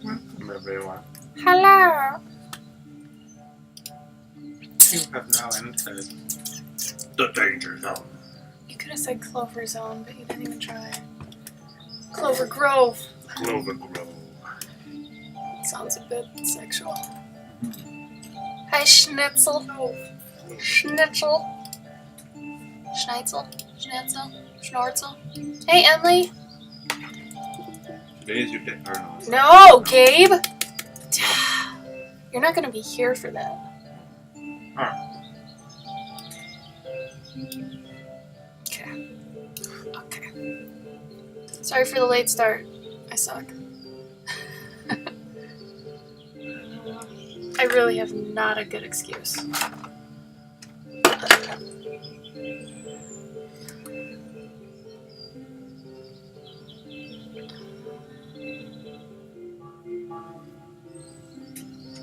Welcome everyone. Hello. You have now entered the danger zone. You could have said Clover Zone, but you didn't even try. Clover Grove. Clover Grove. Sounds a bit sexual. Hi, Schnitzel. Schnitzel. Schneitzel. Schnitzel. Schnorzel. Hey, Emily. Today is your day. Or no. No, Gabe. You're not going to be here for that. Alright. Okay. Okay. Sorry for the late start. I suck. I really have not a good excuse.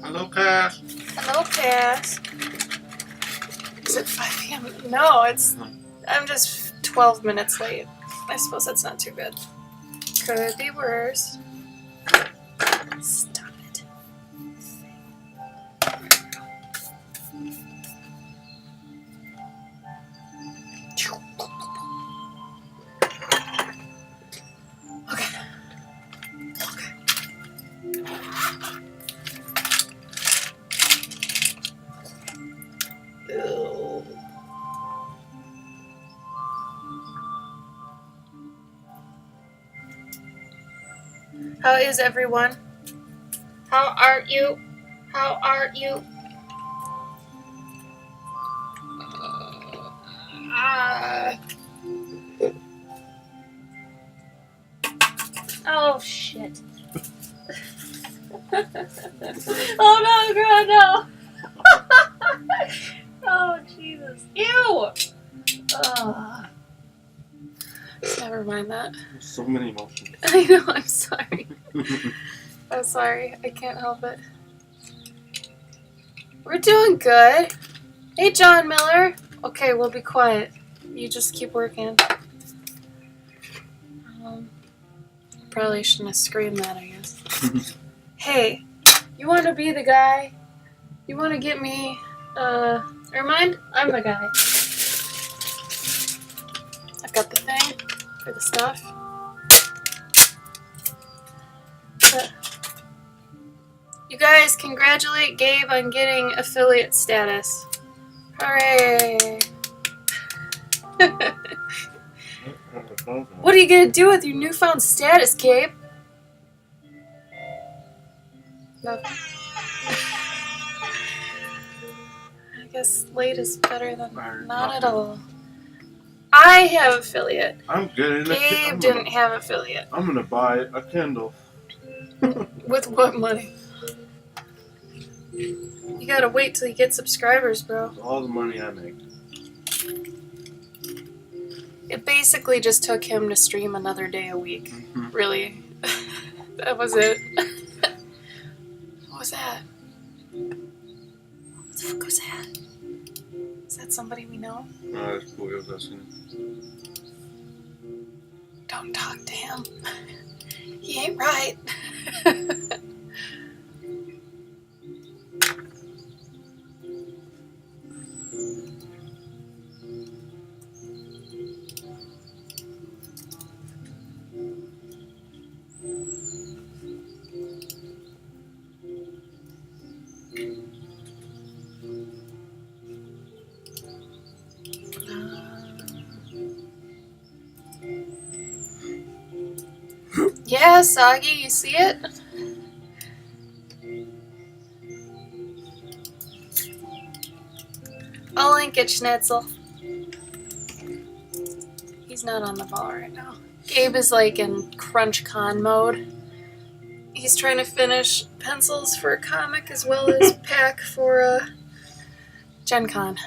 Hello, Cass. Hello, Cass. Is it 5 p.m.? No, I'm just 12 minutes late. I suppose that's not too bad. Could be worse. Stop it. Okay. Ew. How is everyone? How are you? How are you? Oh shit. Oh no, girl, no. Oh Jesus. Ew. Never mind that. So many emotions. I know, I'm sorry. I'm sorry. I can't help it. We're doing good. Hey, John Miller. Okay, we'll be quiet. You just keep working. Probably shouldn't have screamed that, I guess. Hey, you want to be the guy? You want to get me, never mind, I'm the guy. I've got the thing for the stuff. You guys, congratulate Gabe on getting affiliate status. Hooray! What are you gonna do with your newfound status, Gabe? Nothing. I guess late is better than not at all. I have affiliate. I'm getting Gabe didn't have affiliate. I'm gonna buy a Kindle. With what money? You gotta wait till you get subscribers, bro. All the money I make. It basically just took him to stream another day a week. Mm-hmm. Really. That was it. What was that? What the fuck was that? Is that somebody we know? No, it's cool. You're listening. Don't talk to him. He ain't right. Yeah, Soggy, you see it? I'll link it, Schnitzel. He's not on the ball right now. Gabe is like in crunch con mode. He's trying to finish pencils for a comic as well as pack for Gen Con.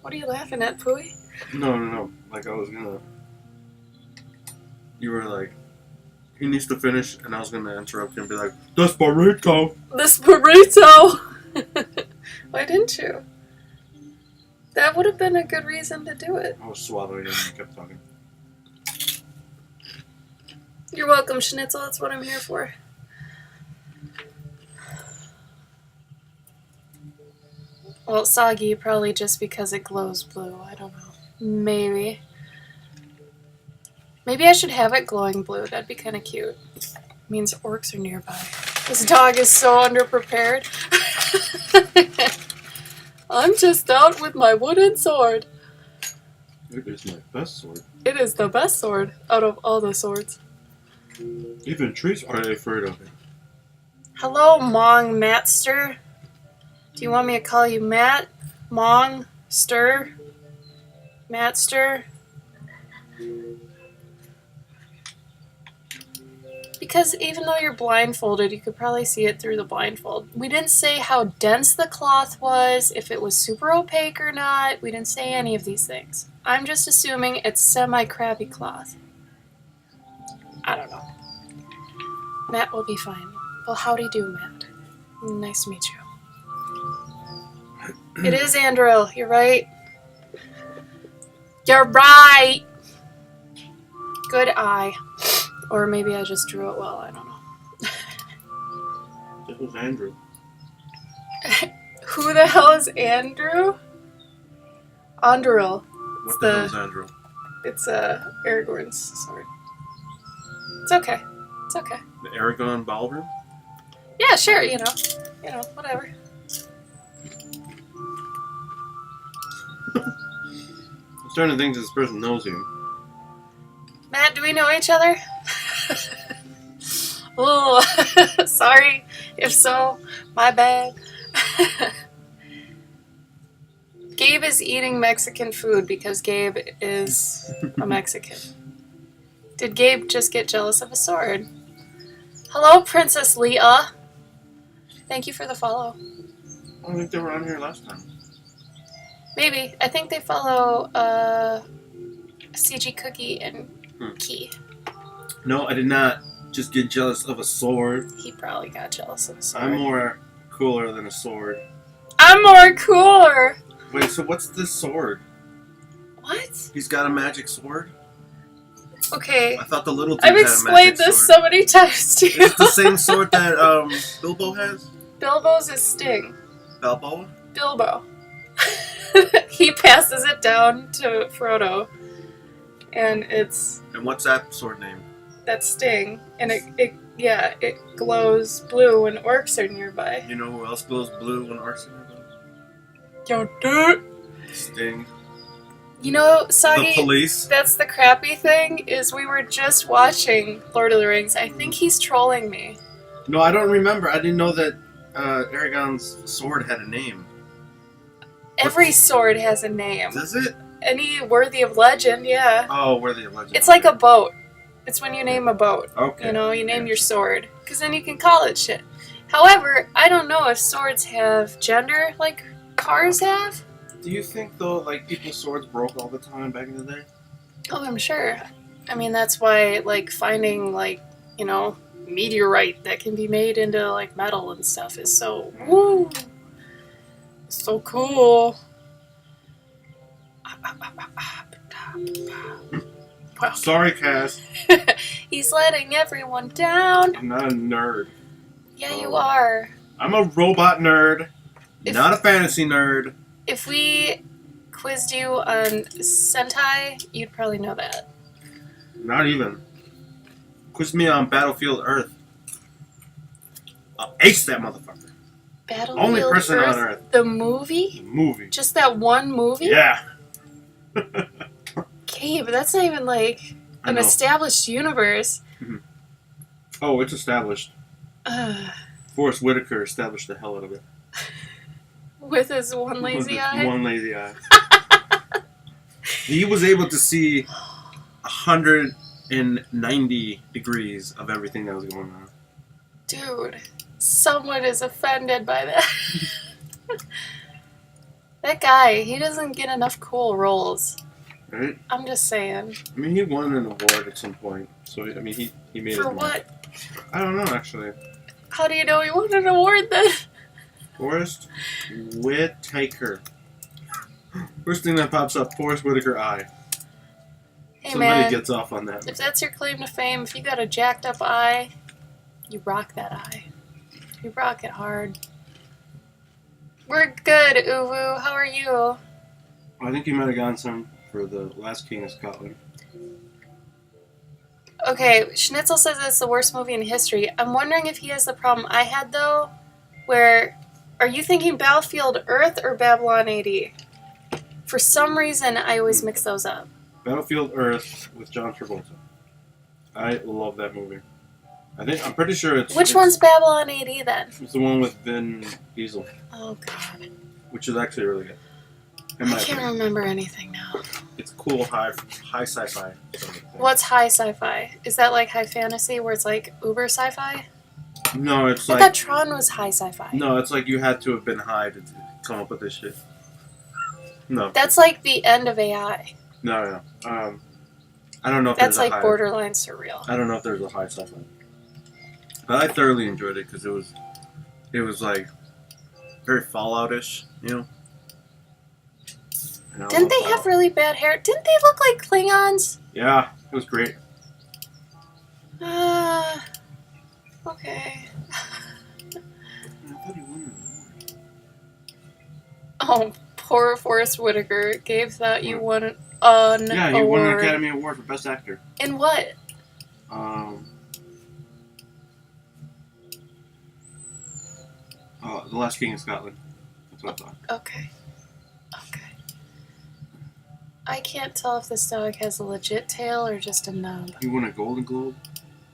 What are you laughing at, Pooey? No. Like I was gonna. You were like, he needs to finish, and I was gonna interrupt you and be like, "This burrito." This burrito. Why didn't you? That would have been a good reason to do it. I was swallowing it and you kept talking. You're welcome, Schnitzel. That's what I'm here for. Well, soggy, probably just because it glows blue. I don't know. Maybe. Maybe I should have it glowing blue. That'd be kind of cute. Means orcs are nearby. This dog is so underprepared. I'm just out with my wooden sword. It is my best sword. It is the best sword out of all the swords. Even trees are afraid of it. Hello, Mong Matster. Do you want me to call you Matt? Mong? Stir? Matster? Because even though you're blindfolded, you could probably see it through the blindfold. We didn't say how dense the cloth was, if it was super opaque or not. We didn't say any of these things. I'm just assuming it's semi-crabby cloth. I don't know. Matt will be fine. Well, howdy do, Matt. Nice to meet you. It is Andril, you're right. You're right! Good eye. Or maybe I just drew it well, I don't know. That was Andrew. Who the hell is Andrew? Andril. What the hell is Andrew? It's Aragorn's sword. It's okay. It's okay. The Aragon Ballroom? Yeah, sure, you know, whatever. I'm starting to think this person knows you. Matt, do we know each other? Oh, sorry. If so, my bad. Gabe is eating Mexican food because Gabe is a Mexican. Did Gabe just get jealous of a sword? Hello, Princess Leah. Thank you for the follow. I don't think they were on here last time. Maybe. I think they follow CG Cookie and Key. No, I did not just get jealous of a sword. He probably got jealous of a sword. I'm more cooler than a sword. I'm more cooler! Wait, so what's this sword? What? He's got a magic sword? Okay. I thought the little dude I've had a explained magic this sword. so many times to you. Is it the same sword that Bilbo has? Bilbo's is Sting. Balboa? Bilbo. He passes it down to Frodo. And it's... And what's that sword name? That's Sting. And it glows blue when orcs are nearby. You know who else glows blue when arson are nearby? Yo, dirt! Sting. You know, Soggy, The police. that's the crappy thing, is we were just watching Lord of the Rings. I think he's trolling me. No, I don't remember. I didn't know that Aragorn's sword had a name. Every sword has a name. Does it? Any worthy of legend, yeah. Oh, Worthy of Legend. It's like a boat. It's when you name a boat. Okay. You know, you name your sword. Because then you can call it shit. However, I don't know if swords have gender like cars have. Do you think, though, like, people's swords broke all the time back in the day? Oh, I'm sure. I mean, that's why, like, finding, like, you know, meteorite that can be made into, like, metal and stuff is so, woo! So cool. Wow. Sorry, Cass. He's letting everyone down. I'm not a nerd. Yeah, you are. I'm a robot nerd, not a fantasy nerd. If we quizzed you on Sentai, you'd probably know that. Not even. Quiz me on Battlefield Earth. I'll ace that motherfucker. Battlefield Only person Earth, on Earth. the movie? Movie. Just that one movie? Yeah. Okay, but that's not even like an established universe. Oh, it's established. Forrest Whitaker established the hell out of it. With his one lazy eye? One lazy eye. He was able to see 190 degrees of everything that was going on. Dude, someone is offended by that. That guy, he doesn't get enough cool roles. Right? I'm just saying. I mean, he won an award at some point. So, I mean, he made it. For what? I don't know, actually. How do you know he won an award then? Forrest Whitaker. First thing that pops up, Forrest Whitaker eye. Hey Somebody man, gets off on that. if that's your claim to fame, if you got a jacked up eye, you rock that eye. You rock it hard. We're good, Uwu. How are you? I think he might have gotten some for the Last King of Scotland. Okay, Schnitzel says it's the worst movie in history. I'm wondering if he has the problem I had, though, where... Are you thinking Battlefield Earth or Babylon AD? For some reason, I always mix those up. Battlefield Earth with John Travolta. I love that movie. I'm pretty sure it's... Which one's Babylon AD, then? It's the one with Vin Diesel. Oh, God. Which is actually really good. I can't remember anything now. It's cool, high sci-fi. What's high sci-fi? Is that like high fantasy, where it's like uber sci-fi? No, it's I like... thought Tron was high sci-fi. No, it's like you had to have been high to come up with this shit. No. That's like the end of AI. No. I don't know if That's there's a like high... borderline surreal. I don't know if there's a high sci-fi. But I thoroughly enjoyed it because it was like very Fallout-ish, you know? Didn't they have really bad hair? Didn't they look like Klingons? Yeah, it was great. Okay. I thought he won an award. Oh, poor Forrest Whitaker. Gabe thought you won an Yeah, he won an Academy Award for Best Actor. In what? The Last King of Scotland. That's what I thought. Okay. I can't tell if this dog has a legit tail or just a nub. He won a Golden Globe,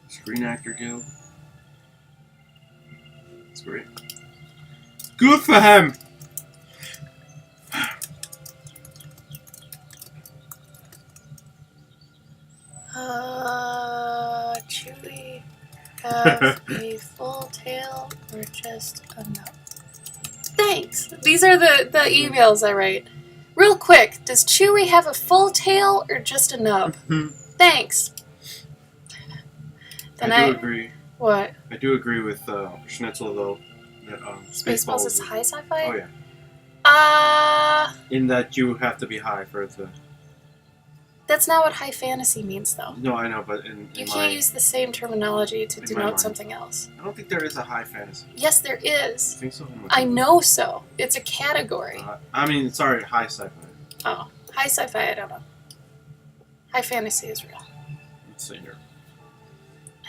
Screen Actor Guild. That's great. Good for him! Chewy have a full tail or just a nub? Thanks! These are the emails I write. Real quick, does Chewy have a full tail or just a nub? Thanks. Then I do agree. What? I do agree with Schnitzel, though. That Spaceballs is high sci-fi? Oh, yeah. Uh... In that you have to be high for it to... That's not what high fantasy means, though. No, I know, but you can't use the same terminology to denote something else. I don't think there is a high fantasy. Yes, there is. I think so. I know so. It's a category. High sci-fi. Oh, high sci-fi, I don't know. High fantasy is real. Let's see here.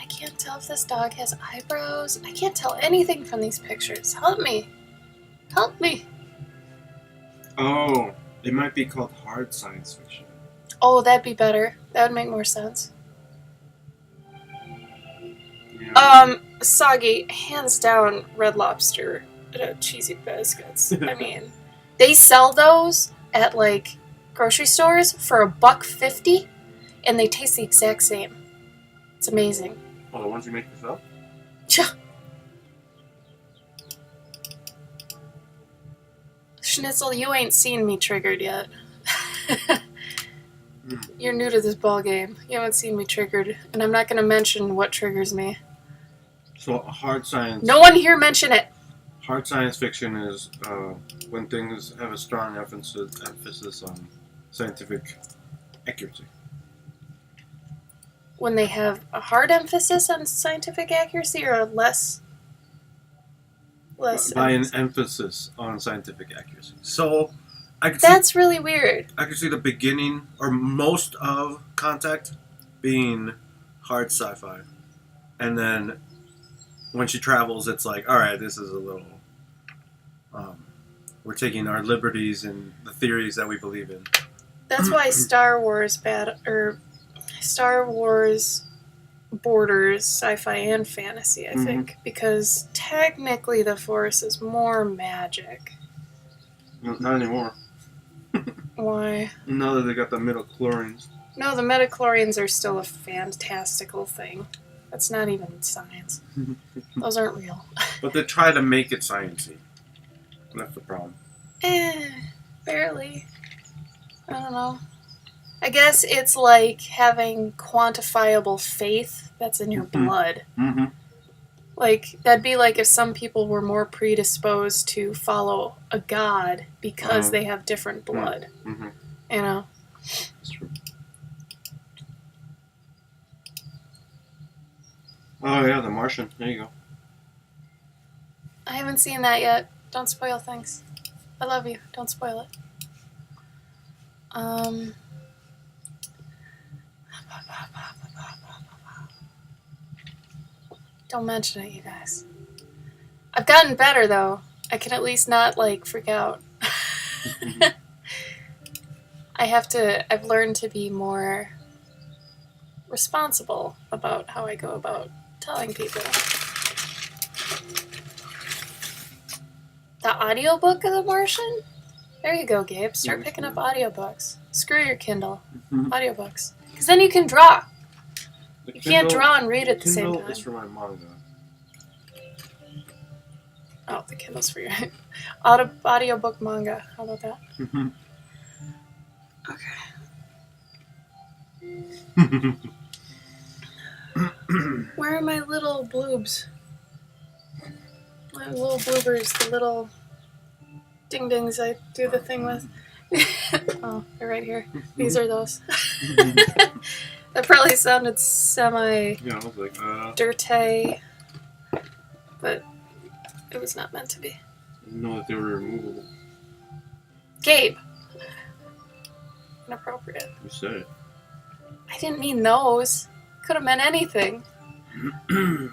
I can't tell if this dog has eyebrows. I can't tell anything from these pictures. Help me. Help me. Oh, it might be called hard science fiction. Oh, that'd be better. That would make more sense. Yeah. Soggy, hands down, Red Lobster cheesy biscuits. I mean, they sell those at like grocery stores for $1.50, and they taste the exact same. It's amazing. Oh, the ones you make yourself? Schnitzel, you ain't seen me triggered yet. You're new to this ball game. You haven't seen me triggered, and I'm not going to mention what triggers me. So hard science. No one here mention it. Hard science fiction is when things have a strong emphasis on scientific accuracy. When they have a hard emphasis on scientific accuracy, or less. By an emphasis on scientific accuracy. So. That's really weird. I could see the beginning, or most of Contact, being hard sci-fi. And then, when she travels, it's like, alright, this is a little... we're taking our liberties and the theories that we believe in. That's why Star Wars borders sci-fi and fantasy, I think. Because technically the Force is more magic. Not anymore. Why? Now that they got the midichlorians. No, the midichlorians are still a fantastical thing. That's not even science. Those aren't real. But they try to make it sciencey. That's the problem. Barely. I don't know. I guess it's like having quantifiable faith that's in your blood. Mm-hmm. Like, that'd be like if some people were more predisposed to follow a god because they have different blood. Mm-hmm. You know? That's true. Oh, yeah, The Martian. There you go. I haven't seen that yet. Don't spoil things. I love you. Don't spoil it. Don't mention it, you guys. I've gotten better, though. I can at least not, like, freak out. I've learned to be more responsible about how I go about telling people. The audiobook of The Martian? There you go, Gabe. Start picking up audiobooks. Screw your Kindle. Audiobooks. Because then you can draw. You can't draw and read at the same time. Kindle is for my manga. Oh, the Kindle's for your audiobook manga. How about that? Okay. Where are my little bloobs? My little bloobers, the little ding-dings I do the thing with. Oh, they're right here. These are those. That probably sounded semi... Yeah, I was like, dirty, but it was not meant to be. I didn't know that they were removable. Gabe! Inappropriate. You said it. I didn't mean those. Could have meant anything. Okay.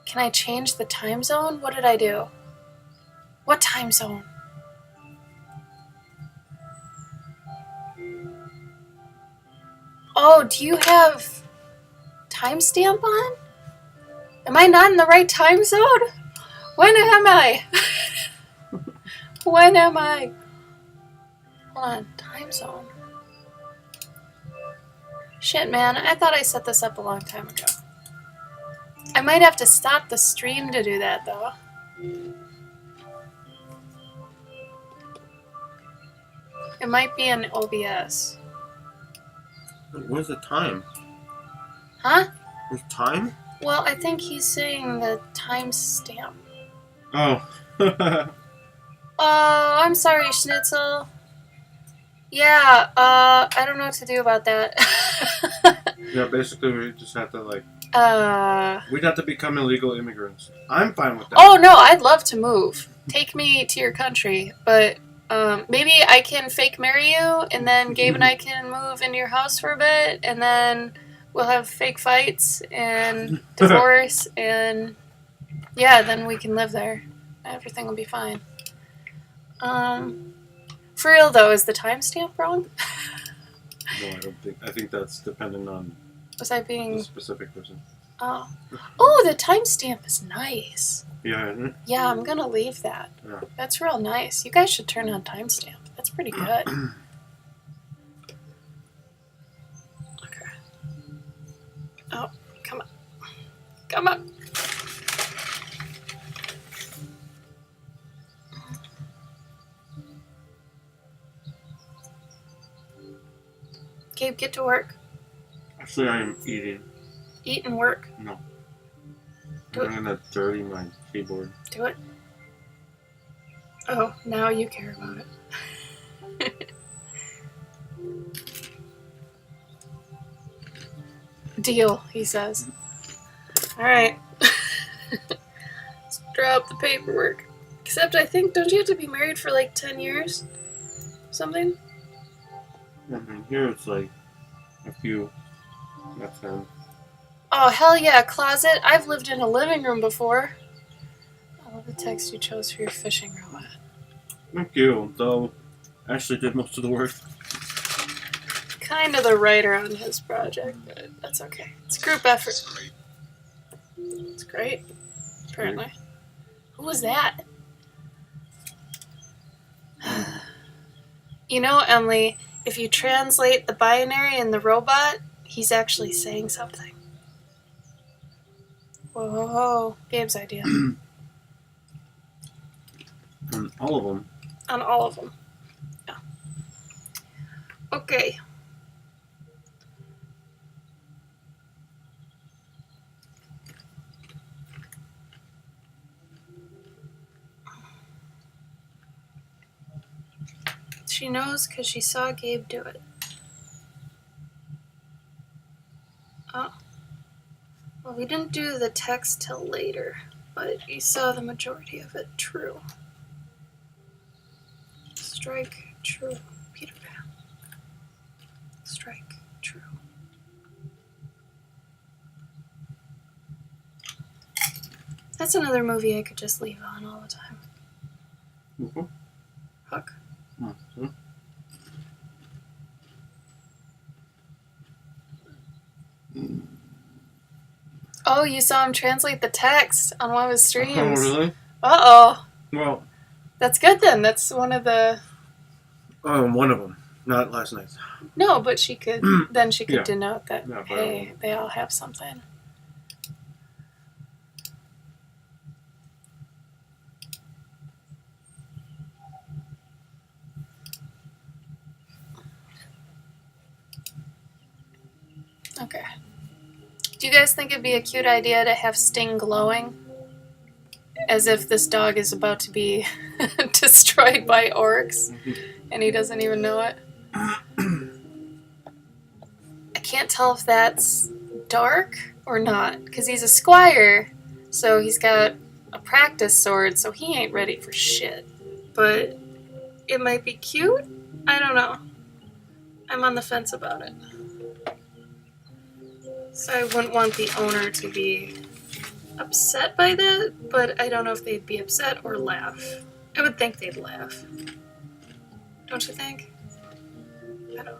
Can I change the time zone? What did I do? What time zone? Oh, do you have timestamp on? Am I not in the right time zone? When am I? When am I? Hold on, time zone. Shit, man, I thought I set this up a long time ago. I might have to stop the stream to do that, though. It might be in OBS. Where's the time? Huh? There's time? Well, I think he's saying the timestamp. Oh. Oh, I'm sorry, Schnitzel. Yeah, I don't know what to do about that. Yeah, basically we just have to, like... We'd have to become illegal immigrants. I'm fine with that. Oh, no, I'd love to move. Take me to your country, but maybe I can fake marry you, and then Gabe and I can move into your house for a bit, and then we'll have fake fights and divorce, and yeah, then we can live there. Everything will be fine. For real though, is the timestamp wrong? No, I don't think. I think that's dependent on Was I being the specific person. Oh. Oh, the timestamp is nice. Yeah, isn't it? Yeah, I'm gonna leave that. Yeah. That's real nice. You guys should turn on timestamp. That's pretty good. Okay. Oh, come on. Come on. Gabe, get to work. Actually, I am eating. Eat and work. No. Do I'm gonna dirty my keyboard. Do it. Oh, now you care about it. Deal, he says. Alright. Let's drop the paperwork. Except I think, don't you have to be married for like 10 years? Something? I mean, here it's like a few. That's 10. Oh, hell yeah, closet. I've lived in a living room before. I love the text you chose for your fishing robot. Thank you, though Ashley did most of the work. Kind of the writer on his project, but that's okay. It's a group effort. It's great, apparently. Who was that? You know, Emily, if you translate the binary in the robot, he's actually saying something. Whoa, whoa, whoa. Gabe's idea. On all of them. On all of them. Yeah. Okay. She knows because she saw Gabe do it. Oh. Well, we didn't do the text till later, but you saw the majority of it. True. Strike true. Peter Pan. Strike true. That's another movie I could just leave on all the time. Mm-hmm. Hook. Mm-hmm. Oh, you saw him translate the text on one of his streams. Oh, really? Uh-oh. Well, that's good then. That's one of the... one of them. Not last night's. No, but she could... then she could Yeah. denote that, Yeah, hey, they all have something. Okay. Do you guys think it'd be a cute idea to have Sting glowing? As if this dog is about to be destroyed by orcs, and he doesn't even know it. I can't tell if that's dark or not, because he's a squire, so he's got a practice sword, so he ain't ready for shit. But it might be cute? I don't know. I'm on the fence about it. So I wouldn't want the owner to be upset by that, but I don't know if they'd be upset or laugh. I would think they'd laugh. Don't you think? I don't know.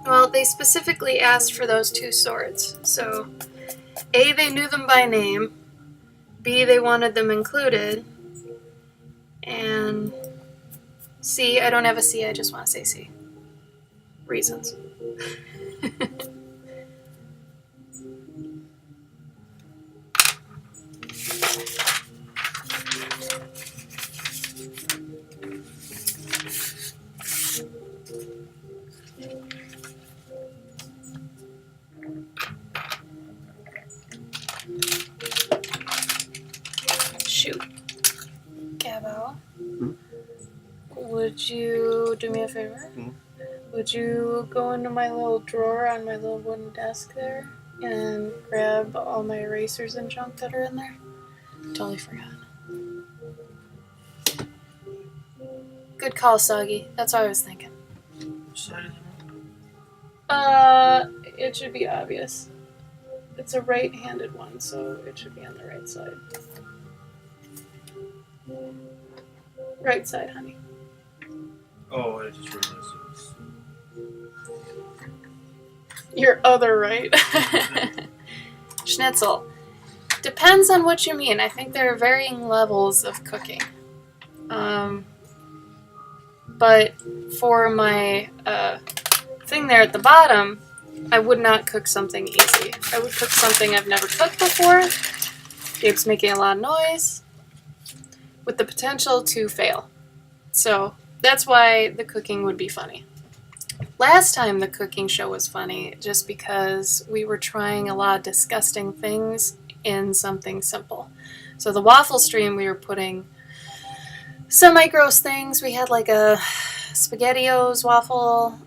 Well, they specifically asked for those two swords, so A, they knew them by name, B, they wanted them included, and C, I don't have a C, I just want to say C. Reasons. Shoot. Gabo, would you do me a favor? Would you go into my little drawer on my little wooden desk there and grab all my erasers and junk that are in there? Totally forgot. Good call, Soggy. That's what I was thinking. It should be obvious. It's a right-handed one, so it should be on the right side. Right side, honey. Oh, I just realized it was... Your other right. Schnitzel. Depends on what you mean. I think there are varying levels of cooking. But for my thing there at the bottom, I would not cook something easy. I would cook something I've never cooked before. Gabe's making a lot of noise, with the potential to fail. So that's why the cooking would be funny. Last time the cooking show was funny just because we were trying a lot of disgusting things in something simple. So the waffle stream, we were putting semi-gross things. We had like a SpaghettiOs waffle.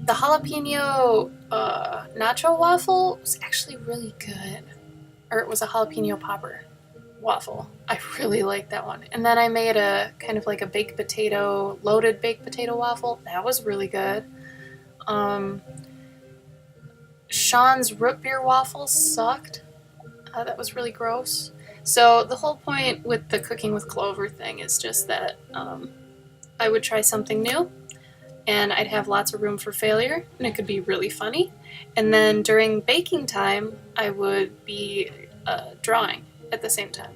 The jalapeno nacho waffle was actually really good. Or it was a jalapeno popper waffle. I really liked that one. And then I made a kind of like a baked potato, loaded baked potato waffle. That was really good. Sean's root beer waffle sucked. That was really gross. So the whole point with the cooking with Clover thing is just that I would try something new, and I'd have lots of room for failure, and it could be really funny. And then during baking time, I would be drawing at the same time.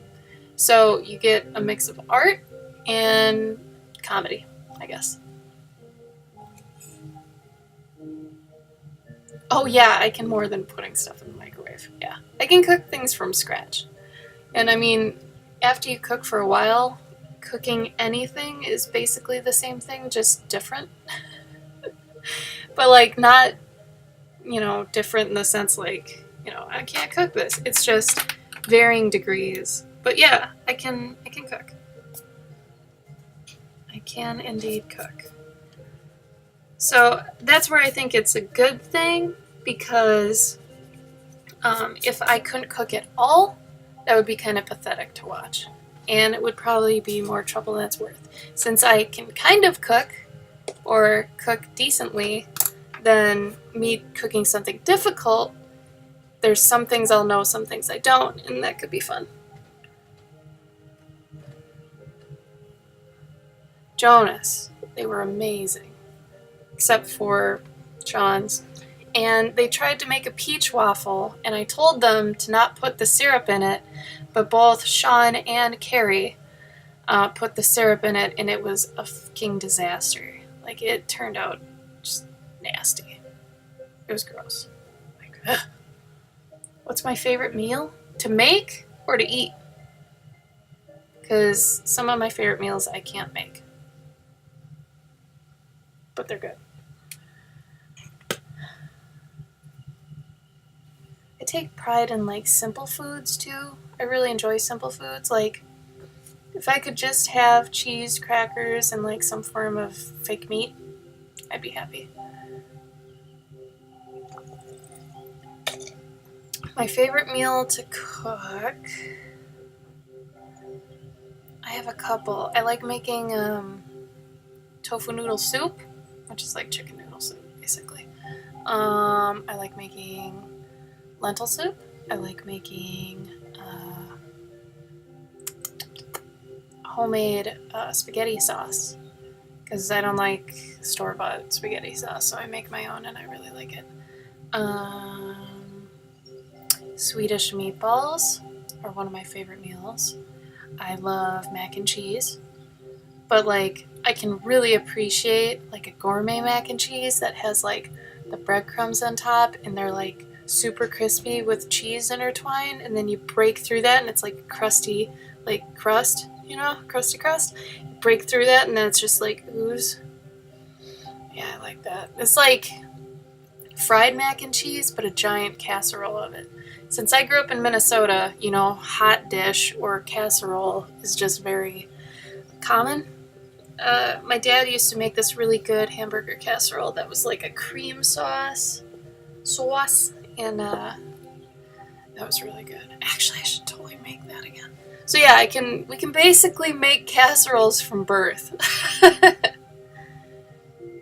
So you get a mix of art and comedy, I guess. Oh yeah, I can more than putting stuff in the microwave. Yeah, I can cook things from scratch. And I mean, after you cook for a while, cooking anything is basically the same thing, just different. But like not, different in the sense like, I can't cook this. It's just varying degrees. But yeah, I can cook. I can indeed cook. So that's where I think it's a good thing, because if I couldn't cook at all, that would be kind of pathetic to watch. And it would probably be more trouble than it's worth. Since I can kind of cook, or cook decently, then me cooking something difficult, there's some things I'll know, some things I don't, and that could be fun. Jonas, they were amazing. Except for John's. And they tried to make a peach waffle, and I told them to not put the syrup in it, but both Sean and Carrie put the syrup in it, and it was a fucking disaster. Like, it turned out just nasty. It was gross. Like, ugh. What's my favorite meal? To make or to eat? Because some of my favorite meals I can't make. But they're good. I take pride in like simple foods too. I really enjoy simple foods. Like, if I could just have cheese, crackers, and like some form of fake meat, I'd be happy. My favorite meal to cook, I have a couple. I like making tofu noodle soup, which is like chicken noodle soup, basically. I like making lentil soup. I like making homemade spaghetti sauce, because I don't like store-bought spaghetti sauce, so I make my own and I really like it. Swedish meatballs are one of my favorite meals. I love mac and cheese, but like I can really appreciate like a gourmet mac and cheese that has like the breadcrumbs on top and they're like super crispy with cheese intertwined, and then you break through that and it's like crusty, like crust, crusty crust. You break through that and then it's just like ooze. Yeah, I like that. It's like fried mac and cheese, but a giant casserole of it. Since I grew up in Minnesota, hot dish or casserole is just very common. My dad used to make this really good hamburger casserole that was like a cream sauce, and that was really good. Actually, I should totally make that again. So yeah, we can basically make casseroles from birth.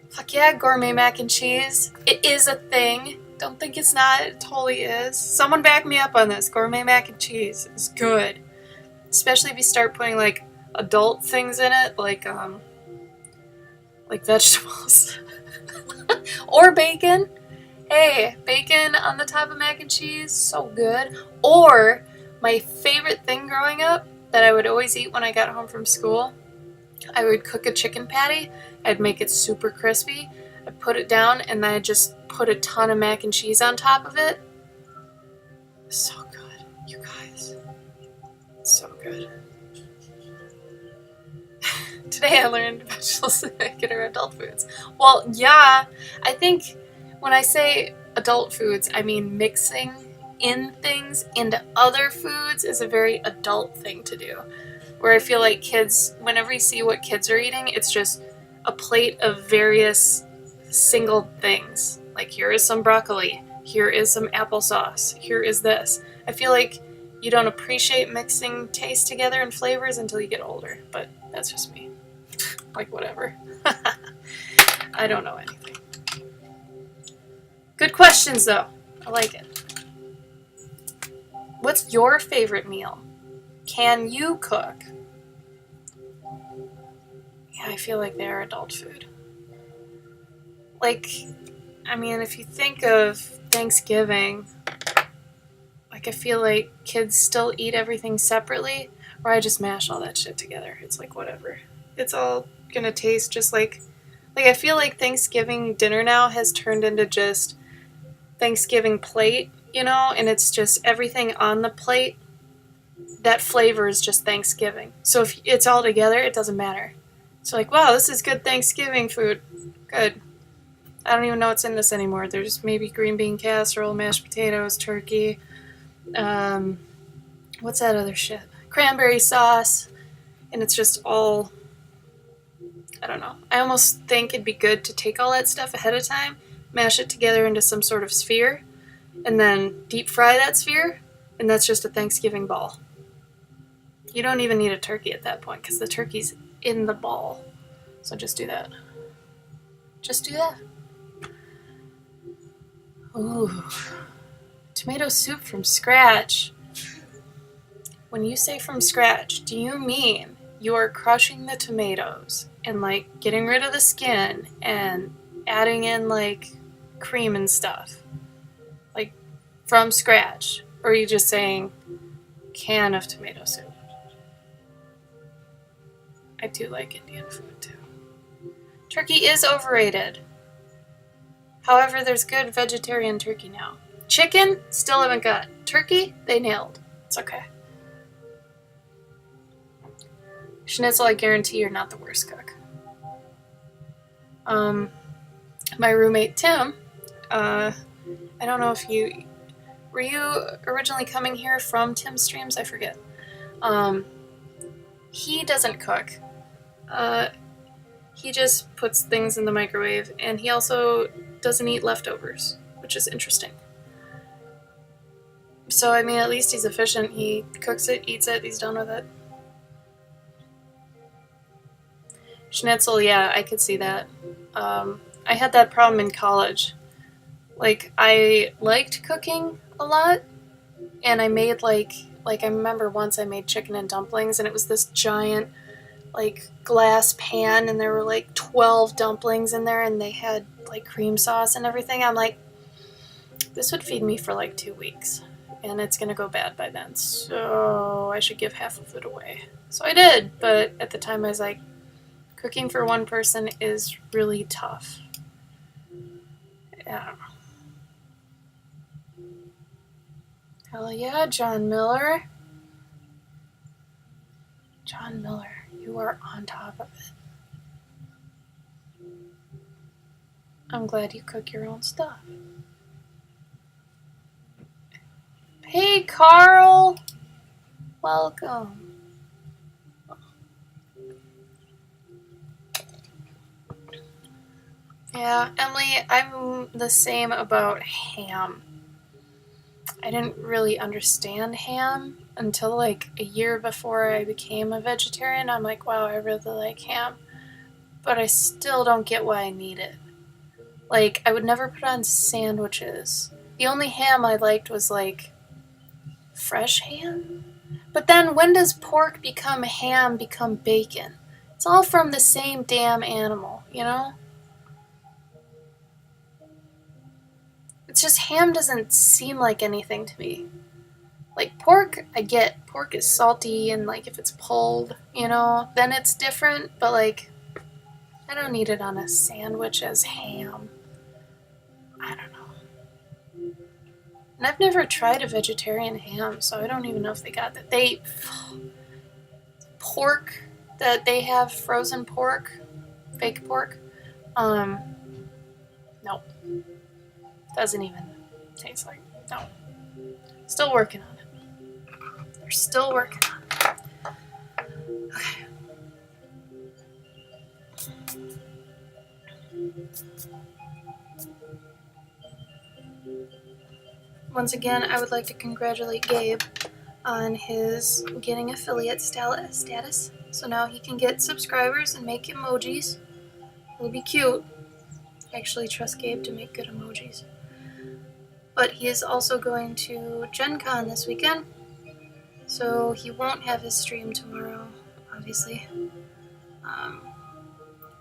Fuck yeah, gourmet mac and cheese. It is a thing. Don't think it's not. It totally is. Someone back me up on this. Gourmet mac and cheese is good. Especially if you start putting like adult things in it, like vegetables. Or bacon. Hey, bacon on the top of mac and cheese, so good. Or my favorite thing growing up that I would always eat when I got home from school, I would cook a chicken patty. I'd make it super crispy. I'd put it down and then I'd just put a ton of mac and cheese on top of it. So good, you guys. So good. Today I learned vegetables that are adult foods. Well, yeah, I think when I say adult foods, I mean mixing in things into other foods is a very adult thing to do. Where I feel like kids, whenever you see what kids are eating, it's just a plate of various single things. Like, here is some broccoli, here is some applesauce, here is this. I feel like you don't appreciate mixing taste together and flavors until you get older, but that's just me. Like, whatever. I don't know anything. Good questions, though. I like it. What's your favorite meal? Can you cook? Yeah, I feel like they are adult food. Like, I mean, if you think of Thanksgiving, like, I feel like kids still eat everything separately, or I just mash all that shit together. It's like, whatever. It's all gonna taste just like I feel like Thanksgiving dinner now has turned into just Thanksgiving plate, and it's just everything on the plate that flavor is just Thanksgiving. So if it's all together, it doesn't matter. So like, wow, this is good Thanksgiving food. Good. I don't even know what's in this anymore. There's maybe green bean casserole, mashed potatoes, turkey. What's that other shit? Cranberry sauce. And it's just all, I don't know. I almost think it'd be good to take all that stuff ahead of time, mash it together into some sort of sphere, and then deep fry that sphere, and that's just a Thanksgiving ball. You don't even need a turkey at that point because the turkey's in the ball. So just do that. Just do that. Ooh. Tomato soup from scratch. When you say from scratch, do you mean you are crushing the tomatoes and like getting rid of the skin and adding in like cream and stuff? Like from scratch? Or are you just saying can of tomato soup? I do like Indian food too. Turkey is overrated. However, there's good vegetarian turkey now. Chicken, still haven't got. Turkey, they nailed. It's okay. Schnitzel, I guarantee you're not the worst cook. My roommate Tim, I don't know if you were you originally coming here from Tim's streams? I forget. He doesn't cook. He just puts things in the microwave, and he also doesn't eat leftovers, which is interesting. So, I mean, at least he's efficient. He cooks it, eats it, he's done with it. Schnitzel, yeah, I could see that. I had that problem in college. Like, I liked cooking a lot, and I made, like I remember once I made chicken and dumplings, and it was this giant, like, glass pan, and there were, like, 12 dumplings in there, and they had, like, cream sauce and everything. I'm like, this would feed me for, like, 2 weeks, and it's gonna go bad by then, so I should give half of it away. So I did, but at the time I was like, cooking for one person is really tough. Yeah. Hell yeah, John Miller. John Miller, you are on top of it. I'm glad you cook your own stuff. Hey, Carl! Welcome. Yeah, Emily, I'm the same about ham. I didn't really understand ham until like a year before I became a vegetarian. I'm like, wow, I really like ham. But I still don't get why I need it. Like, I would never put on sandwiches. The only ham I liked was like fresh ham. But then when does pork become ham, become bacon? It's all from the same damn animal, you know? It's just ham doesn't seem like anything to me. Like pork, I get pork is salty and like if it's pulled, you know, then it's different, but like I don't need it on a sandwich as ham. I don't know. And I've never tried a vegetarian ham, so I don't even know if they got that. Pork that they have, frozen pork, fake pork, nope. Doesn't even taste like, no. Still working on it. They're still working on it. Okay. Once again, I would like to congratulate Gabe on his getting affiliate status. So now he can get subscribers and make emojis. It'll be cute. I actually trust Gabe to make good emojis. But he is also going to Gen Con this weekend, so he won't have his stream tomorrow, obviously.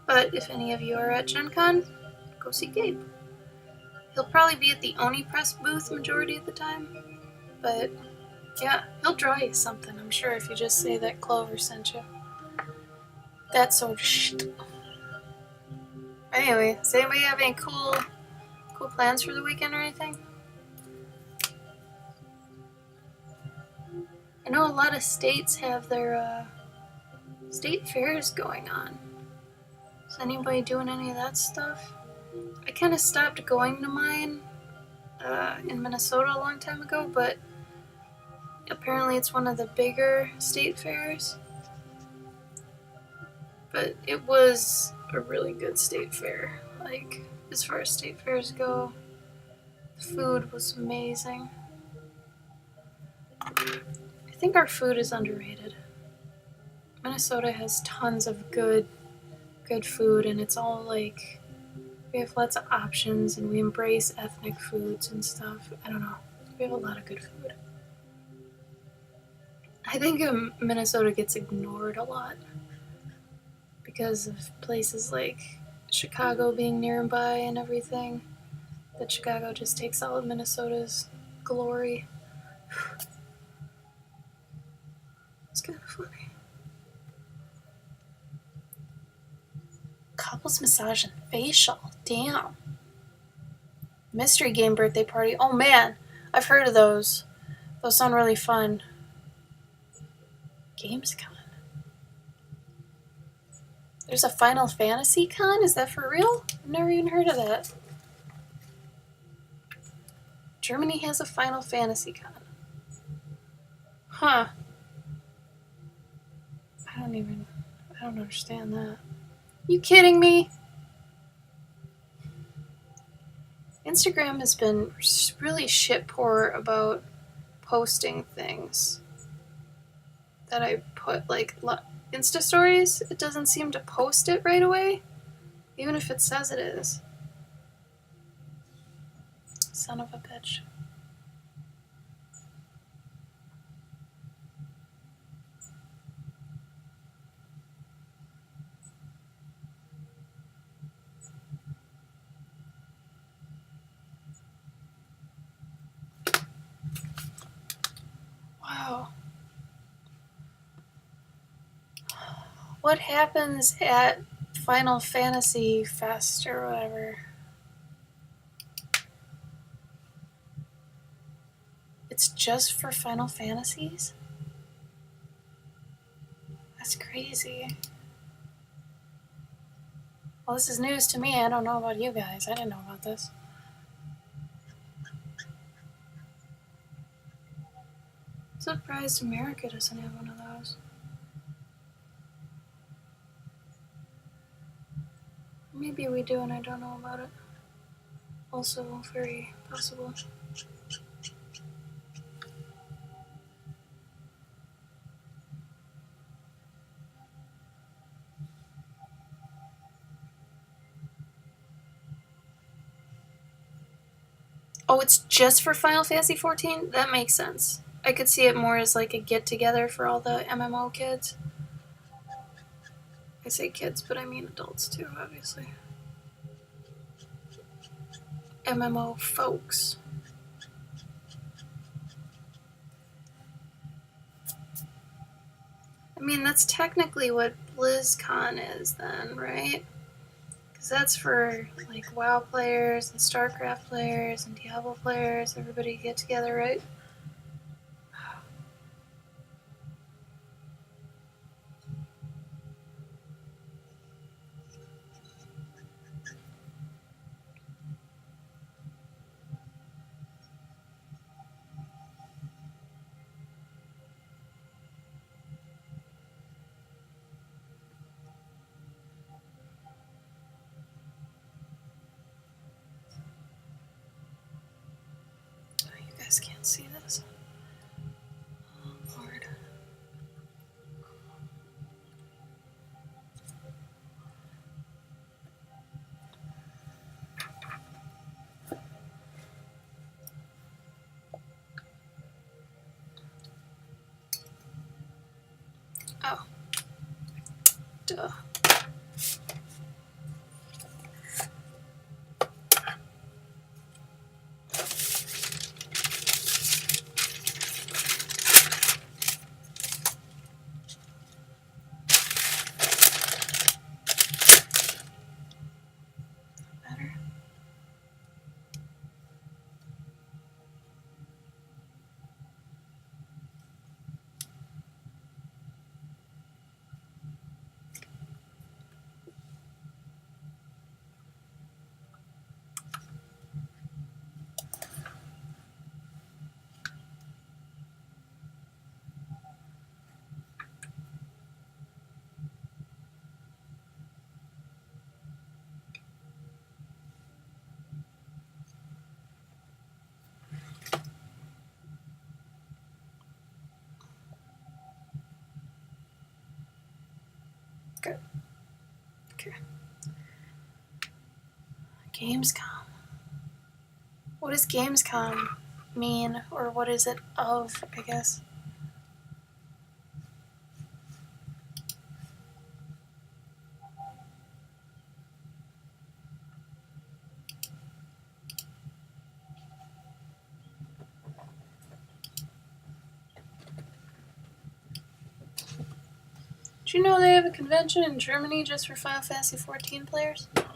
But if any of you are at Gen Con, go see Gabe. He'll probably be at the Oni Press booth majority of the time, but yeah, he'll draw you something, I'm sure, if you just say that Clover sent you. That sort of shit. Anyway, does anybody have any cool plans for the weekend or anything? I know a lot of states have their state fairs going on. Is anybody doing any of that stuff? I kind of stopped going to mine in Minnesota a long time ago, but apparently it's one of the bigger state fairs. But it was a really good state fair. Like, as far as state fairs go, the food was amazing. I think our food is underrated. Minnesota has tons of good food, and it's all like, we have lots of options, and we embrace ethnic foods and stuff. I don't know. We have a lot of good food. I think Minnesota gets ignored a lot because of places like Chicago being nearby and everything. That Chicago just takes all of Minnesota's glory. It's kind of funny. Couples massage and facial. Damn. Mystery game birthday party. Oh man, I've heard of those. Those sound really fun. Gamescom. There's a Final Fantasy con? Is that for real? I've never even heard of that. Germany has a Final Fantasy con. Huh. I don't understand that. You kidding me? Instagram has been really shit poor about posting things that I put, like Insta stories. It doesn't seem to post it right away, even if it says it is. Son of a bitch. Wow. What happens at Final Fantasy Fest or whatever? It's just for Final Fantasies? That's crazy. Well, this is news to me. I don't know about you guys. I didn't know about this. Surprised America doesn't have one of those. Maybe we do and I don't know about it. Also very possible. Oh, it's just for Final Fantasy 14? That makes sense. I could see it more as like a get-together for all the MMO kids. I say kids, but I mean adults too, obviously. MMO folks. I mean, that's technically what BlizzCon is then, right? Because that's for like WoW players and StarCraft players and Diablo players. Everybody get together, right? Oh, you guys can't see this. Oh, Lord. Oh. Duh. Better. Gamescom. What does Gamescom mean, or what is it of, I guess? Do you know they have a convention in Germany just for Final Fantasy XIV players? Intense.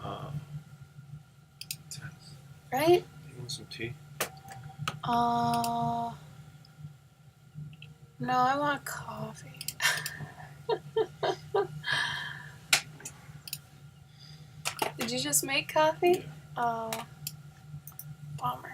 Right? You want some tea? No, I want coffee. Did you just make coffee? Oh, bummer.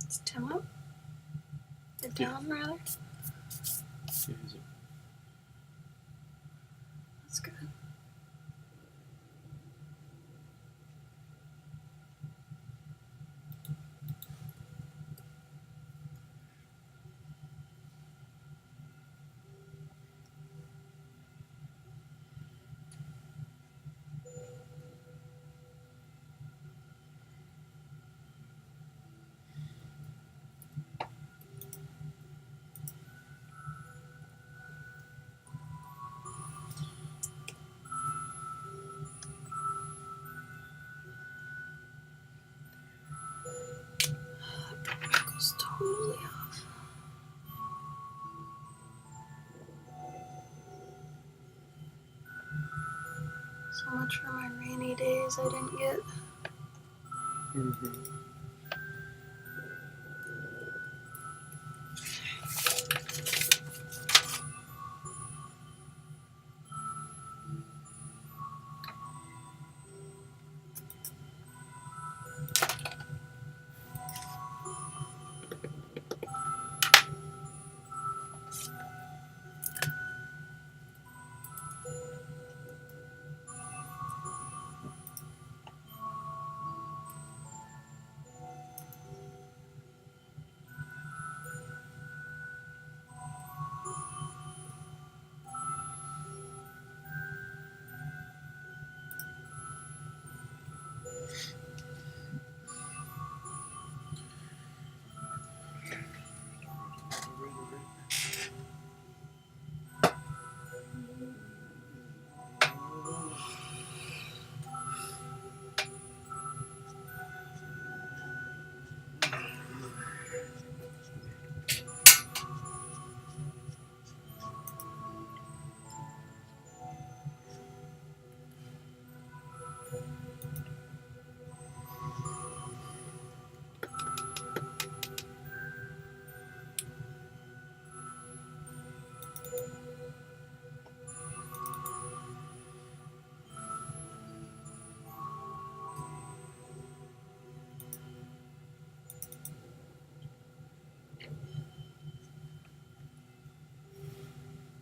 Is Tim up? Or down, rather? Yeah, he's up. That's good. Goes totally off. So much for my rainy days I didn't get. Mm-hmm.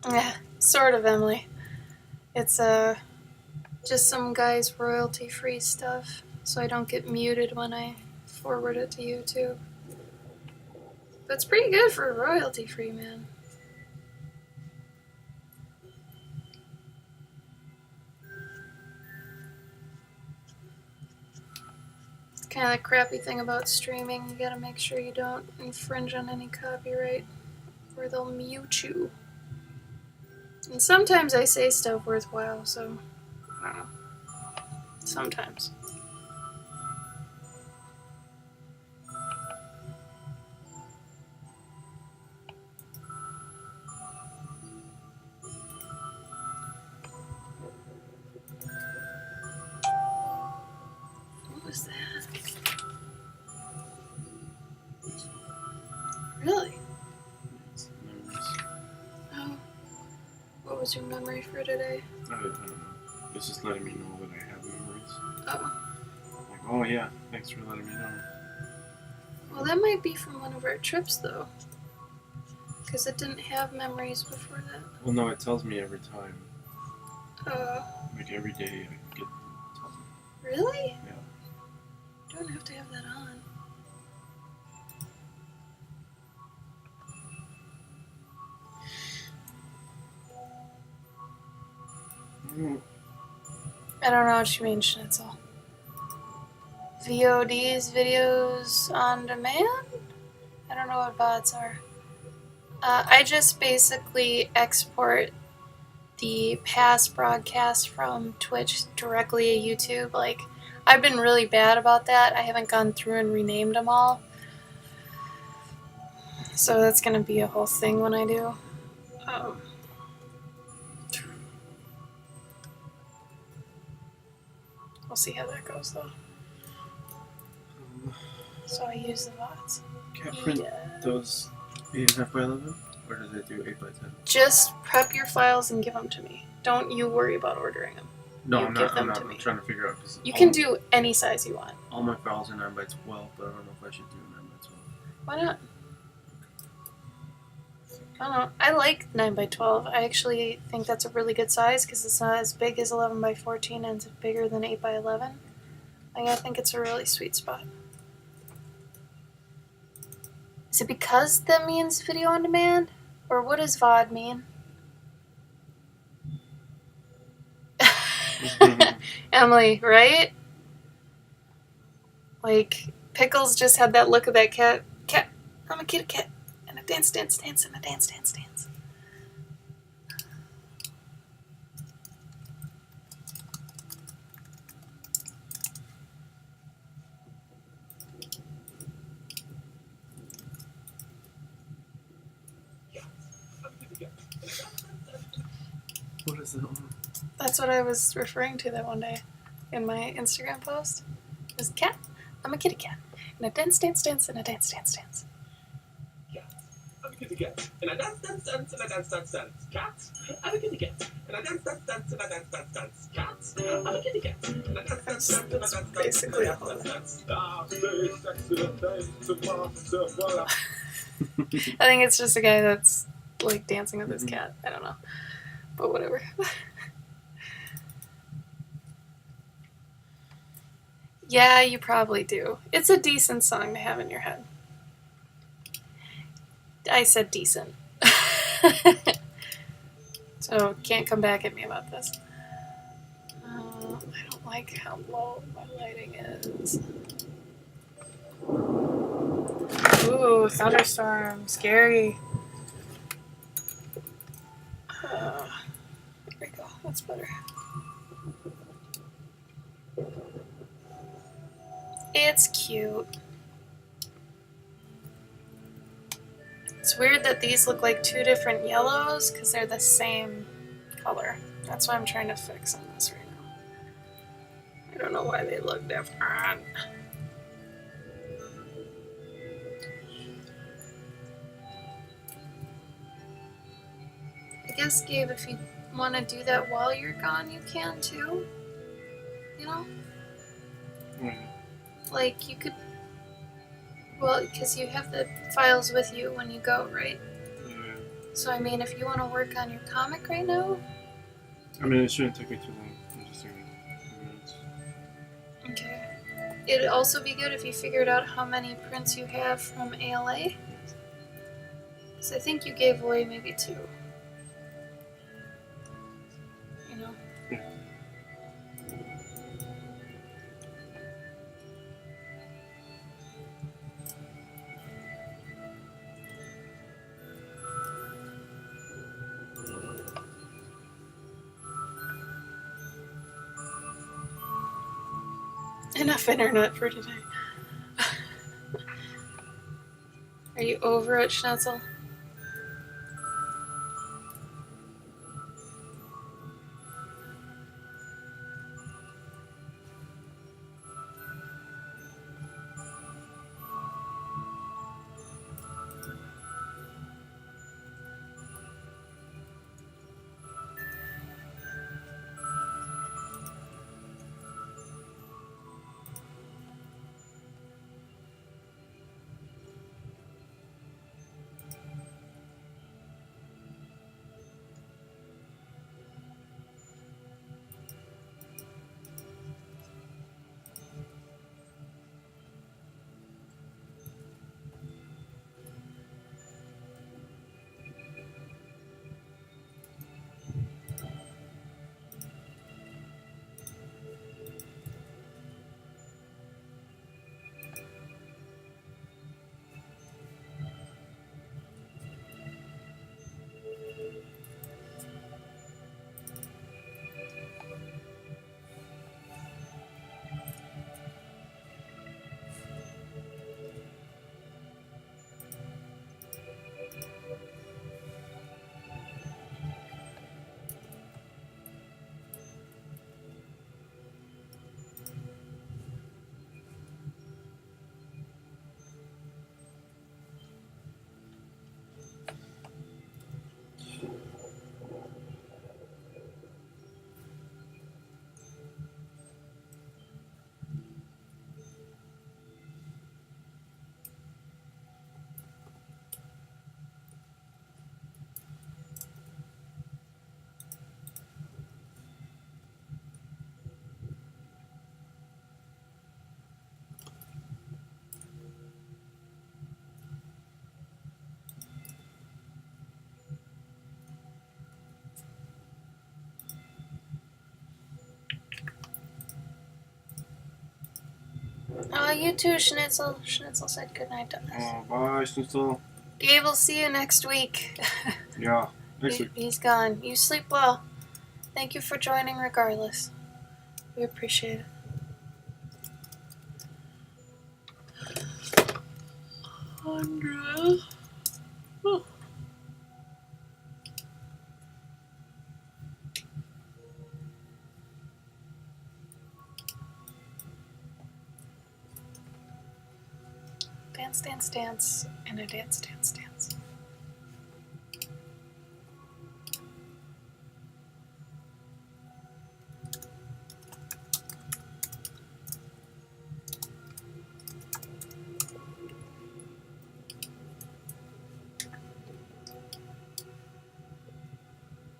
Yeah, sort of, Emily. It's just some guy's royalty-free stuff, so I don't get muted when I forward it to YouTube. But it's pretty good for royalty-free, man. It's kind of the crappy thing about streaming. You gotta make sure you don't infringe on any copyright, or they'll mute you. And sometimes I say stuff worthwhile, so I don't know. Sometimes. What was that? Really? Oh. What was your memory for today? I don't know. It's just letting me know that I have memories. Oh. Like, oh yeah, thanks for letting me know. Well, that might be from one of our trips, though. Because it didn't have memories before that. Well, no, it tells me every time. Oh. Like every day, I get tells me. Really? Yeah. Don't have to have that on. I don't know what you mean, Schnitzel. VODs, videos on demand? I don't know what VODs are. I just basically export the past broadcasts from Twitch directly to YouTube. Like, I've been really bad about that. I haven't gone through and renamed them all. So that's going to be a whole thing when I do. We'll see how that goes, though. So I use the VODs. Can't print those 8.5 by 11? Or does it do 8 by 10? Just prep your files and give them to me. Don't you worry about ordering them. No, You I'm give not. them I'm to not. me. I'm trying to figure out. Cause You can do any size you want. all my files are 9 by 12, but I don't know if I should do 9 by 12. Why not? I don't know. I like 9 by 12. I actually think that's a really good size because it's not as big as 11 by 14 and it's bigger than 8 by 11. Like, I think it's a really sweet spot. Is it because that means video on demand? Or what does VOD mean? Emily, right? Like, Pickles just had that look of that cat. Cat, I'm a kitty cat. And a dance, dance, dance, and a dance, dance, dance. What is that one? That's what I was referring to that one day in my Instagram post. It was cat. I'm a kitty cat. And a dance, dance, dance, and a dance, dance, dance. I'm a kitty cat. And I dance, dance, dance, and I dance, dance, dance. Cat. I'm a kitty cat. And I dance, dance, dance, and I dance, dance, dance. Cat. I'm a kitty cat. And I dance, dance, dance, and I dance, dance, dance. Basically all of it. I think it's just a guy that's like dancing with his cat. I don't know. But whatever. Yeah, you probably do. It's a decent song to have in your head. I said decent. So can't come back at me about this. I don't like how low my lighting is. Ooh, thunderstorm. Scary. There we go. That's better. It's cute. It's weird that these look like two different yellows because they're the same color. That's what I'm trying to fix on this right now. I don't know why they look different. I guess, Gabe, if you want to do that while you're gone, you can too. You know? Like, you could. Well, because you have the files with you when you go, right? Yeah. So, I mean, if you want to work on your comic right now. I mean, it shouldn't take me too long. I'm just doing a few minutes. Okay. It'd also be good if you figured out how many prints you have from ALA. Because I think you gave away maybe 2. You know? Yeah. Enough internet for today. Are you over it, Schnitzel? Oh, you too, Schnitzel. Schnitzel said goodnight to us. Oh, bye, Schnitzel. Gabe will see you next week. Yeah, next week. He's gone. You sleep well. Thank you for joining regardless. We appreciate it. Andrea. Oh. Dance, dance, dance, and a dance, dance, dance.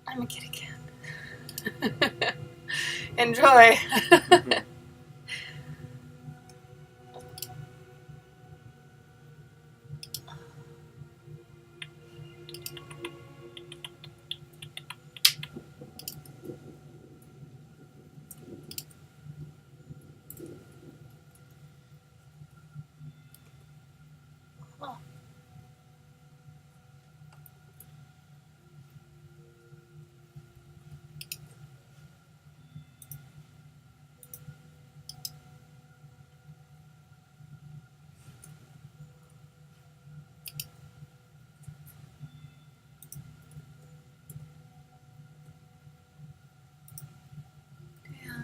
I'm a kitty cat. Enjoy. Oh. Yeah.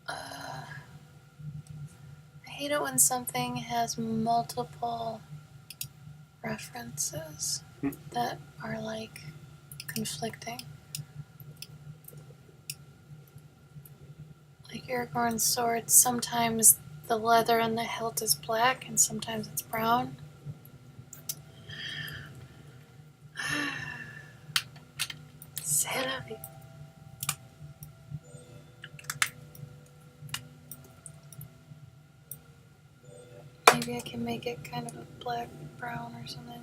I hate it when something has multiple references that are like conflicting. Like Aragorn's sword, sometimes the leather on the hilt is black and sometimes it's brown. Sad of you. Maybe I can make it kind of a black brown or something.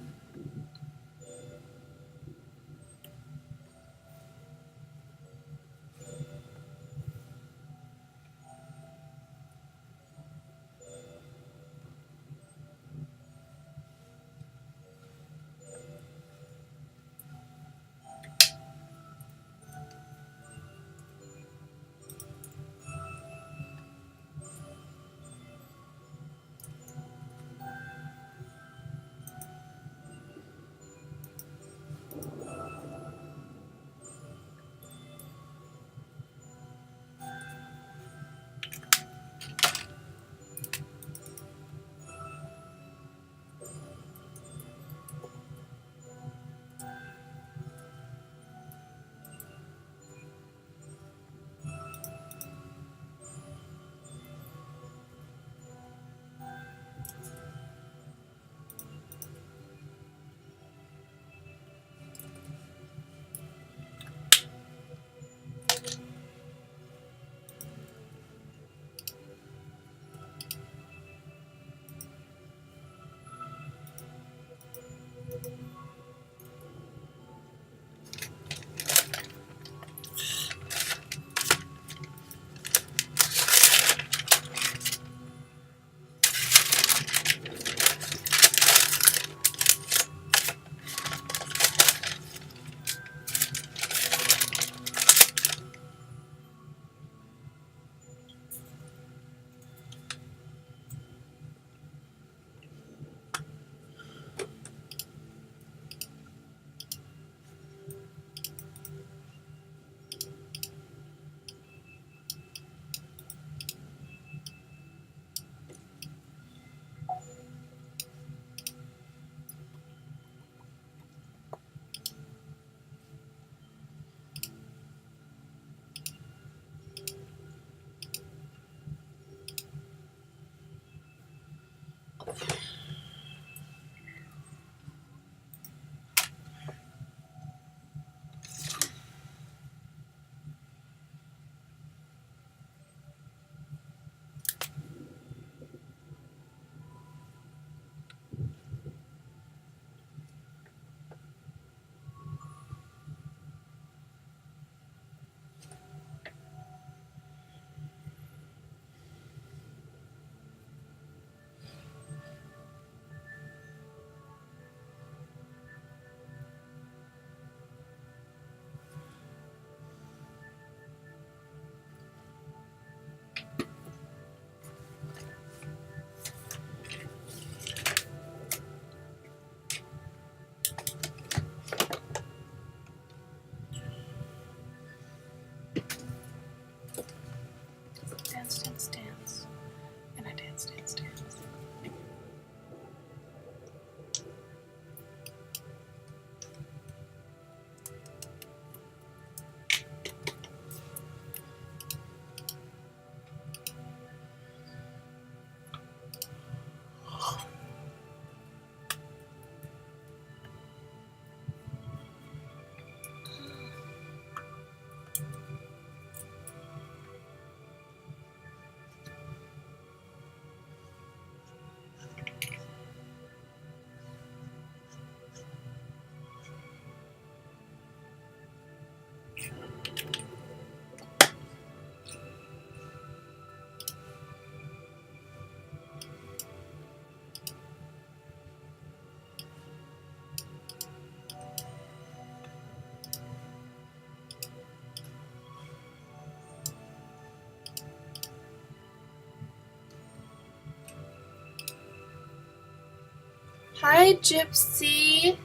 Hi, Gypsy.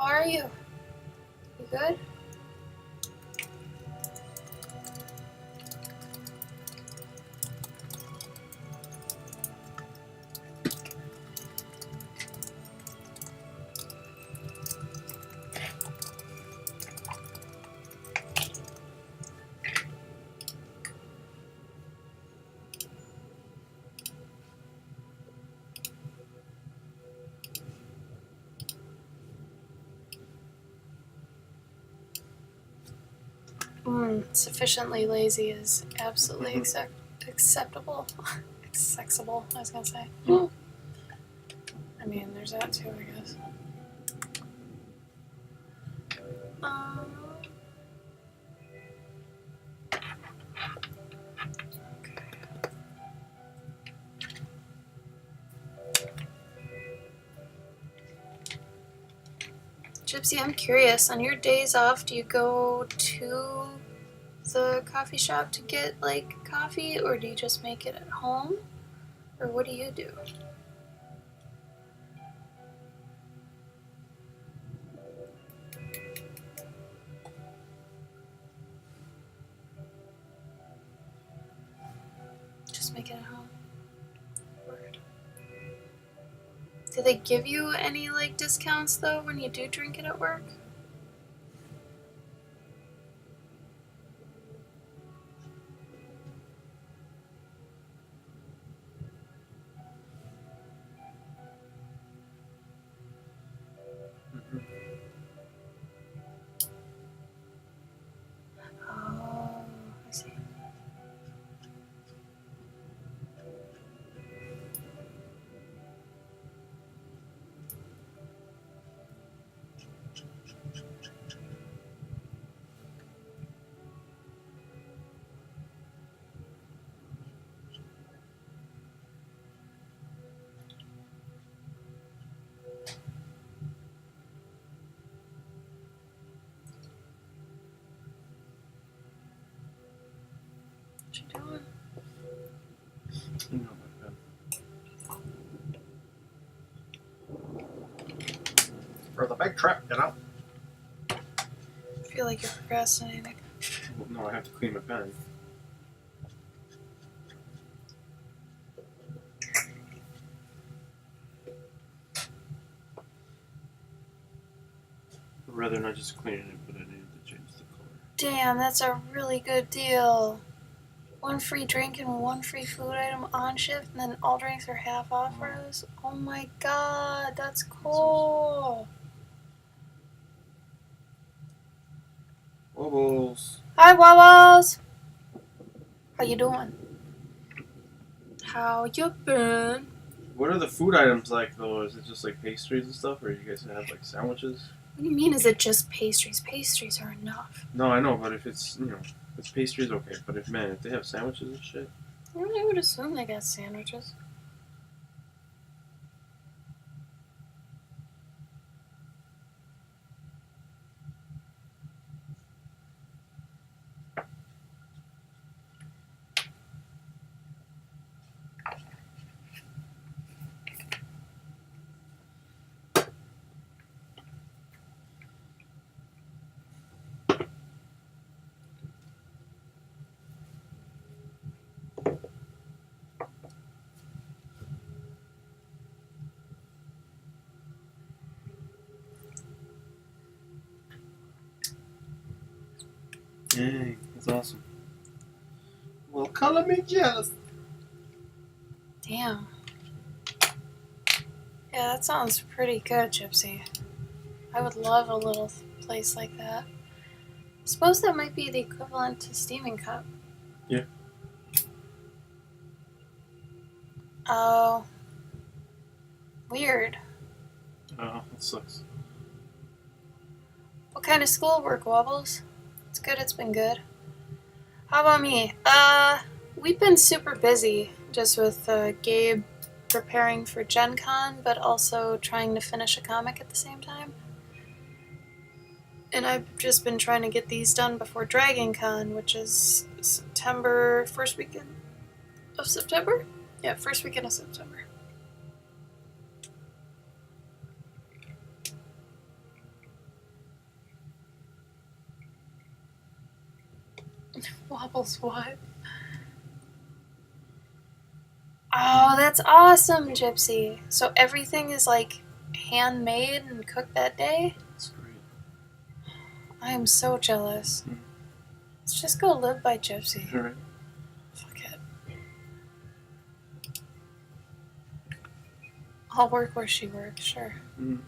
How are you? You good? Sufficiently lazy is absolutely acceptable. Acceptable, I was gonna say. I mean, there's that too, I guess. Okay. Gypsy, I'm curious. On your days off, do you go to the coffee shop to get like coffee, or do you just make it at home, or what do you do? Just make it at home. Word. Do they give you any like discounts though when you do drink it at work? Oh, I see. What you doing? For the big trip, you know? I feel like you're procrastinating. Well, no, I have to clean my pen. I'd rather not just clean it, but I needed to change the color. Damn, that's a really good deal. 1 free drink and 1 free food item on shift, and then all drinks are half off for us. Oh my god, that's cool. Wobbles. Hi, Wobbles. How you doing? How you been? What are the food items like, though? Is it just like pastries and stuff, or do you guys have like sandwiches? What do you mean, is it just pastries? Pastries are enough. No, I know, but if it's, if it's pastries, okay. But if they have sandwiches and shit. Well, I would assume they got sandwiches. Dang, that's awesome. Well, color me jealous. Damn. Yeah, that sounds pretty good, Gypsy. I would love a little place like that. I suppose that might be the equivalent to Steaming Cup. Yeah. Oh. Weird. Oh, that sucks. What kind of schoolwork, Wobbles? It's good, it's been good. How about me? We've been super busy just with Gabe preparing for Gen Con, but also trying to finish a comic at the same time. And I've just been trying to get these done before Dragon Con, which is September, first weekend of September? Yeah, first weekend of September. Wobbles what? Oh, that's awesome, Gypsy. So everything is like handmade and cooked that day? That's great. I am so jealous. Let's just go live by Gypsy. All right. Fuck it. I'll work where she works, sure. Mm.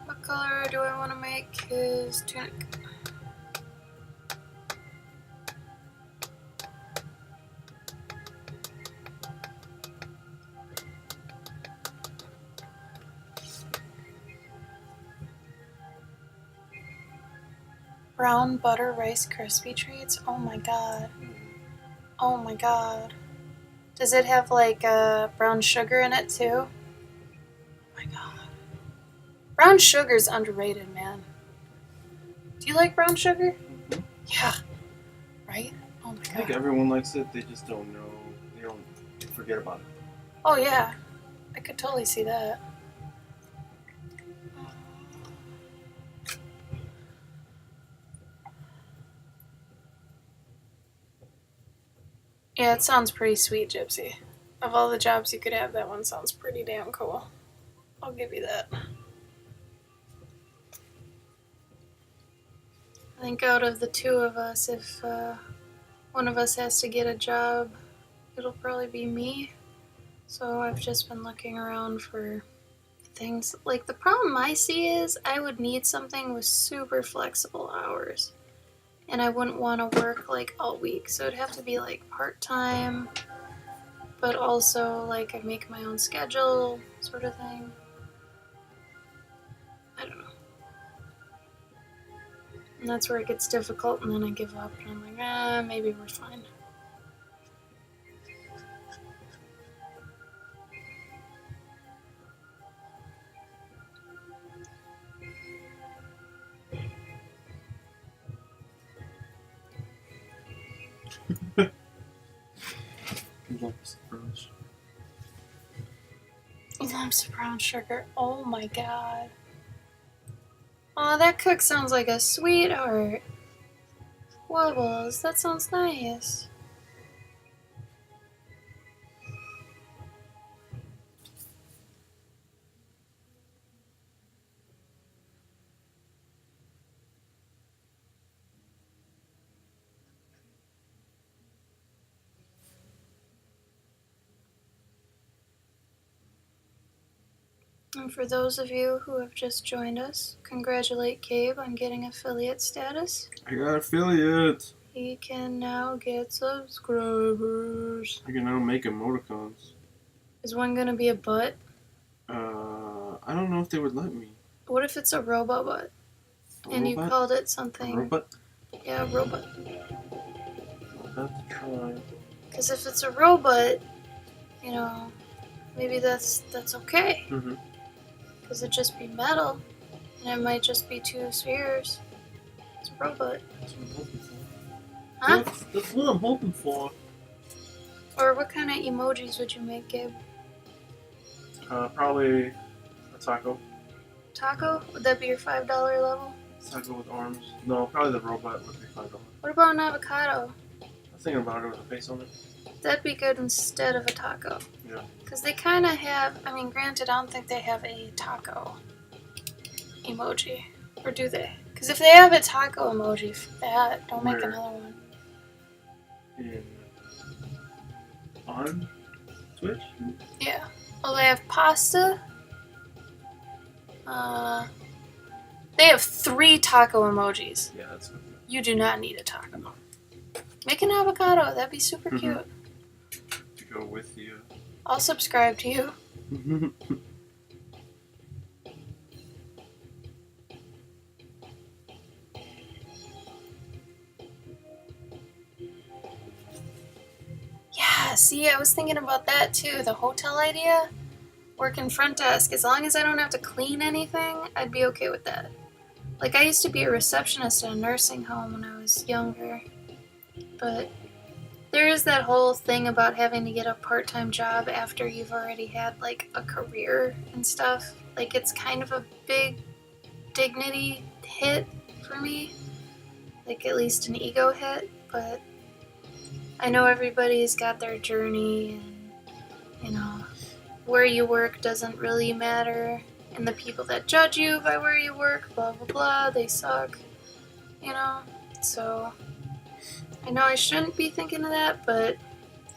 What color do I want to make his tunic? Brown butter rice crispy treats? Oh my god. Oh my god. Does it have like brown sugar in it too? Oh my god. Brown sugar's underrated, man. Do you like brown sugar? Mhm. Yeah. Right? Oh my I think god. everyone likes it. They just don't know. They don't forget about it. Oh yeah. I could totally see that. Yeah, it sounds pretty sweet, Gypsy. Of all the jobs you could have, that one sounds pretty damn cool. I'll give you that. I think out of the two of us, if one of us has to get a job, it'll probably be me. So I've just been looking around for things. Like, the problem I see is I would need something with super flexible hours. And I wouldn't want to work like all week. So it'd have to be like part-time, but also like I make my own schedule sort of thing. I don't know. And that's where it gets difficult, and then I give up and I'm like, maybe we're fine. Lumps of brown sugar. Oh my god. Aw, that cook sounds like a sweetheart. Wobbles, that sounds nice. And for those of you who have just joined us, congratulate Gabe on getting affiliate status. I got affiliate. He can now get subscribers. I can now make emoticons. Is one gonna be a butt? I don't know if they would let me. What if it's a robot butt? A And robot? you called it A something. robot? Yeah, robot. I'll have to try. Because if it's a robot, you know, maybe that's okay. Mm-hmm. Because it'd just be metal, and it might just be two spheres. It's a robot. That's what I'm hoping for. Huh? That's what I'm hoping for. Or what kind of emojis would you make, Gabe? Probably a taco. Taco? Would that be your $5 level? Taco with arms. No, probably the robot would be $5. What about an avocado? I was thinking about it with a face on it. That'd be good instead of a taco. Yeah. Because they kind of have, I mean, granted, I don't think they have a taco emoji. Or do they? Because if they have a taco emoji for that, don't make Where? another one. On Twitch? Yeah. Oh, they have pasta. They have 3 taco emojis. Yeah, that's good. You do not need a taco. Make an avocado. That'd be super Mhm. cute. To go with you. I'll subscribe to you. Yeah, see, I was thinking about that too. The hotel idea. Working front desk. As long as I don't have to clean anything, I'd be okay with that. Like, I used to be a receptionist at a nursing home when I was younger. But there is that whole thing about having to get a part-time job after you've already had like a career and stuff. Like it's kind of a big dignity hit for me. Like at least an ego hit, but I know everybody's got their journey and you know, where you work doesn't really matter. And the people that judge you by where you work, blah blah blah, they suck. You know? So I know I shouldn't be thinking of that, but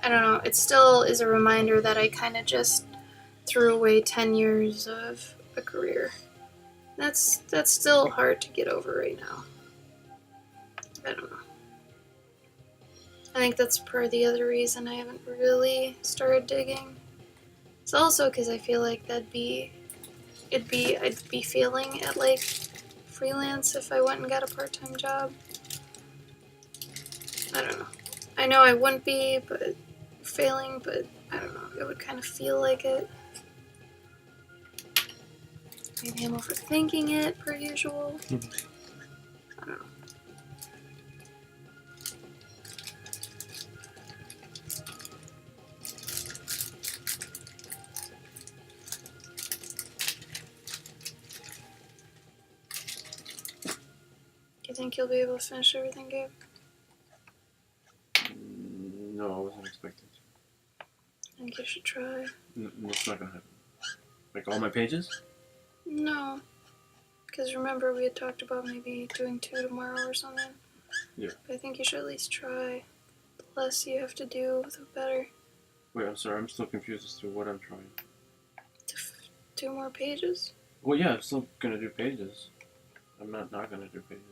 I don't know. It still is a reminder that I kind of just threw away 10 years of a career. That's still hard to get over right now. I don't know. I think that's per the other reason I haven't really started digging. It's also because I feel like I'd be failing at like freelance if I went and got a part-time job. I don't know. I know I wouldn't be, but failing, but I don't know. It would kind of feel like it. Maybe I'm overthinking it per usual. I don't know. Do you think you'll be able to finish everything, Gabe? No, I wasn't expecting to. I think you should try. It's not gonna happen. Like all my pages? No. Because remember we had talked about maybe doing 2 tomorrow or something? Yeah. But I think you should at least try. The less you have to do, the better. Wait, I'm sorry. I'm still confused as to what I'm trying. 2 more pages? Well, yeah, I'm still gonna do pages. I'm not gonna do pages.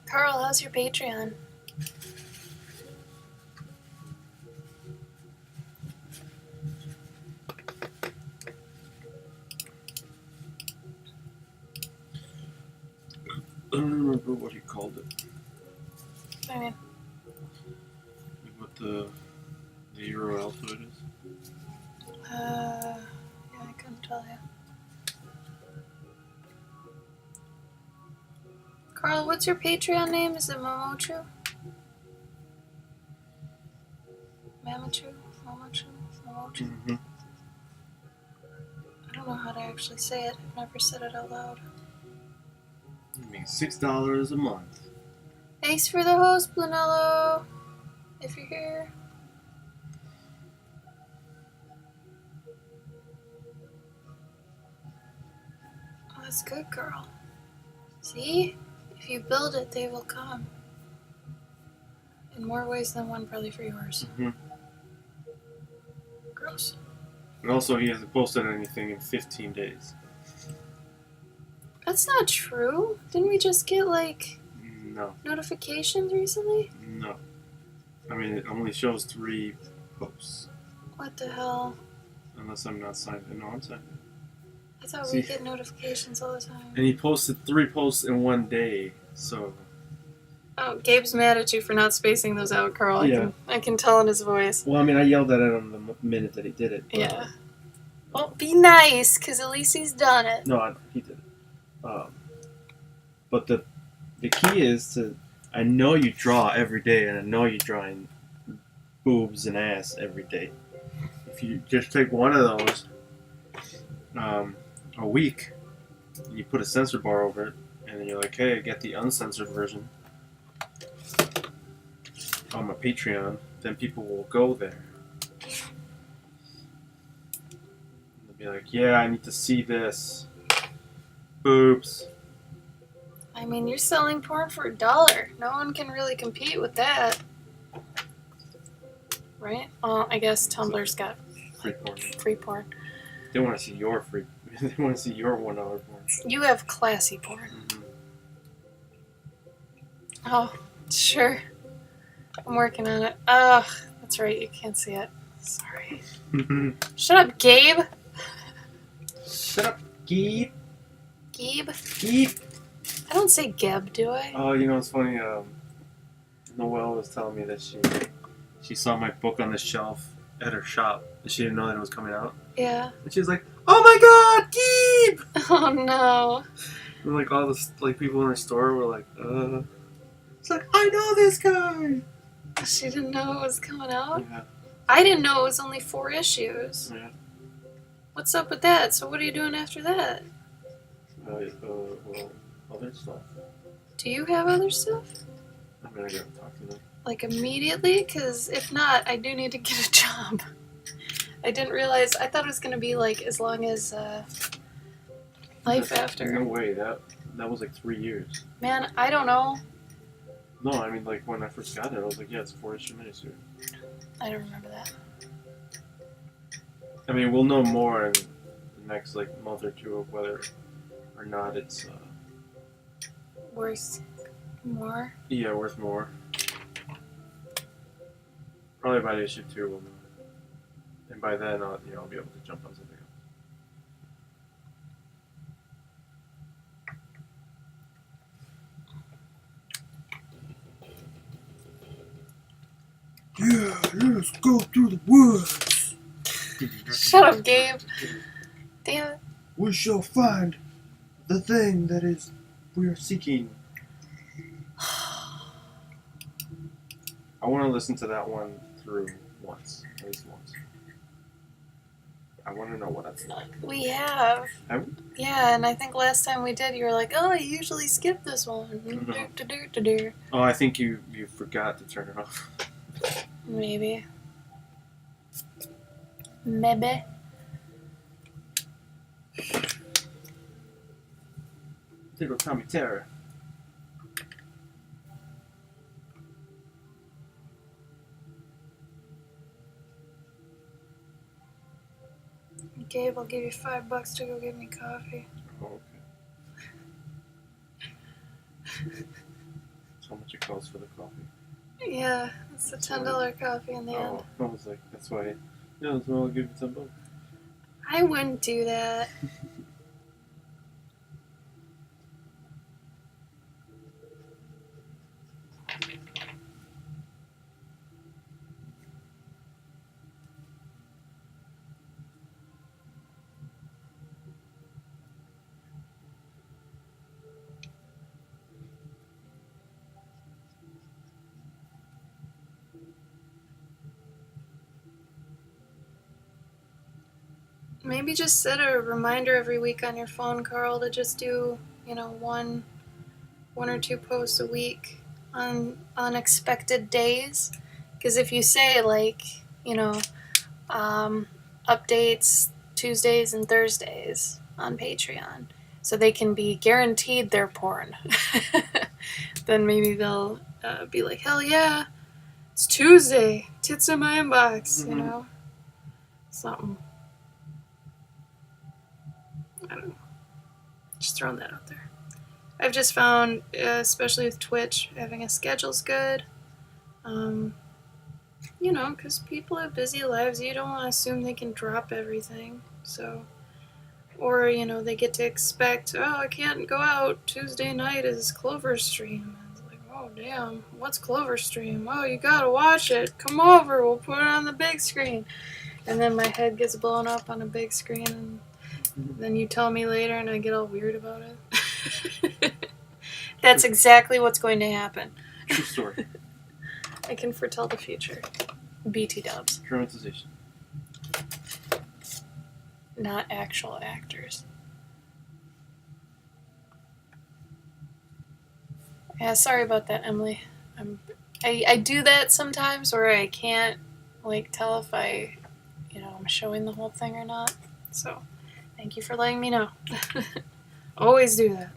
Carl, how's your Patreon? I don't remember what he called it. I mean, What the Euro alphabet is. yeah, I couldn't tell you. Carl, what's your Patreon name? Is it Momochu? Mamachu? Momochu? Momochu? Mm-hmm. I don't know how to actually say it. I've never said it out loud. I mean, $6 a month. Thanks for the host, Brunello. If you're here. Oh, that's good, girl. See? If you build it, they will come. In more ways than one, probably for yours. Mm-hmm. Gross. And also, he hasn't posted anything in 15 days. That's not true. Didn't we just get, like, No. notifications recently? No. I mean, it only shows 3 posts. What the hell? Unless I'm not signed in. No, I'm signed in. I thought See? we get notifications all the time. And he posted 3 posts in 1 day, so... Oh, Gabe's mad at you for not spacing those out, Carl. Yeah. I can tell in his voice. Well, I mean, I yelled at him the minute that he did it. Yeah. Well, be nice, because at least he's done it. No, he did it. But the key is to... I know you draw every day, and I know you're drawing boobs and ass every day. If you just take one of those a week, and you put a censor bar over it, and then you're like, hey, get the uncensored version on my Patreon, then people will go there. They'll be like, yeah, I need to see this. Boobs. I mean, you're selling porn for $1. No one can really compete with that. Right? Well, I guess Tumblr's got Free porn. free porn. They want to see your free. They want to see your $1 porn. You have classy porn. Mm-hmm. Oh, sure. I'm working on it. Ugh, that's right, you can't see it. Sorry. Shut up, Gabe! Shut up, Gabe. Gabe? Gabe. I don't say Geb, do I? Oh, you know it's funny. Noelle was telling me that she saw my book on the shelf at her shop, and she didn't know that it was coming out. Yeah. And she was like, "Oh my God, Gabe!" Oh no. And like all the people in her store were like, It's like, I know this guy. She didn't know it was coming out? Yeah. I didn't know it was only 4 issues. Yeah. What's up with that? So what are you doing after that? Well, other stuff. Do you have other stuff? I mean, I gotta talk to them. Like immediately? Because if not, I do need to get a job. I didn't realize. I thought it was going to be like as long as Life After. No way. That was like 3 years. Man, I don't know. No, I mean, like when I first got it, I was like, yeah, it's a 4-issue miniseries. I don't remember that. I mean, we'll know more in the next like month or two of whether or not it's Worth more? yeah, worth more. Probably by issue 2 we'll know. And by then I'll be able to jump on something else. Yeah, let's go through the woods. Shut up, Gabe. Damn it. We shall find the thing that is we are seeking. I want to listen to that one through once, at least once. I want to know what that's like. We have. Have we? Yeah, and I think last time we did, you were like, oh, I usually skip this one. No. Oh, I think you forgot to turn it off. Maybe. Maybe. Little Tommy Terror. Gabe, I'll give you $5 to go get me coffee. Oh, okay. That's how much it costs for the coffee. Yeah, it's a $10 coffee in the end. Oh, I was like, that's why. Yeah, that's why I'll give you $10. I wouldn't do that. Maybe just set a reminder every week on your phone, Carl, to just do, one or two posts a week. on unexpected days. Because if you say, like, you know, updates Tuesdays and Thursdays on Patreon, so they can be guaranteed their porn, then maybe they'll be like, hell yeah, it's Tuesday, tits in my inbox, you know? Something. I don't know. Just throwing that out there. I've just found, especially with Twitch, having a schedule's good. You know, because people have busy lives. You don't want to assume they can drop everything. So, or, you know, they get to expect, oh, I can't go out. Tuesday night is Clover stream. It's like, oh, damn. What's Clover stream? Oh, you gotta watch it. Come over. We'll put it on the big screen. And then my head gets blown up on a big screen. And then you tell me later and I get all weird about it. That's exactly what's going to happen. True story. I can foretell the future. BT dubs. Dramatization. Not actual actors. Yeah, sorry about that, Emily. I do that sometimes where I can't, like, tell if I'm showing the whole thing or not. So, thank you for letting me know. Always do that.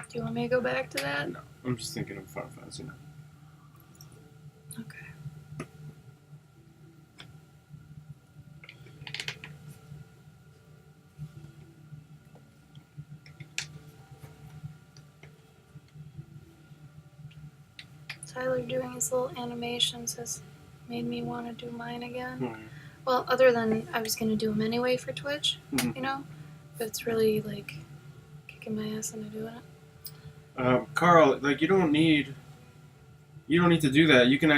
Do you want me to go back to that? No, I'm just thinking of Final Fantasy now. Okay. Tyler doing his little animations has made me want to do mine again. Mm-hmm. Well, other than I was going to do them anyway for Twitch, you know? But it's really, like, kicking my ass into doing it. Carl, like, you don't need to do that. You can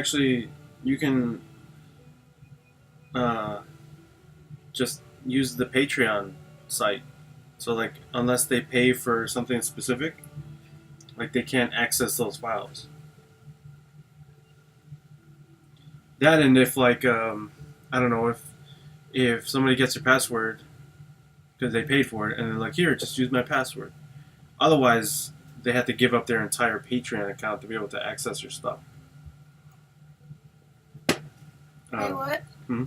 just use the Patreon site. So, like, unless they pay for something specific, like, they can't access those files. That, and if, like, I don't know, if somebody gets your password because they paid for it, and they're like, here, just use my password. Otherwise, they have to give up their entire Patreon account to be able to access your stuff. Wait, what? Hmm?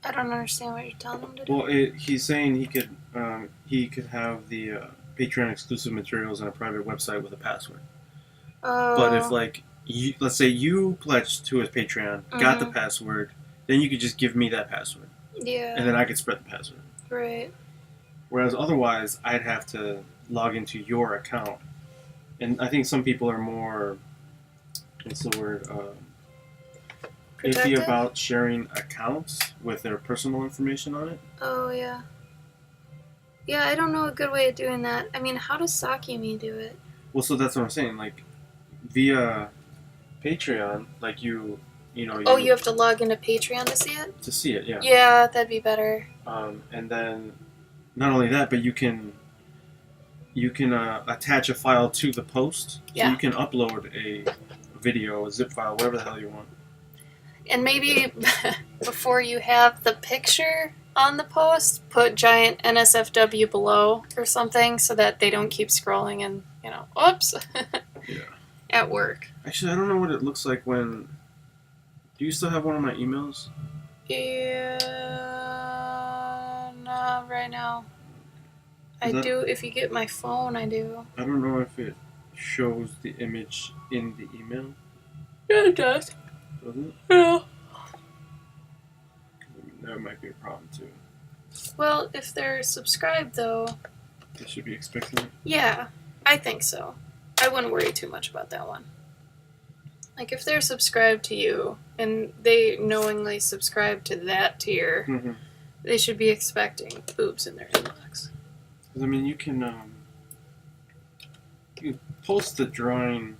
I don't understand what you're telling him to do. Well, he's saying he could have the Patreon exclusive materials on a private website with a password. But if, like, let's say you pledged to his Patreon, got the password, then you could just give me that password. Yeah. And then I could spread the password. Right. Whereas otherwise, I'd have to log into your account. And I think some people are more, what's the word, iffy about sharing accounts with their personal information on it. Oh, yeah. Yeah, I don't know a good way of doing that. I mean, how does Sakimi do it? Well, so that's what I'm saying. Like, via Patreon, like you have to log into Patreon to see it? To see it, yeah. Yeah, that'd be better. And then, not only that, but you can attach a file to the post. So you can upload a video, a zip file, whatever the hell you want. And maybe before you have the picture on the post, put giant NSFW below or something so that they don't keep scrolling and, oops. Yeah. At work. Actually, I don't know what it looks like when... Do you still have one of my emails? Yeah, not right now. I do, if you get my phone, I do. I don't know if it shows the image in the email. Yeah, it does. Does it? Yeah. That might be a problem, too. Well, if they're subscribed, though... They should be expecting it? Yeah, I think so. I wouldn't worry too much about that one. Like, if they're subscribed to you, and they knowingly subscribe to that tier, they should be expecting boobs in their inbox. Because, I mean, you can post the drawing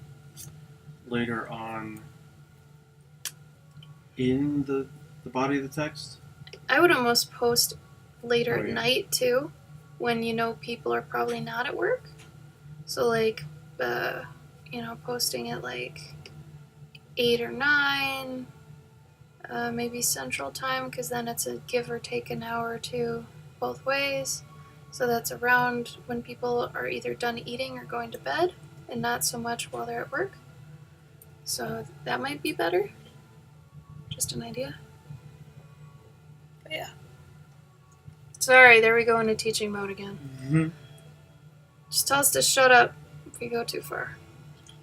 later on in the body of the text. I would almost post later at night, too, when people are probably not at work. So, like, posting at, like, 8 or 9, maybe Central Time, because then it's a give or take an hour or two both ways. So that's around when people are either done eating or going to bed, and not so much while they're at work. So that might be better. Just an idea. But yeah. Sorry, there we go into teaching mode again. Mm-hmm. Just tell us to shut up if we go too far.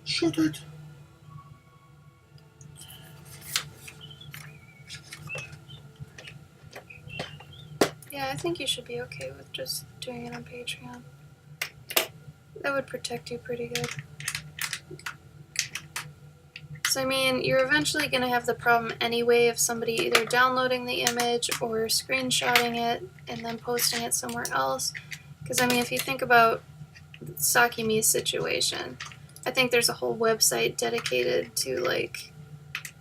Shut it. Yeah, I think you should be okay with just doing it on Patreon. That would protect you pretty good. So, I mean, you're eventually going to have the problem anyway of somebody either downloading the image or screenshotting it and then posting it somewhere else. Because, I mean, if you think about Sakimi's situation, I think there's a whole website dedicated to, like,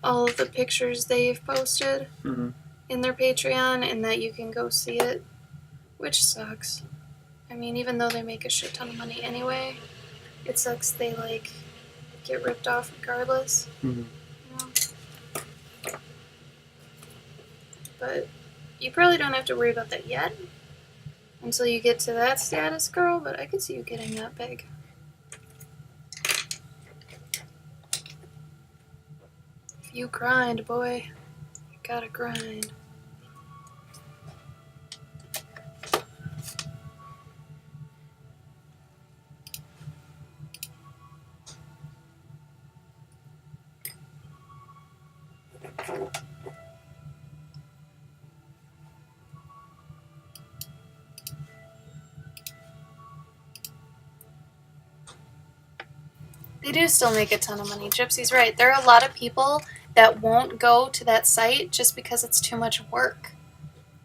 all of the pictures they've posted in their Patreon, and that you can go see it, which sucks. I mean, even though they make a shit ton of money anyway, it sucks they, like, get ripped off regardless. Mm-hmm. You know? But you probably don't have to worry about that yet until you get to that status, girl, but I could see you getting that big. If you grind, boy, you gotta grind. They do still make a ton of money. Gypsy's right. There are a lot of people that won't go to that site just because it's too much work.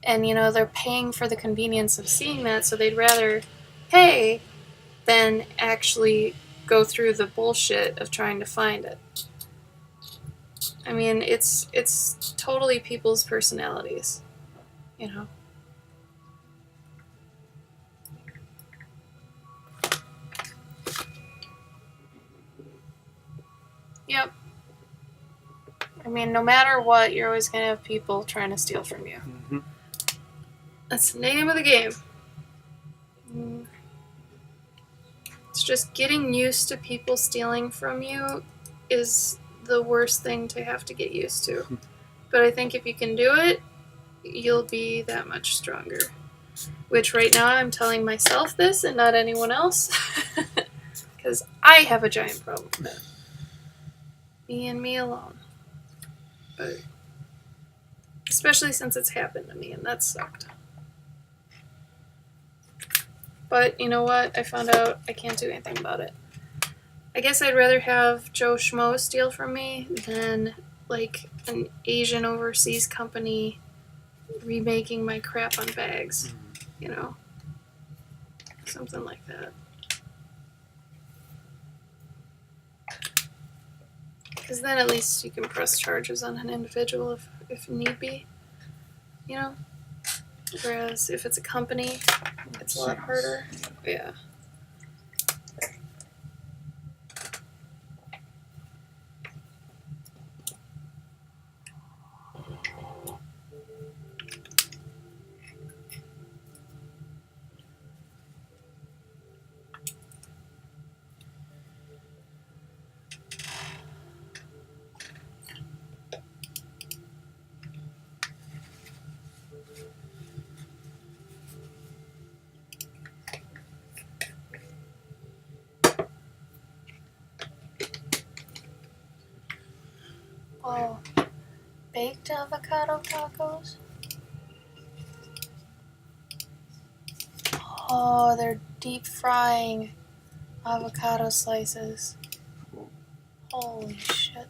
And, you know, they're paying for the convenience of seeing that, so they'd rather pay than actually go through the bullshit of trying to find it. I mean, it's totally people's personalities, you know. Yep. I mean, no matter what, you're always going to have people trying to steal from you. Mm-hmm. That's the name of the game. It's just getting used to people stealing from you is the worst thing to have to get used to. But I think if you can do it, you'll be that much stronger. Which right now I'm telling myself this and not anyone else. Because I have a giant problem with it. Me and me alone. But especially since it's happened to me, and that sucked. But you know what? I found out I can't do anything about it. I guess I'd rather have Joe Schmo steal from me than, like, an Asian overseas company remaking my crap on bags. You know? Something like that. Because then at least you can press charges on an individual if need be. You know? Whereas if it's a company, it's a lot harder. Yeah. Oh, baked avocado tacos? Oh, they're deep frying avocado slices. Holy shit.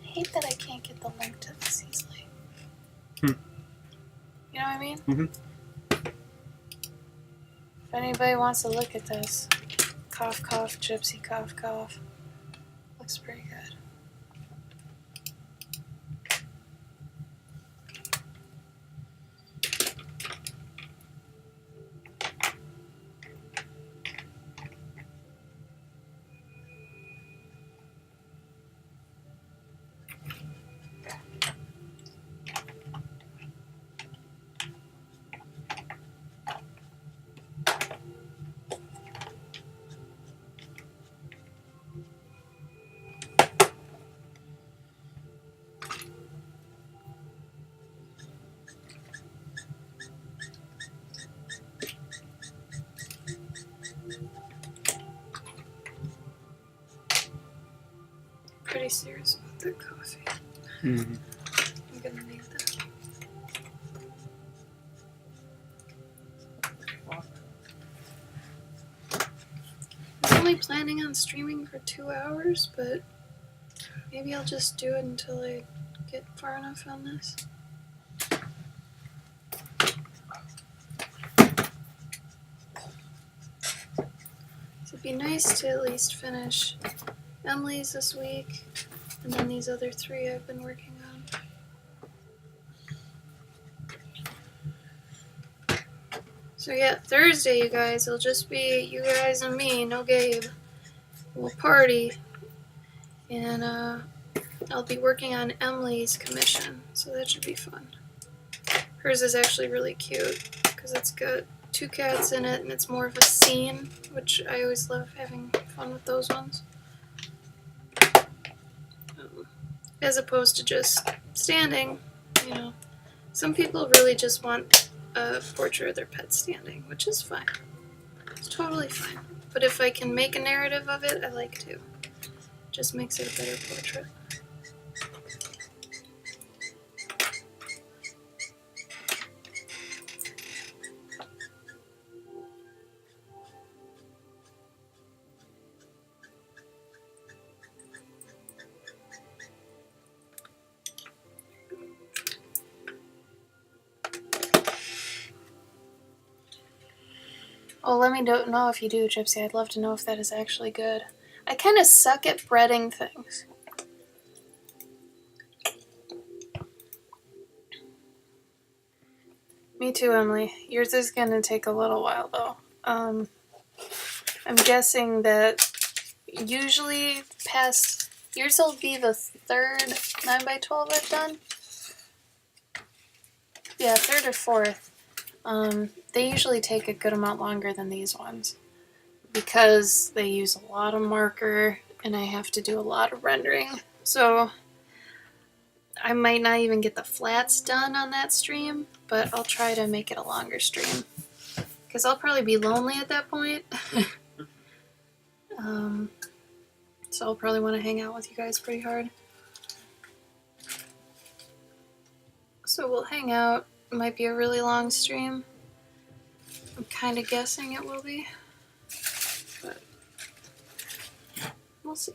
I hate that I can't get the link to this easily. You know what I mean? Mm-hmm. If anybody wants to look at this, cough, cough, gypsy, cough, cough. Looks pretty good. very serious about that coffee. Mm-hmm. I'm gonna need that. I'm only planning on streaming for 2 hours, but maybe I'll just do it until I get far enough on this. So it'd be nice to at least finish Emily's this week, and then these other 3 I've been working on. So yeah, Thursday, you guys, it'll just be you guys and me, no Gabe. We'll party, and I'll be working on Emily's commission, so that should be fun. Hers is actually really cute, because it's got 2 cats in it, and it's more of a scene, which I always love having fun with those ones. As opposed to just standing, you know. Some people really just want a portrait of their pet standing, which is fine. It's totally fine. But if I can make a narrative of it, I like to. Just makes it a better portrait. Oh, let me know if you do, Gypsy. I'd love to know if that is actually good. I kind of suck at breading things. Me too, Emily. Yours is going to take a little while, though. I'm guessing that usually past... Yours will be the 3rd 9x12 I've done? Yeah, 3rd or 4th. They usually take a good amount longer than these ones because they use a lot of marker and I have to do a lot of rendering. So I might not even get the flats done on that stream, but I'll try to make it a longer stream because I'll probably be lonely at that point. So I'll probably want to hang out with you guys pretty hard. So we'll hang out. It might be a really long stream. I'm kind of guessing it will be, but we'll see.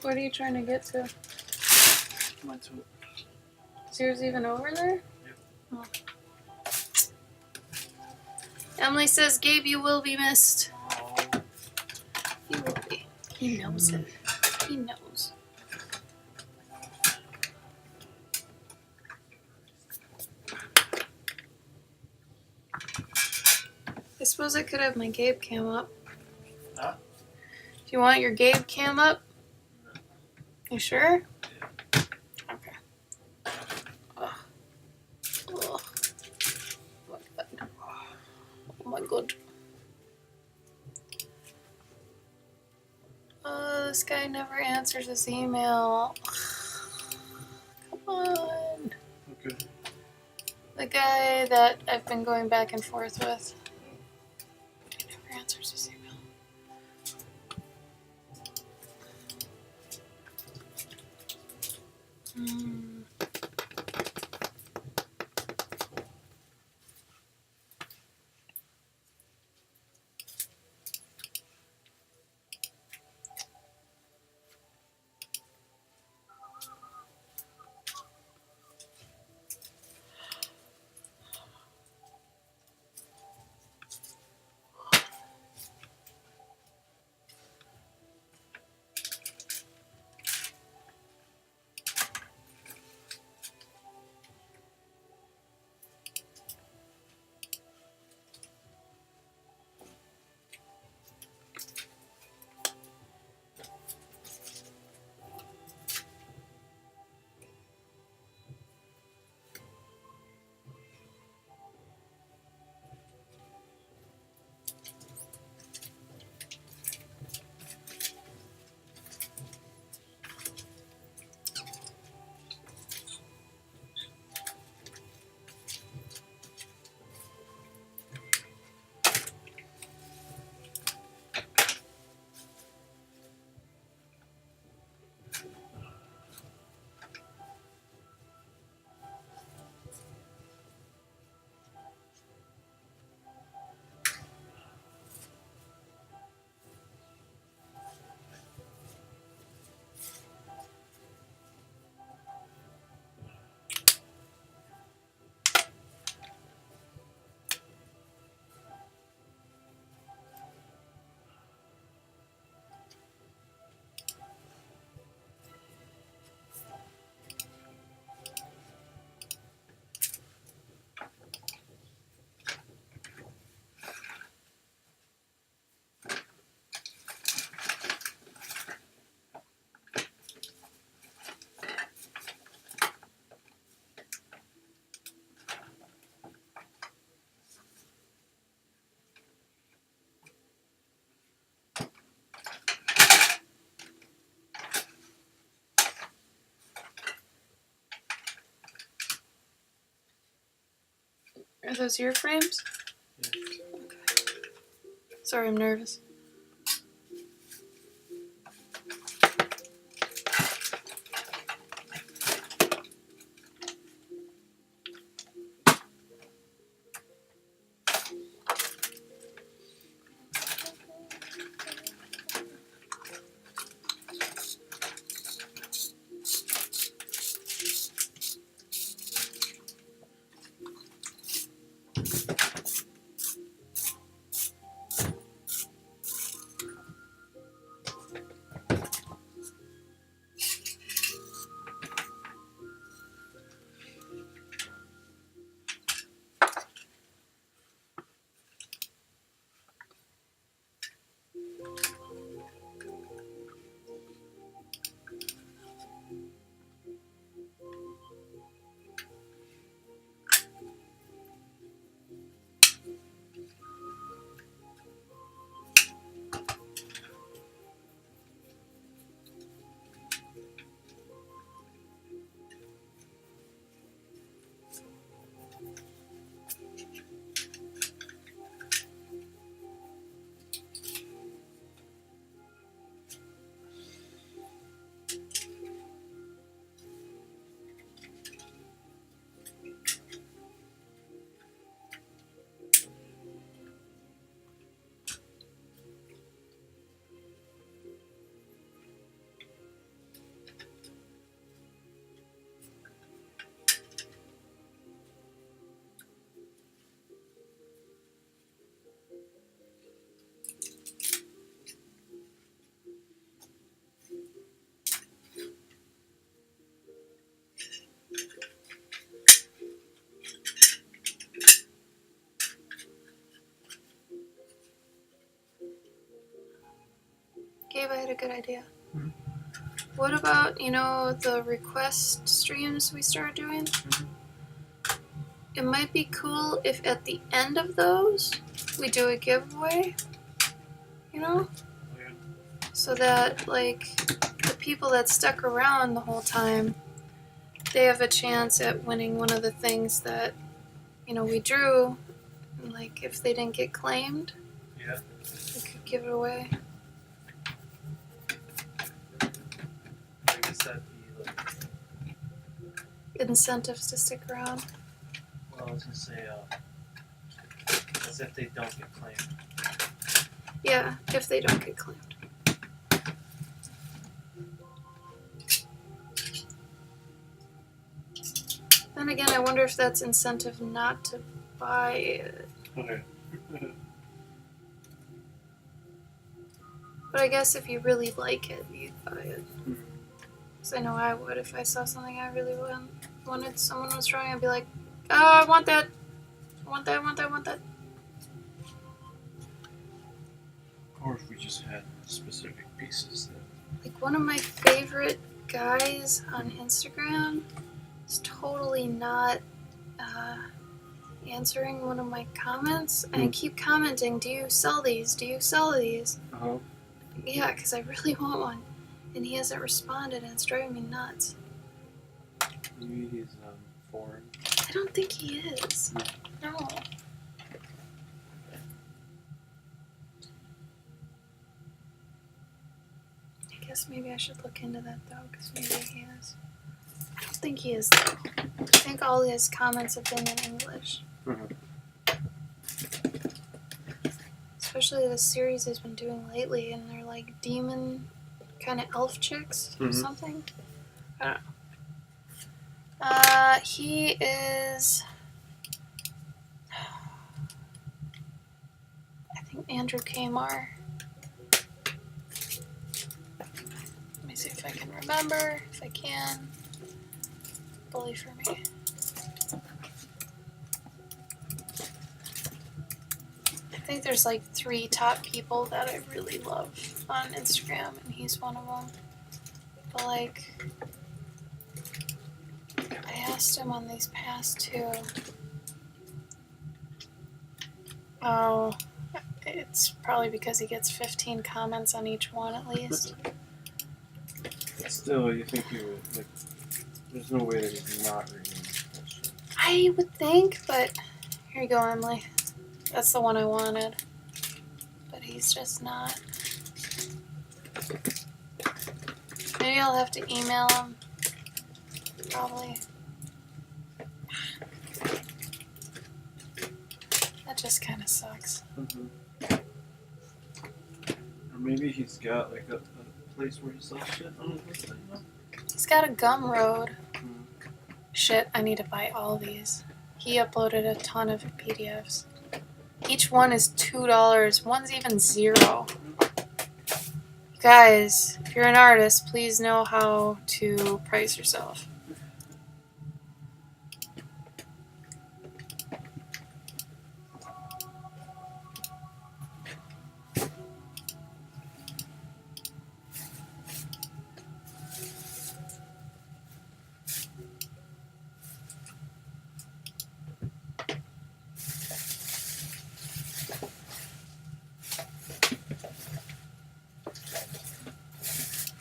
What are you trying to get to? Mine's what? Is yours even over there? Yep. Oh. Emily says, Gabe, you will be missed. Oh. You will be. He knows it. He knows. I suppose I could have my Gabe cam up. Huh? Do you want your Gabe cam up? You sure? Okay. Ugh. Ugh. Oh my god. This guy never answers his email. Come on. Okay. The guy that I've been going back and forth with. He never answers his email. those your frames? Yeah. Okay. Sorry, I'm nervous. Gabe, I had a good idea. Mhm. What about, the request streams we started doing? Mhm. It might be cool if at the end of those we do a giveaway, Oh, yeah. so that, like, the people that stuck around the whole time, they have a chance at winning one of the things that, we drew. Like, if they didn't get claimed, Yeah. we could give it away. I guess that'd be like. Incentives to stick around. Well, I was gonna say, as if they don't get claimed. Yeah, if they don't get claimed. Then again, I wonder if that's incentive not to buy it. Okay. But I guess if you really like it, you'd buy it. Mhm. Because I know I would if I saw something I really wanted, someone was trying, I'd be like, oh, I want that. I want that, I want that, I want that. Or if we just had specific pieces that. Like, one of my favorite guys on Instagram is totally not answering one of my comments. And I keep commenting, do you sell these? Do you sell these? Uh-huh. Yeah, because I really want one. And he hasn't responded, and it's driving me nuts. Maybe he's foreign. I don't think he is. No. I guess maybe I should look into that, though, because maybe he is. I don't think he is, though. I think all his comments have been in English. Uh-huh. Especially the series he's been doing lately, and they're like demon kind of elf chicks or something. I don't know. He is, I think, Andrew Kamar. Let me see if I can remember. If I can. Bully for me. I think there's like 3 top people that I really love on Instagram, and he's one of them. But like, I asked him on these past 2. Oh, it's probably because he gets 15 comments on each one at least. Still, you think he would, like, there's no way that he's not reading this shit. I would think, but Here you go, Emily. That's the one I wanted. But he's just not. Maybe I'll have to email him. Probably. That just kind of sucks. Mm-hmm. Or maybe he's got like a place where he sells shit on his website, you know? He's got a Gumroad. Mm. Shit, I need to buy all these. He uploaded a ton of PDFs. Each one is $2. One's even $0. You guys, if you're an artist, please know how to price yourself.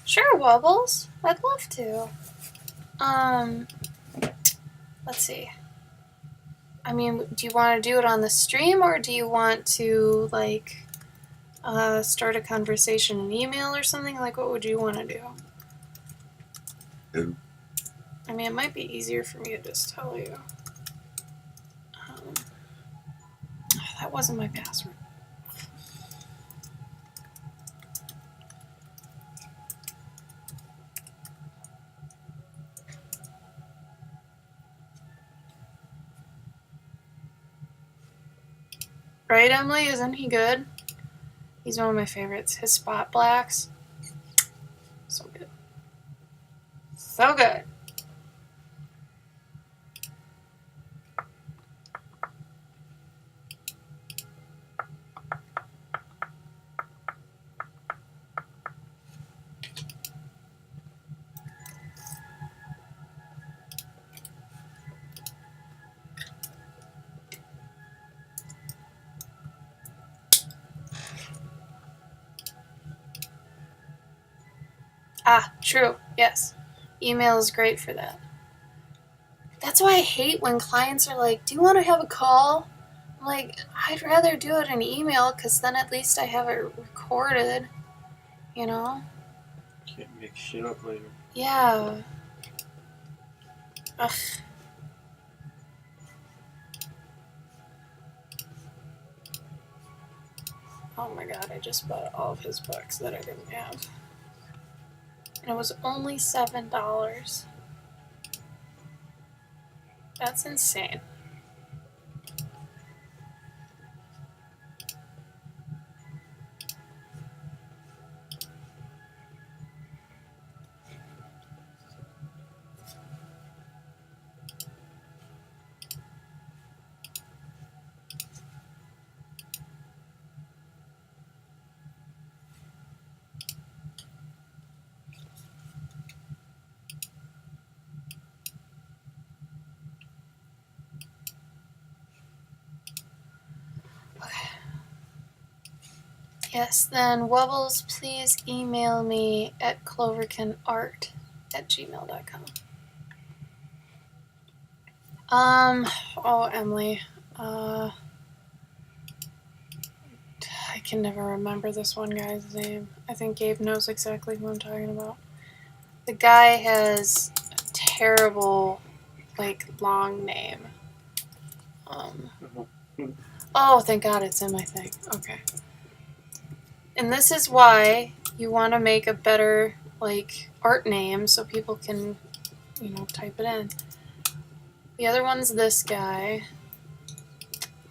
Sure, Wubbles. I'd love to. Let's see. I mean, do you want to do it on the stream, or do you want to, like, start a conversation in email or something? Like, what would you want to do? I mean, it might be easier for me to just tell you. That wasn't my password. Right, Emily? Isn't he good? He's one of my favorites. His spot blacks. So good. So good. Ah, true. Yes. Email is great for that. That's why I hate when clients are like, do you want to have a call? I'm like, I'd rather do it in email because then at least I have it recorded, you know? Can't make shit up later. Yeah. Ugh. Oh my god, I just bought all of his books that I didn't have. And it was only $7. That's insane. Yes, then Wubbles, please email me at cloverkinart@gmail.com. Oh, Emily, I can never remember this one guy's name. I think Gabe knows exactly who I'm talking about. The guy has a terrible, like, long name. Oh, thank God it's in my thing. Okay. And this is why you want to make a better, like, art name so people can, you know, type it in. The other one's this guy.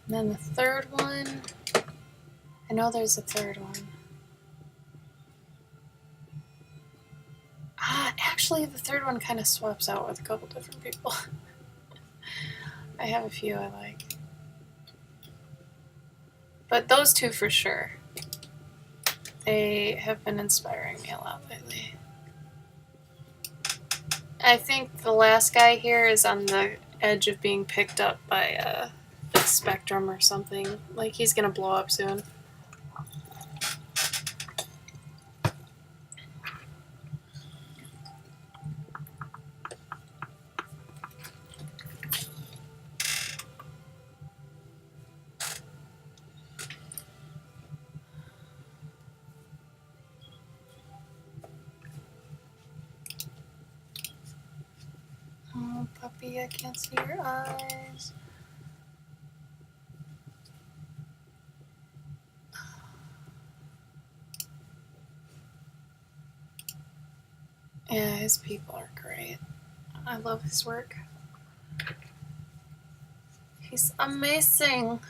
And then the third one, I know there's a third one. Actually, the third one kind of swaps out with a couple different people. I have a few I like. But those two for sure. They have been inspiring me a lot lately. I think the last guy here is on the edge of being picked up by a Spectrum or something. Like, he's gonna blow up soon. see. I can't see your eyes. Yeah, his people are great. I love his work. He's amazing.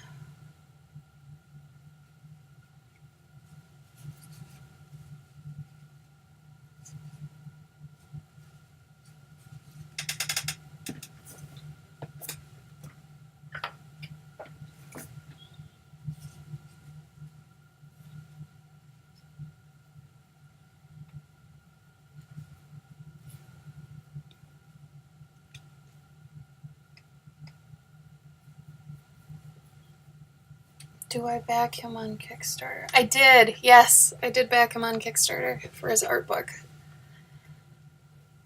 Do I back him on Kickstarter? I did. Yes, I did back him on Kickstarter for his art book.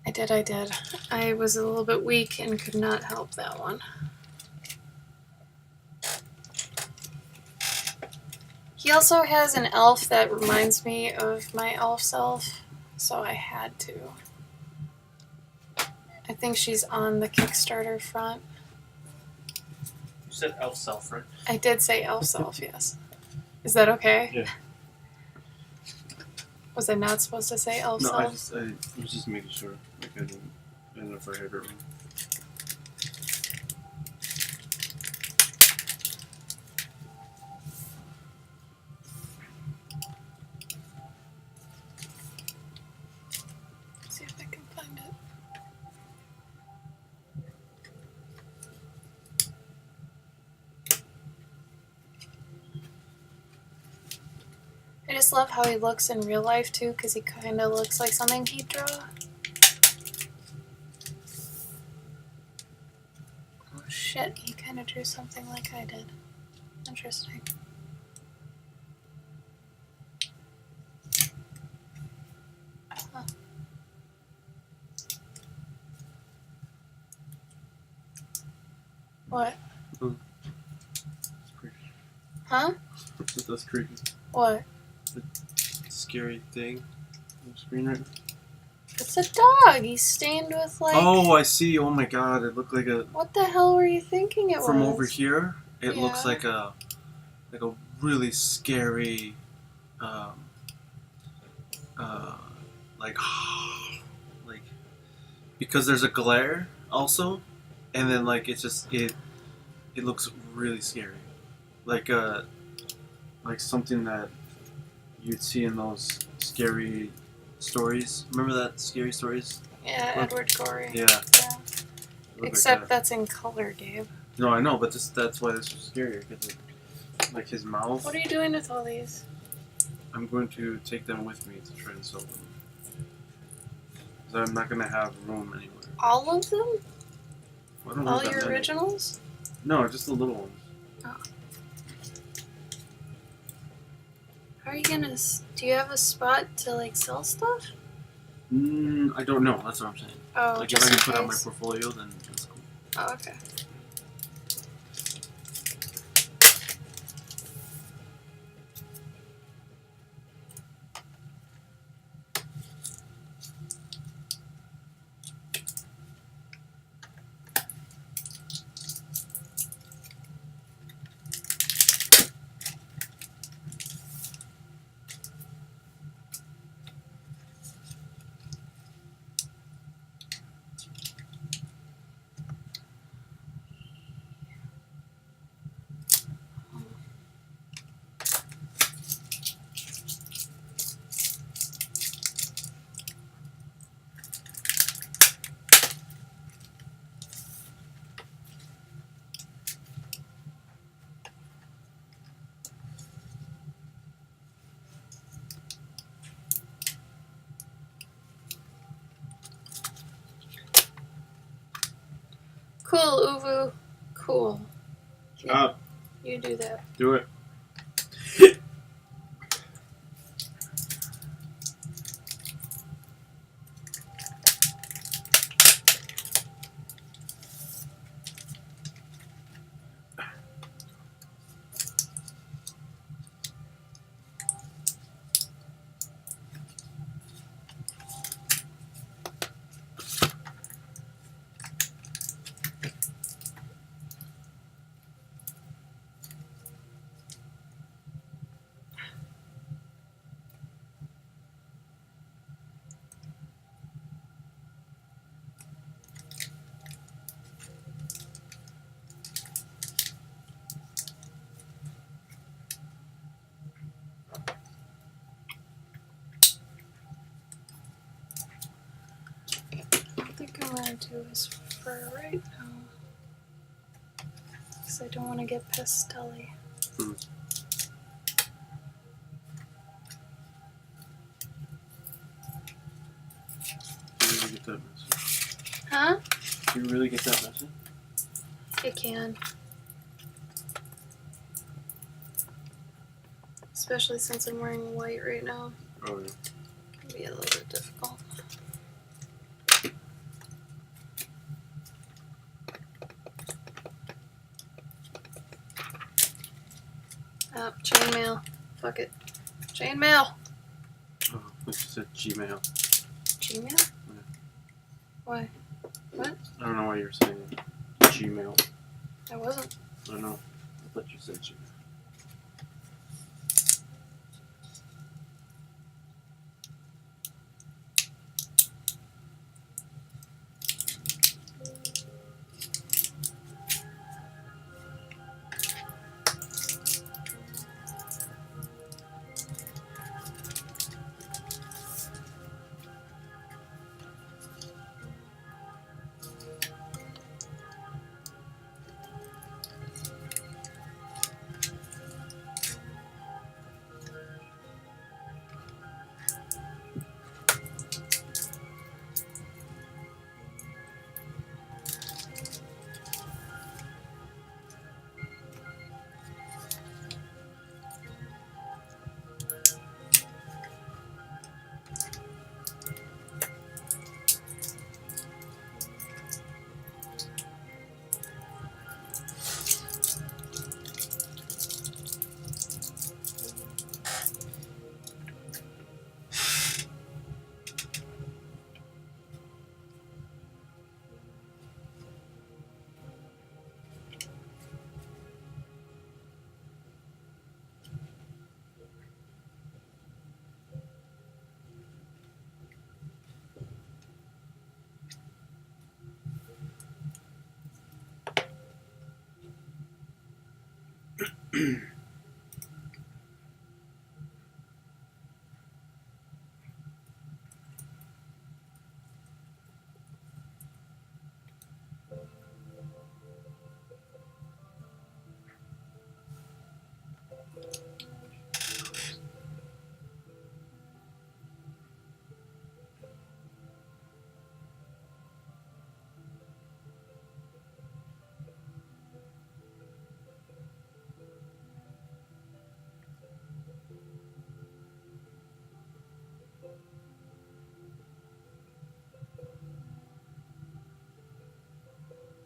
I did. I was a little bit weak and could not help that one. He also has an elf that reminds me of my elf self, so I had to. I think she's on the Kickstarter front. You said elf self, right? I did say elf self, yes. Is that okay? Yeah. Was I not supposed to say elf No, self? I was just making sure. Like I didn't know if I heard it wrong. See if I can find it. I just love how he looks in real life too, because he kind of looks like something he'd draw. Oh shit, he kind of drew something like I did. Interesting. Huh. What? It's creepy. Huh? That's creepy. What? Scary thing on the screen right now. It's a dog. He's stained with like. Oh, I see. Oh my god, it looked like a. What the hell were you thinking it From was? over here, it looks Yeah. like a really scary, like like because there's a glare also, and then like it's just it looks really scary, like something that you'd see in those scary stories. Remember that scary stories? Yeah, Look. Edward Gorey. Yeah. Yeah. It looked like Except that. that's in color, Gabe. No, I know, but that's why this was scarier because like his mouth. What are you doing with all these? I'm going to take them with me to try and sell them. Because I'm not going to have room anywhere. All of them? I don't All have that your many. originals? No, just the little ones. How are you gonna? Do you have a spot to like sell stuff? I don't know. That's what I'm saying. Oh, Like if just I can in put out my case. portfolio, then that's cool. Oh, okay. Cool, Uvu. Cool. You do that. Do it. do his fur right now. Because I don't want to get pastelly. Do you really get that message? Huh? Do you really get that message? It can. Especially since I'm wearing white right now. Oh, yeah. It can be a little bit difficult. Oh, chainmail. Fuck it. Chainmail! Oh, I just said Gmail. Gmail? Yeah. Why? What? I don't know why you're saying Gmail. I wasn't. I don't know. I thought you said Gmail.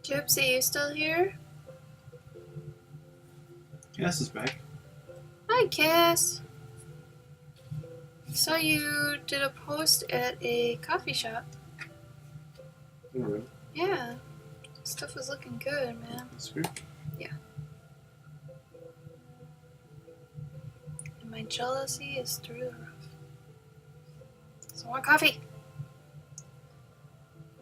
Gypsy, you still here? Cass is back. Hi, Cass. Saw you did a post at a coffee shop. Oh, really? Yeah. Stuff is looking good, man. That's good. And my jealousy is through the roof. So I want coffee.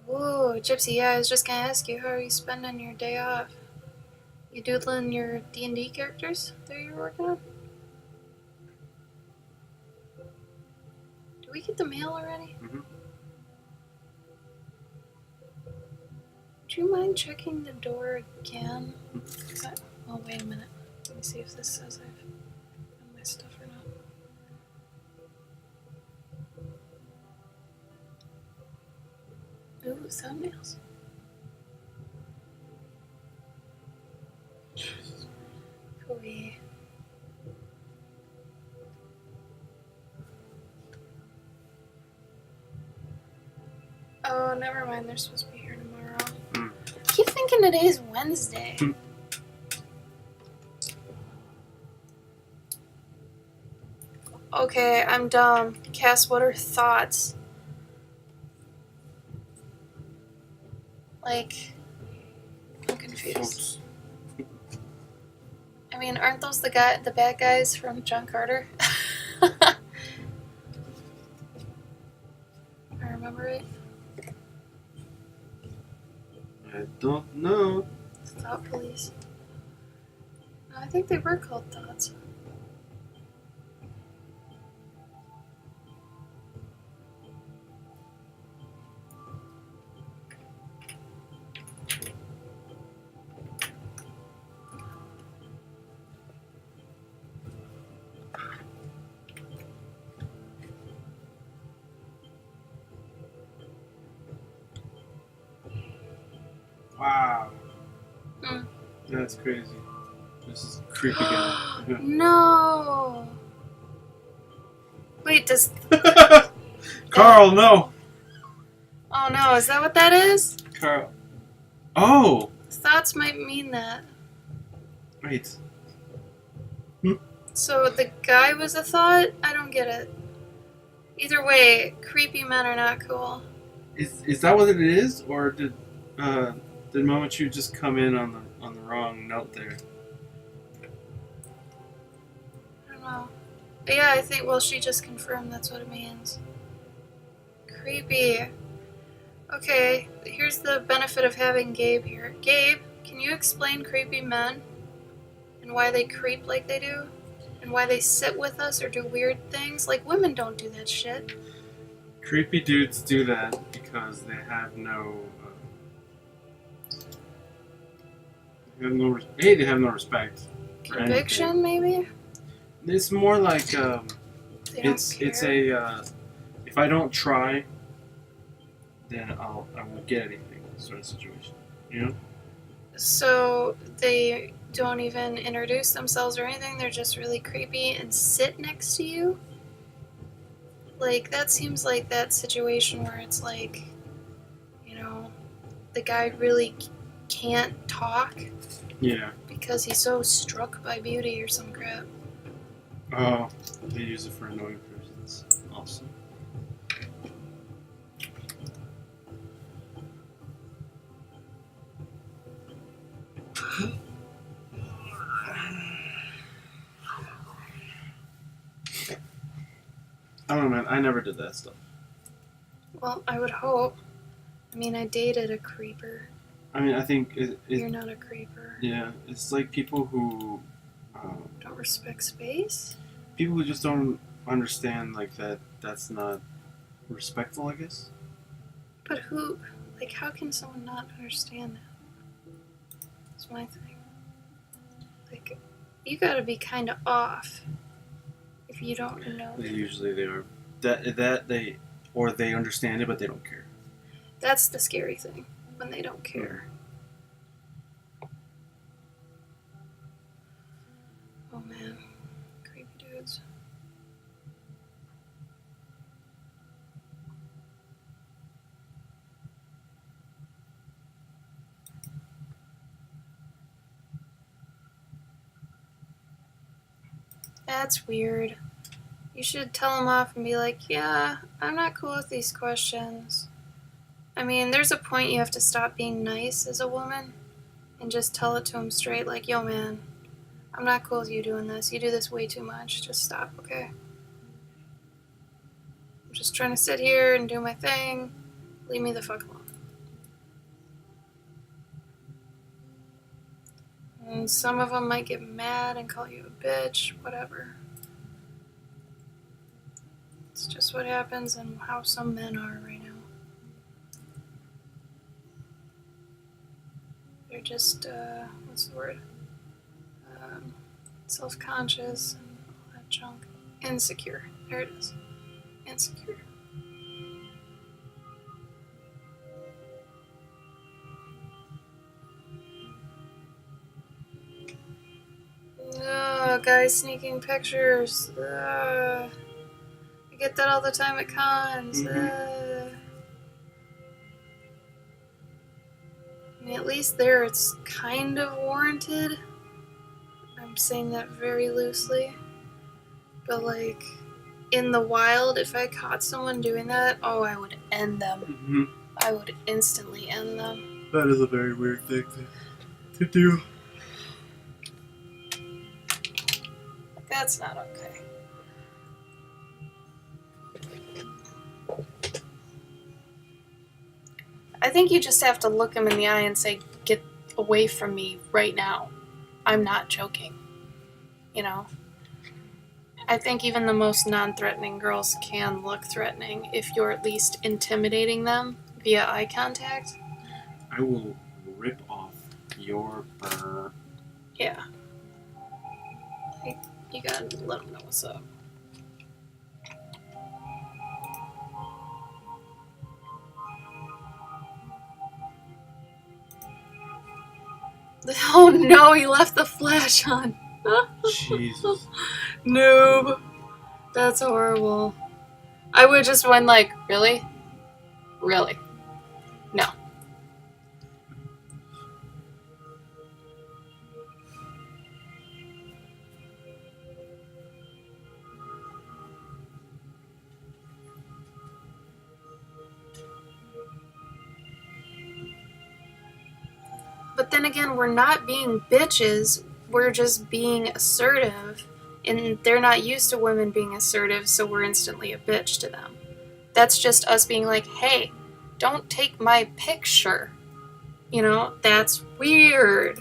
Ooh, Gypsy, yeah, I was just gonna ask you, how are you spending your day off? You doodling your D&D characters that you're working on? Did we get the mail already? Mm-hmm. Would you mind checking the door again? Oh, wait a minute. Let me see if this says I've done my stuff or not. Ooh, thumbnails. Hooey. Oh, never mind. They're supposed to be here tomorrow. Mm. I keep thinking today's Wednesday. Okay, I'm dumb. Cass, what are thoughts? Like, I'm confused. Folks. I mean, aren't those the bad guys from John Carter? If I remember right. I don't know. Thought Police. No, I think they were called Thoughts. That's crazy. This is creepy guy. No. Wait, does... Carl, no! Oh no, is that what that is? Carl. Oh! Thoughts might mean that. Wait. So the guy was a thought? I don't get it. Either way, creepy men are not cool. Is that what it is? Or did Momochu just come in on the wrong note there? I don't know. But yeah, I think, well, she just confirmed that's what it means. Creepy. Okay, here's the benefit of having Gabe here. Gabe, can you explain creepy men? And why they creep like they do? And why they sit with us or do weird things? Like, women don't do that shit. Creepy dudes do that because they have no. They have no. They have no respect. for anything. Conviction, maybe? It's more like They don't it's care. if I don't try, then I won't get anything sort of situation. You know. So they don't even introduce themselves or anything, they're just really creepy and sit next to you? Like, that seems like that situation where it's like, you know, the guy really can't talk Yeah. because he's so struck by beauty or some crap. Oh, they use it for annoying persons. Awesome. I don't know, man. I never did that stuff. Well, I would hope. I mean, I dated a creeper. I mean, I think You're not a creeper. yeah, it's like people who Don't respect space? people who just don't understand like that. That's not respectful, I guess. But who, like, how can someone not understand that? That's my thing. Like, you gotta be kind of off if you don't know. Usually they are that they understand it, but they don't care. That's the scary thing, when they don't care. Oh man, creepy dudes. That's weird. You should tell him off and be like, yeah, I'm not cool with these questions. I mean, there's a point you have to stop being nice as a woman and just tell it to him straight, like, yo man, I'm not cool with you doing this. You do this way too much. Just stop, okay? I'm just trying to sit here and do my thing. Leave me the fuck alone. And some of them might get mad and call you a bitch, whatever. It's just what happens and how some men are right now. They're just, what's the word? Self-conscious and all that junk. Insecure. There it is. Insecure. Oh, guys sneaking pictures. I get that all the time at cons. I mean, at least there it's kind of warranted. I'm saying that very loosely. But, like, in the wild, if I caught someone doing that, oh, I would end them. Mm-hmm. I would instantly end them. That is a very weird thing to do. That's not okay. I think you just have to look him in the eye and say, get away from me right now. I'm not joking. You know? I think even the most non-threatening girls can look threatening if you're at least intimidating them via eye contact. I will rip off your burr. Yeah. You gotta let them know what's up. Oh no, he left the flash on. Jesus. Noob. That's horrible. I would just went like, really? Really? No. But then again, we're not being bitches. We're just being assertive. And they're not used to women being assertive, so we're instantly a bitch to them. That's just us being like, hey, don't take my picture. You know, that's weird.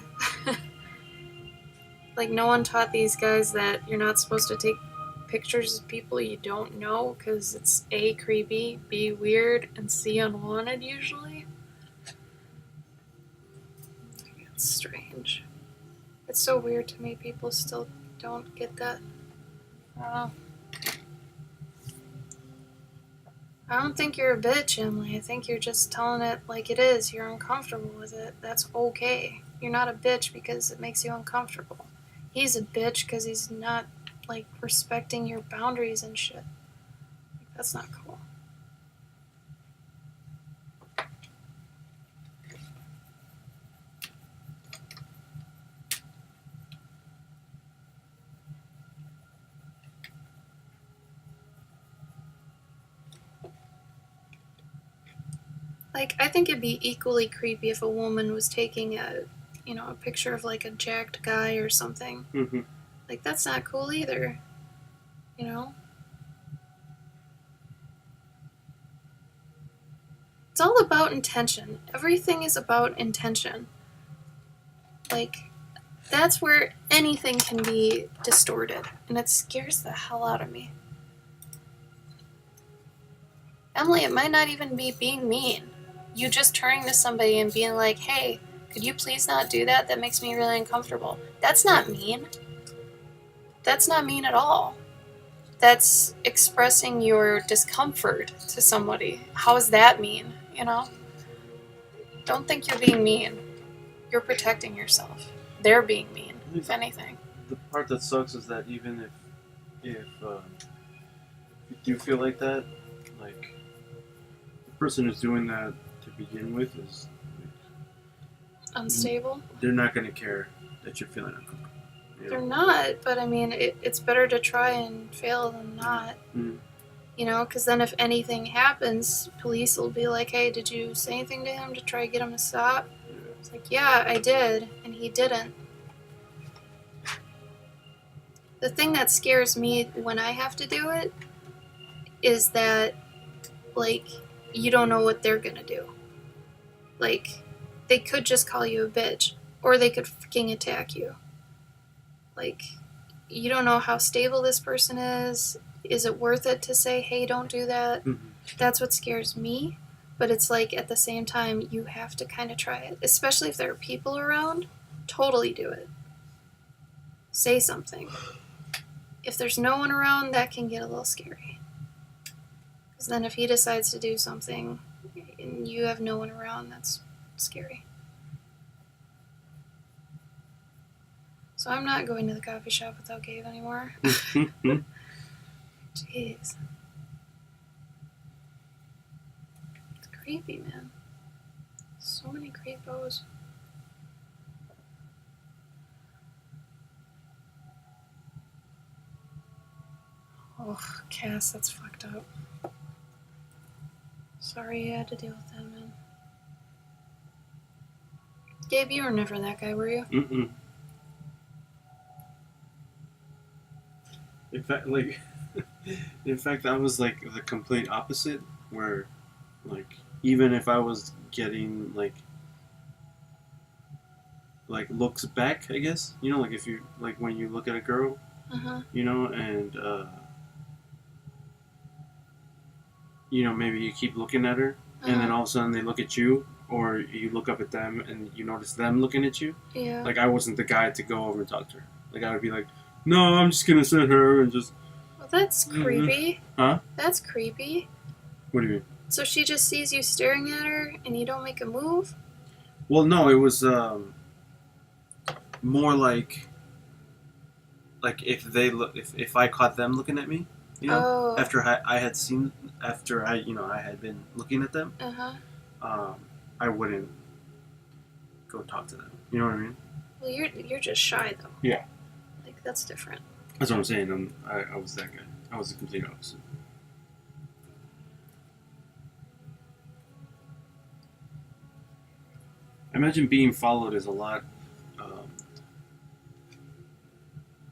Like, no one taught these guys that you're not supposed to take pictures of people you don't know because it's A, creepy, B, weird, and C, unwanted usually. It's strange. It's so weird to me people still don't get that. I don't know. I don't think you're a bitch, Emily. I think you're just telling it like it is. You're uncomfortable with it. That's okay. You're not a bitch because it makes you uncomfortable. He's a bitch because he's not, like, respecting your boundaries and shit. Like, that's not cool. Like, I think it'd be equally creepy if a woman was taking a picture of, like, a jacked guy or something. Mm-hmm. Like, that's not cool either. You know? It's all about intention. Everything is about intention. Like, that's where anything can be distorted. And it scares the hell out of me. Emily, it might not even be being mean. You just turning to somebody and being like, hey, could you please not do that? That makes me really uncomfortable. That's not mean. That's not mean at all. That's expressing your discomfort to somebody. How is that mean? You know? Don't think you're being mean. You're protecting yourself. They're being mean, if anything. The part that sucks is that even if you do feel like that, like, the person who's doing that to begin with is Unstable? they're not going to care that you're feeling uncomfortable. You know? They're not, but I mean, it's better to try and fail than not. Mm. You know, because then if anything happens, police will be like, hey, did you say anything to him to try to get him to stop? Yeah. It's like, yeah, I did, and he didn't. The thing that scares me when I have to do it is that, like, you don't know what they're gonna do. Like, they could just call you a bitch, or they could fucking attack you. Like, you don't know how stable this person is. Is it worth it to say, hey, don't do that? Mm-hmm. That's what scares me. But it's like, at the same time, you have to kind of try it. Especially if there are people around, totally do it. Say something. If there's no one around, that can get a little scary. Because then if he decides to do something and you have no one around, that's scary. So I'm not going to the coffee shop without Gabe anymore. Jeez. It's creepy, man. So many creepos. Oh, Cass, that's fucked up. Sorry you had to deal with that, man. Gabe, you were never that guy, were you? Mm-mm. In fact, I was like the complete opposite. Where, like, even if I was getting like looks back, I guess, you know, like if you like when you look at a girl, you know, and you know, maybe you keep looking at her, and then all of a sudden they look at you, or you look up at them and you notice them looking at you. Yeah. Like, I wasn't the guy to go over and talk to her. Like, I would be like, no, I'm just gonna sit her and just. Well, that's creepy. Huh? That's creepy. What do you mean? So she just sees you staring at her and you don't make a move? Well, no, it was more like if they look, if I caught them looking at me, you know, Oh. after I had seen, after I had been looking at them, I wouldn't go talk to them. You know what I mean? Well, you're just shy though. Yeah. Like that's different. That's what I'm saying. I was that guy. I was the complete opposite. I imagine being followed is a lot.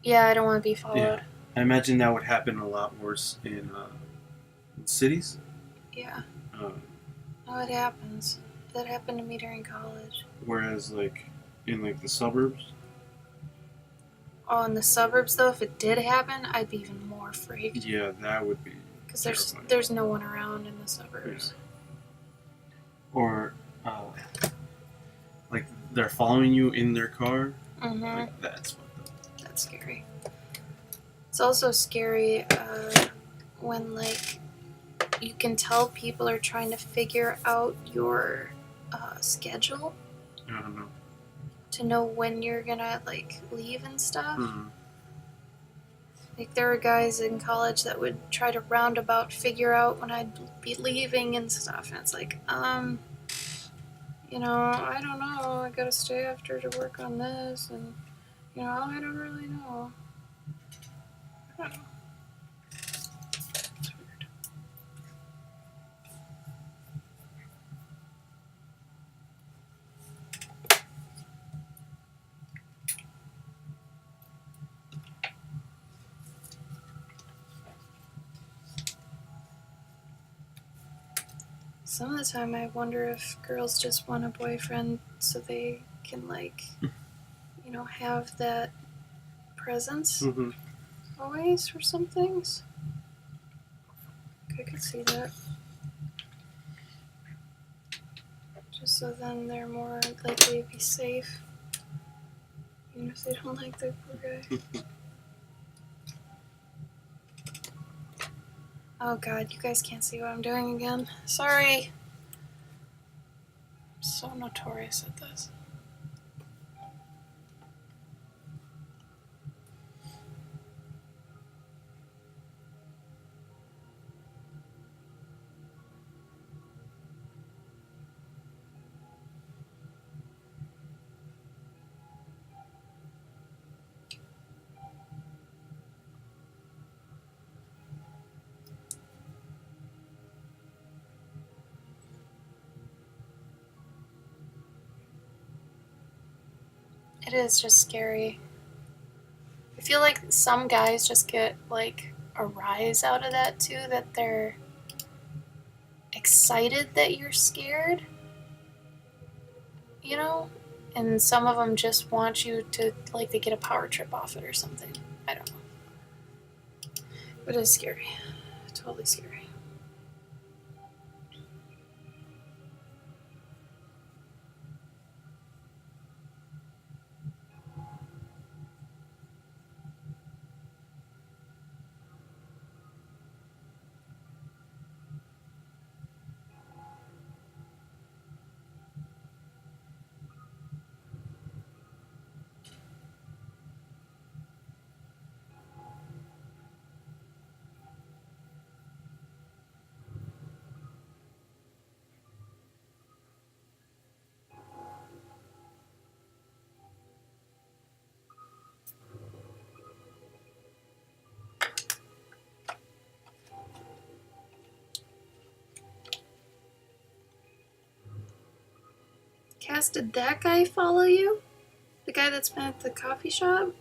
Yeah, I don't want to be followed. Yeah. I imagine that would happen a lot worse in cities. Yeah. Um, No, it happens. That happened to me during college. whereas, like, in like the suburbs. Oh, in the suburbs though, if it did happen, I'd be even more freaked. Yeah, that would be. Because terrifying. there's no one around in the suburbs. Yeah. Or, like they're following you in their car. Mm-hmm. Like that's fucked up. That's scary. It's also scary when like you can tell people are trying to figure out your schedule I don't know. to know when you're gonna like leave and stuff. Mm-hmm. Like there were guys in college that would try to roundabout figure out when I'd be leaving and stuff, and it's like, you know, I don't know. I gotta stay after to work on this, and you know, I don't really know. I don't know. It's weird. Some of the time I wonder if girls just want a boyfriend so they can, like, you know, have that presence Mm-hmm. always for some things. I could see that. Just so then they're more likely to be safe. Even if they don't like the poor guy. Oh god, you guys can't see what I'm doing again. Sorry. I'm so notorious at this. It is just scary. I feel like some guys just get like a rise out of that too, that they're excited that you're scared, you know? And some of them just want you to, like, they get a power trip off it or something. I don't know. But it's scary. Totally scary. Cass, did that guy follow you? The guy that's been at the coffee shop?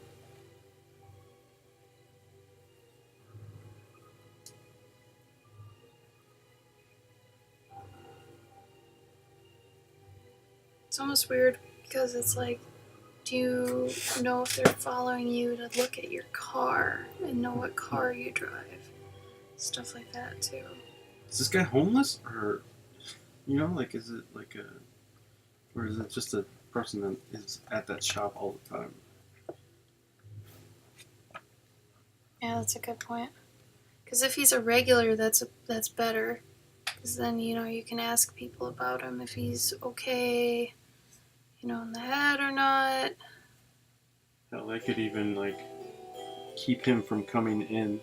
It's almost weird because it's like, do you know if they're following you to look at your car and know what car you drive? Stuff like that too. Is this guy homeless, or like, is it like or is it just a person that is at that shop all the time? Yeah, that's a good point. Because if he's a regular, that's better. Because then, you know, you can ask people about him if he's okay, you know, in the head or not. Hell, they could even like keep him from coming in.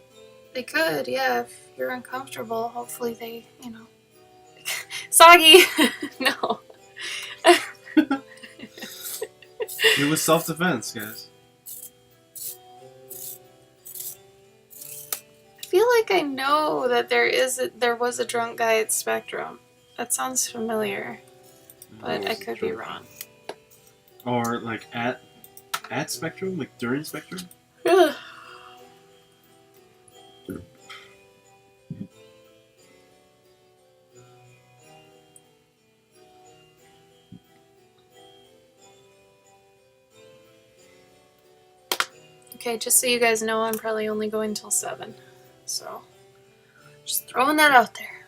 They could, yeah, if you're uncomfortable. Hopefully they, you know. Soggy! No. It was self-defense, guys. I feel like I know that there was a drunk guy at Spectrum. That sounds familiar, but I could be wrong. Or like at Spectrum, like during Spectrum. Ugh. Okay, just so you guys know, I'm probably only going till 7. So, just throwing that out there.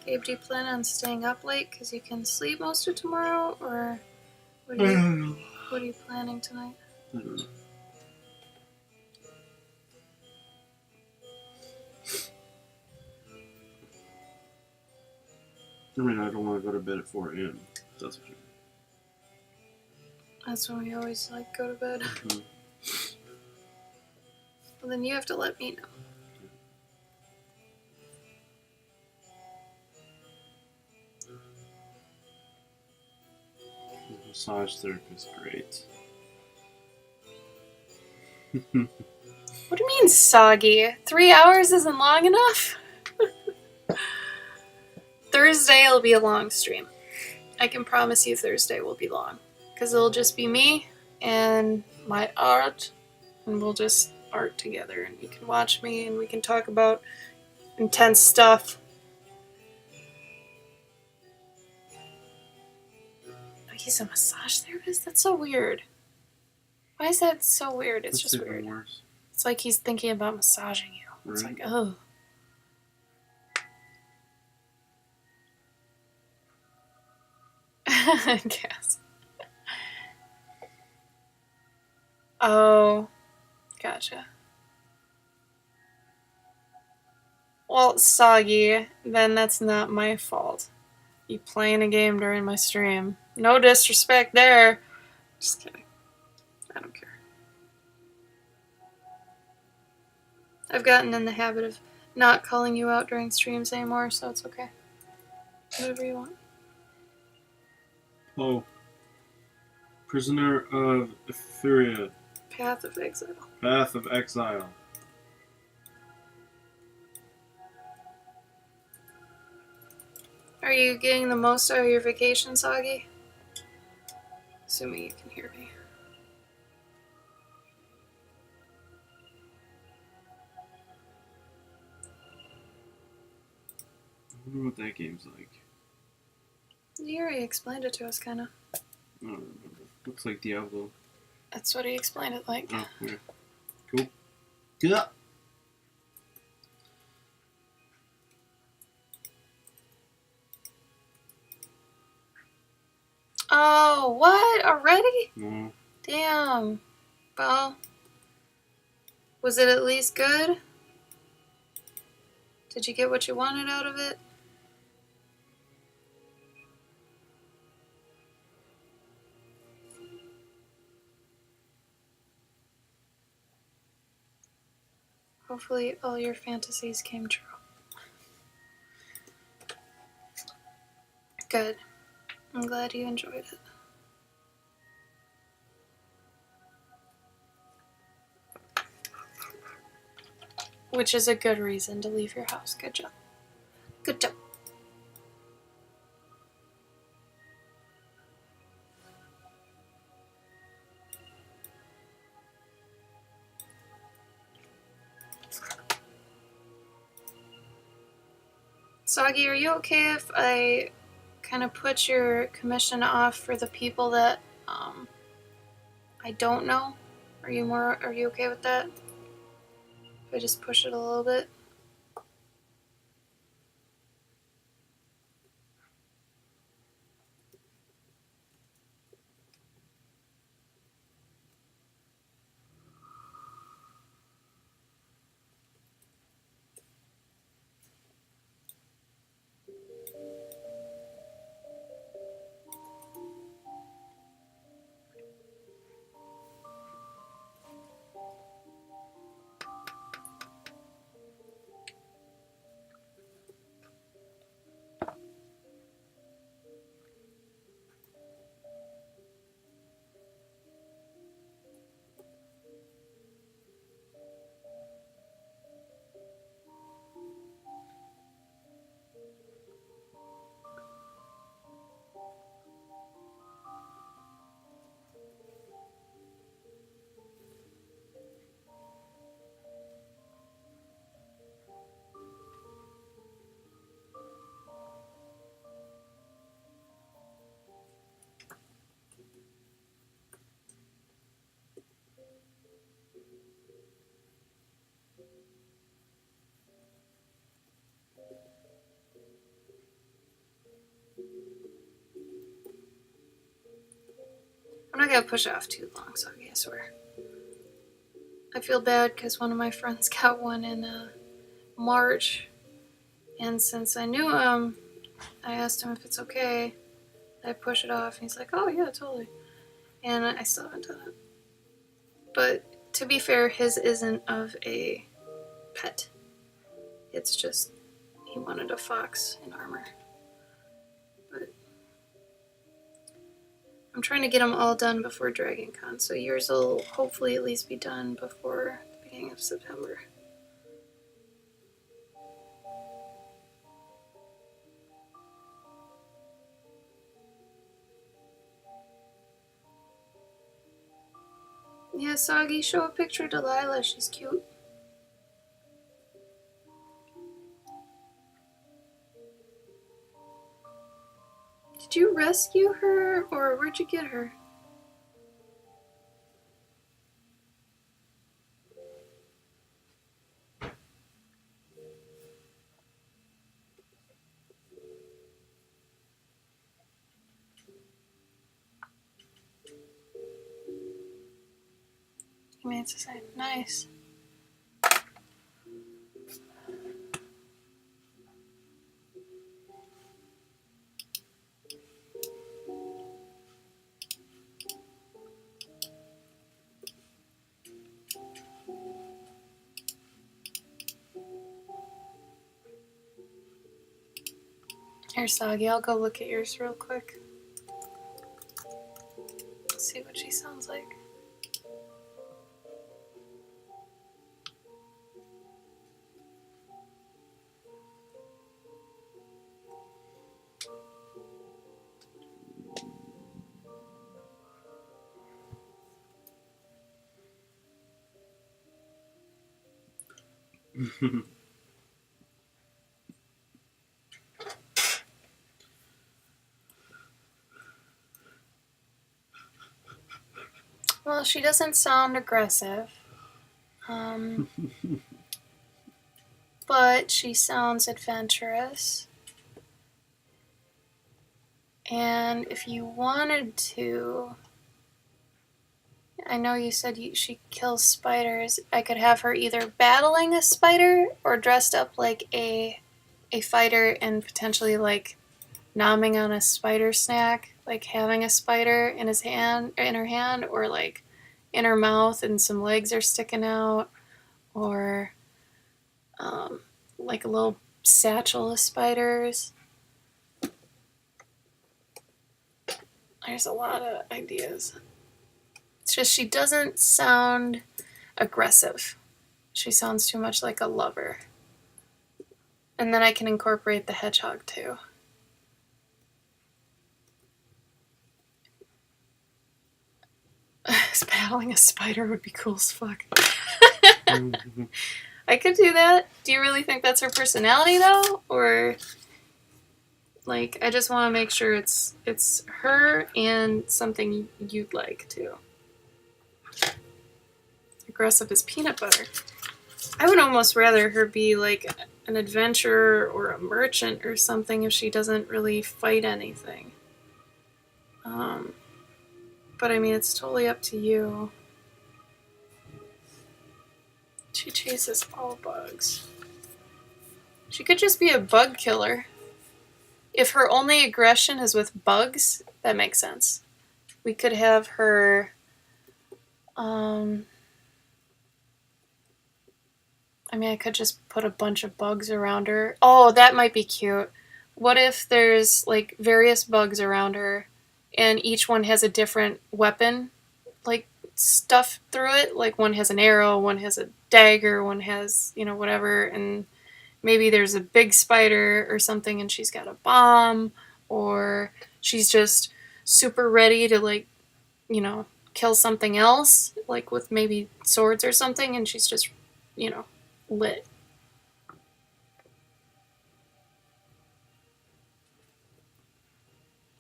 Gabe, do you plan on staying up late because you can sleep most of tomorrow, or what I don't know. what are you planning tonight? I don't know. I mean, I don't want to go to bed at 4 a.m. That's what you That's when we always like go to bed. mean. Well, then you have to let me know. The massage therapist, great. What do you mean soggy? 3 hours isn't long enough? Thursday will be a long stream. I can promise you Thursday will be long. Because it'll just be me and my art, and we'll just art together, and you can watch me and we can talk about intense stuff. Oh, he's a massage therapist? That's so weird. Why is that so weird? It's just weird. Worse. It's like he's thinking about massaging you. It's Right. like, oh. I guess. Oh, gotcha. Well, Soggy, then that's not my fault. You playing a game during my stream. No disrespect there. Just kidding. I don't care. I've gotten in the habit of not calling you out during streams anymore, so it's okay. Whatever you want. Oh. Prisoner of Etheria. Path of Exile. Path of Exile. Are you getting the most out of your vacation, Soggy? Assuming you can hear me. I wonder what that game's like. You already explained it to us, kinda. I don't remember. Looks like Diablo. That's what he explained it like. Oh, yeah. Cool. Yeah. Oh, what? Already? No. Damn. Well, was it at least good? Did you get what you wanted out of it? Hopefully all your fantasies came true. Good. I'm glad you enjoyed it. Which is a good reason to leave your house. Good job. Good job. Soggy, are you okay if I kind of put your commission off for the people that I don't know? Are you okay with that? If I just push it a little bit? I'm not gonna push it off too long, Soggy, I swear. I feel bad because one of my friends got one in March, and since I knew him, I asked him if it's okay that I push it off, and he's like, oh yeah, totally. And I still haven't done it. But to be fair, his isn't of a pet. It's just he wanted a fox in armor. But I'm trying to get them all done before Dragon Con, so yours will hopefully at least be done before the beginning of September. Yeah, Soggy, show a picture of Delilah. She's cute. Did you rescue her, or where'd you get her? He made to say, nice. Here, Soggy, I'll go look at yours real quick. See what she sounds like. Well, she doesn't sound aggressive. But she sounds adventurous. And if you wanted to, I know you said she kills spiders. I could have her either battling a spider or dressed up like a fighter and potentially like nomming on a spider snack, like having a spider in her hand, or like in her mouth and some legs are sticking out, or like a little satchel of spiders. There's a lot of ideas. It's just she doesn't sound aggressive. She sounds too much like a lover. And then I can incorporate the hedgehog too. Battling a spider would be cool as fuck. I could do that. Do you really think that's her personality though? Or like I just want to make sure it's her and something you'd like too. Aggressive as peanut butter. I would almost rather her be like an adventurer or a merchant or something if she doesn't really fight anything. But I mean, it's totally up to you. She chases all bugs. She could just be a bug killer. If her only aggression is with bugs, that makes sense. We could have her... I mean, I could just put a bunch of bugs around her. Oh, that might be cute. What if there's, like, various bugs around her, and each one has a different weapon, like, stuff through it? Like, one has an arrow, one has a dagger, one has, you know, whatever, and maybe there's a big spider or something, and she's got a bomb, or she's just super ready to, like, you know, kill something else, like with maybe swords or something, and she's just, you know, lit.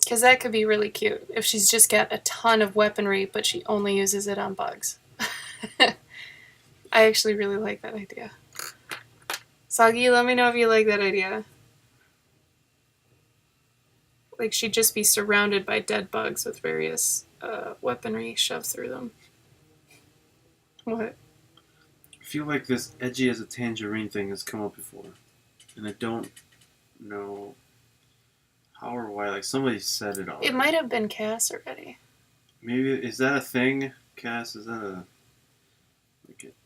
Because that could be really cute if she's just got a ton of weaponry, but she only uses it on bugs. I actually really like that idea. Soggy, let me know if you like that idea. Like she'd just be surrounded by dead bugs with various weaponry shoved through them. What? I feel like this edgy as a tangerine thing has come up before, and I don't know how or why. Like somebody said it already. It might have been Cass already. Maybe is that a thing, Cass? Is that a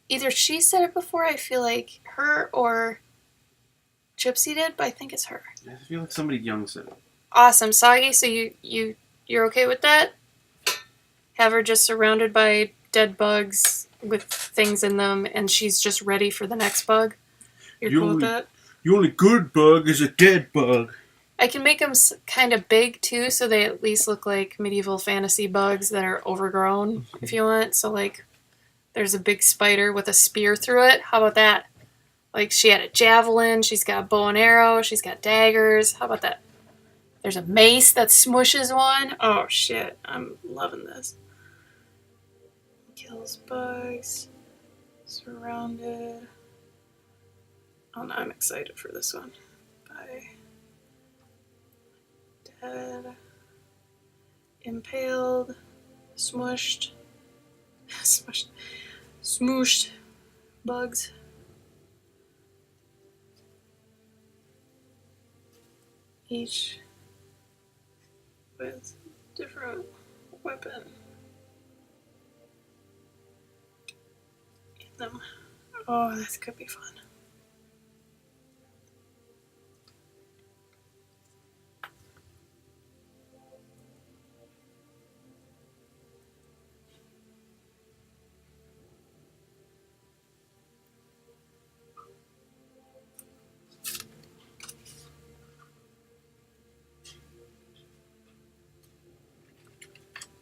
Either she said it before, I feel like her, or Gypsy did, but I think it's her. I feel like somebody young said it. Awesome, Sagi. So you're okay with that? Have her just surrounded by dead bugs with things in them, and she's just ready for the next bug. You're cool with that? The only good bug is a dead bug. I can make them kind of big too, so they at least look like medieval fantasy bugs that are overgrown, if you want. So like, there's a big spider with a spear through it. How about that? Like she had a javelin, she's got a bow and arrow, she's got daggers. How about that? There's a mace that smushes one. Oh shit, I'm loving this. Kills bugs. Surrounded. Oh no, I'm excited for this one. By dead. Impaled. Smushed. Smooshed bugs. Each with different weapon in them. Oh, this could be fun.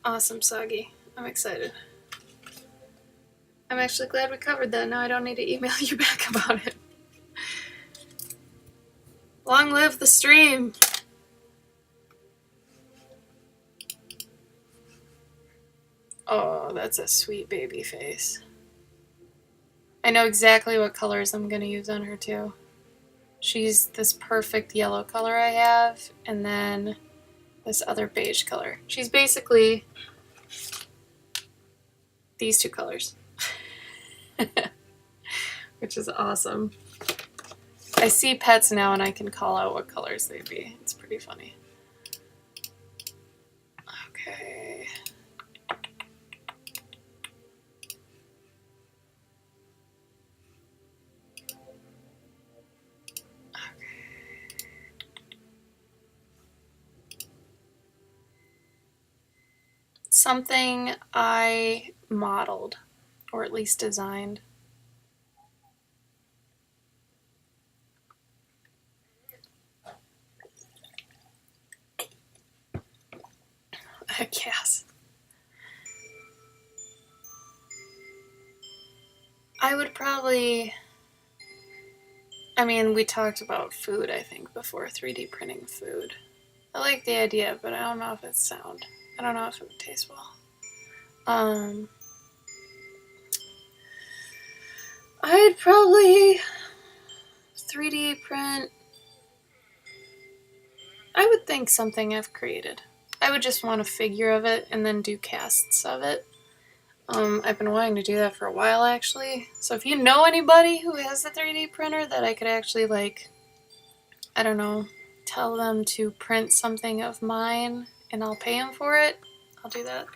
Awesome, Sagi. I'm excited. I'm actually glad we covered that. Now I don't need to email you back about it. Long live the stream! Oh, that's a sweet baby face. I know exactly what colors I'm going to use on her too. She's this perfect yellow color I have, and then this other beige color. She's basically these two colors. Which is awesome. I see pets now and I can call out what colors they'd be. It's pretty funny. Okay. Something I modeled, or at least designed. I guess. I would probably... I mean, we talked about food, I think, before, 3D printing food. I like the idea, but I don't know if it's sound. I don't know if it would taste well. I'd probably 3D print... I would think something I've created. I would just want a figure of it and then do casts of it. I've been wanting to do that for a while, actually. So if you know anybody who has a 3D printer that I could actually, like, I don't know, tell them to print something of mine and I'll pay them for it, I'll do that.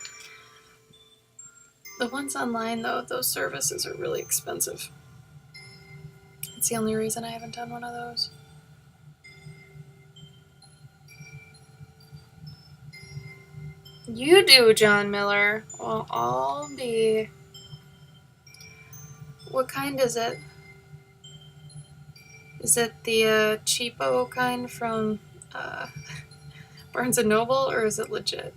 The ones online, though, those services are really expensive. That's the only reason I haven't done one of those. You do, John Miller. Well, I'll be... What kind is it? Is it the cheapo kind from Barnes & Noble, or is it legit?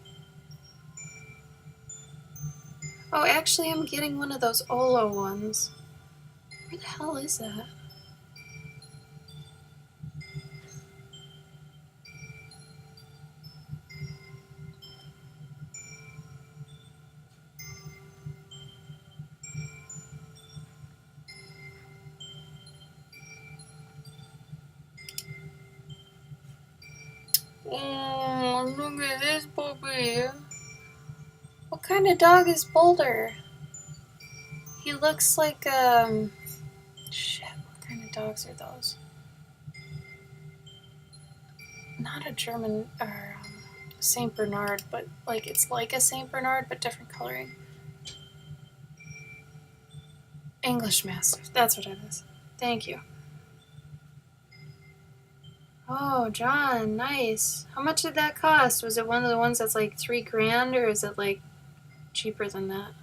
Oh, actually, I'm getting one of those Olo ones. Where the hell is that? Oh, look at this puppy. What kind of dog is Boulder? He looks like, shit, what kind of dogs are those? Not a German, or, Saint Bernard, but, like, it's like a Saint Bernard, but different coloring. English Mastiff, that's what it is. Thank you. Oh, John, nice. How much did that cost? Was it one of the ones that's like $3,000, or is it like cheaper than that?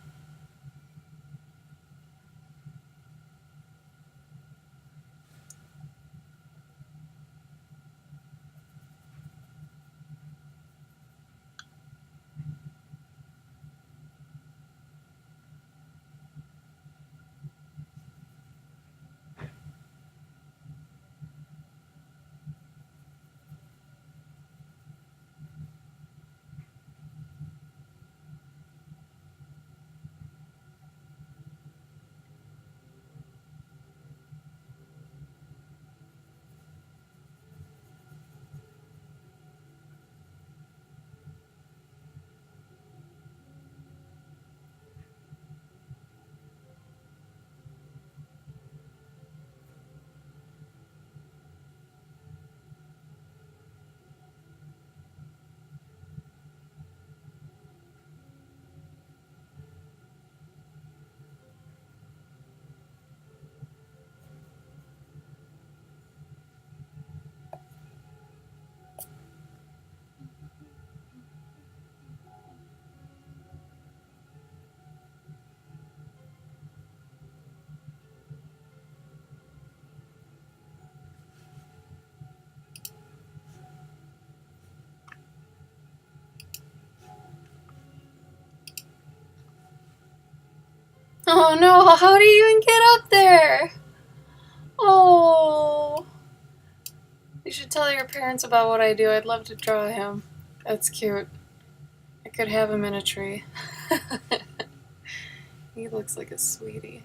Oh no, how do you even get up there? Oh. You should tell your parents about what I do. I'd love to draw him. That's cute. I could have him in a tree. He looks like a sweetie.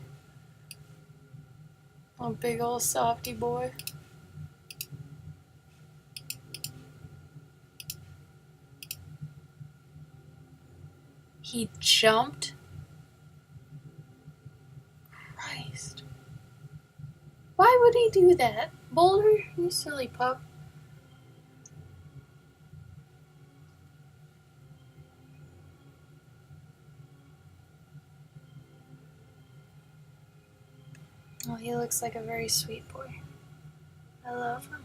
Oh, big old softy boy. He jumped? Christ. Why would he do that? Boulder, you silly pup. Oh, he looks like a very sweet boy. I love him.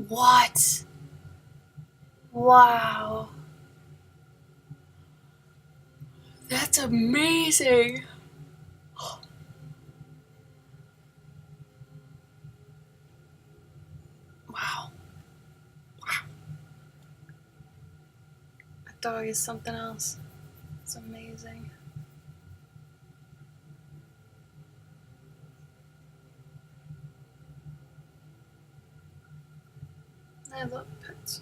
What? Wow. That's amazing. Wow. Wow. That dog is something else. It's amazing. I love pets.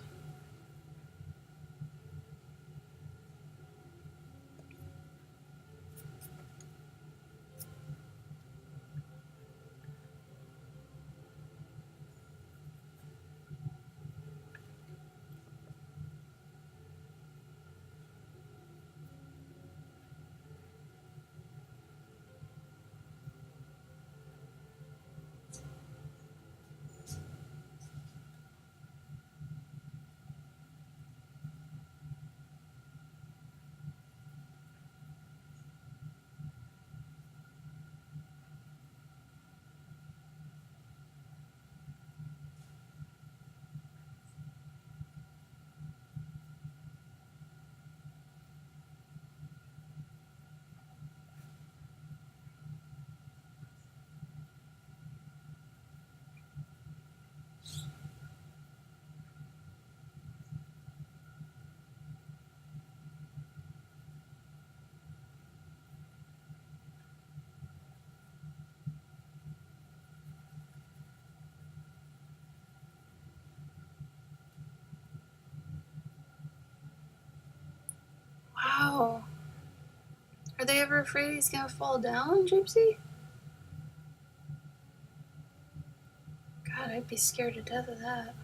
never afraid he's gonna fall down, Gypsy? God, I'd be scared to death of that.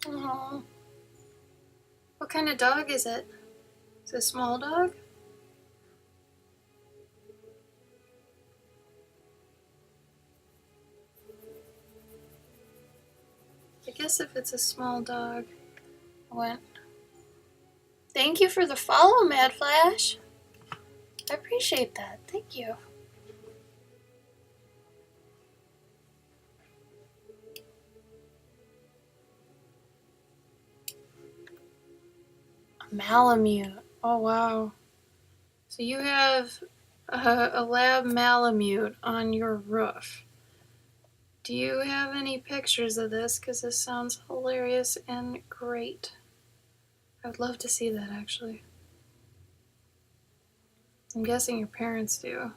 Oh. What kind of dog is it? Is it a small dog? I guess if it's a small dog, I went. Thank you for the follow, Mad Flash. I appreciate that. Thank you. A Malamute. Oh, wow. So you have a lab Malamute on your roof. Do you have any pictures of this? Because this sounds hilarious and great. I would love to see that, actually. I'm guessing your parents do.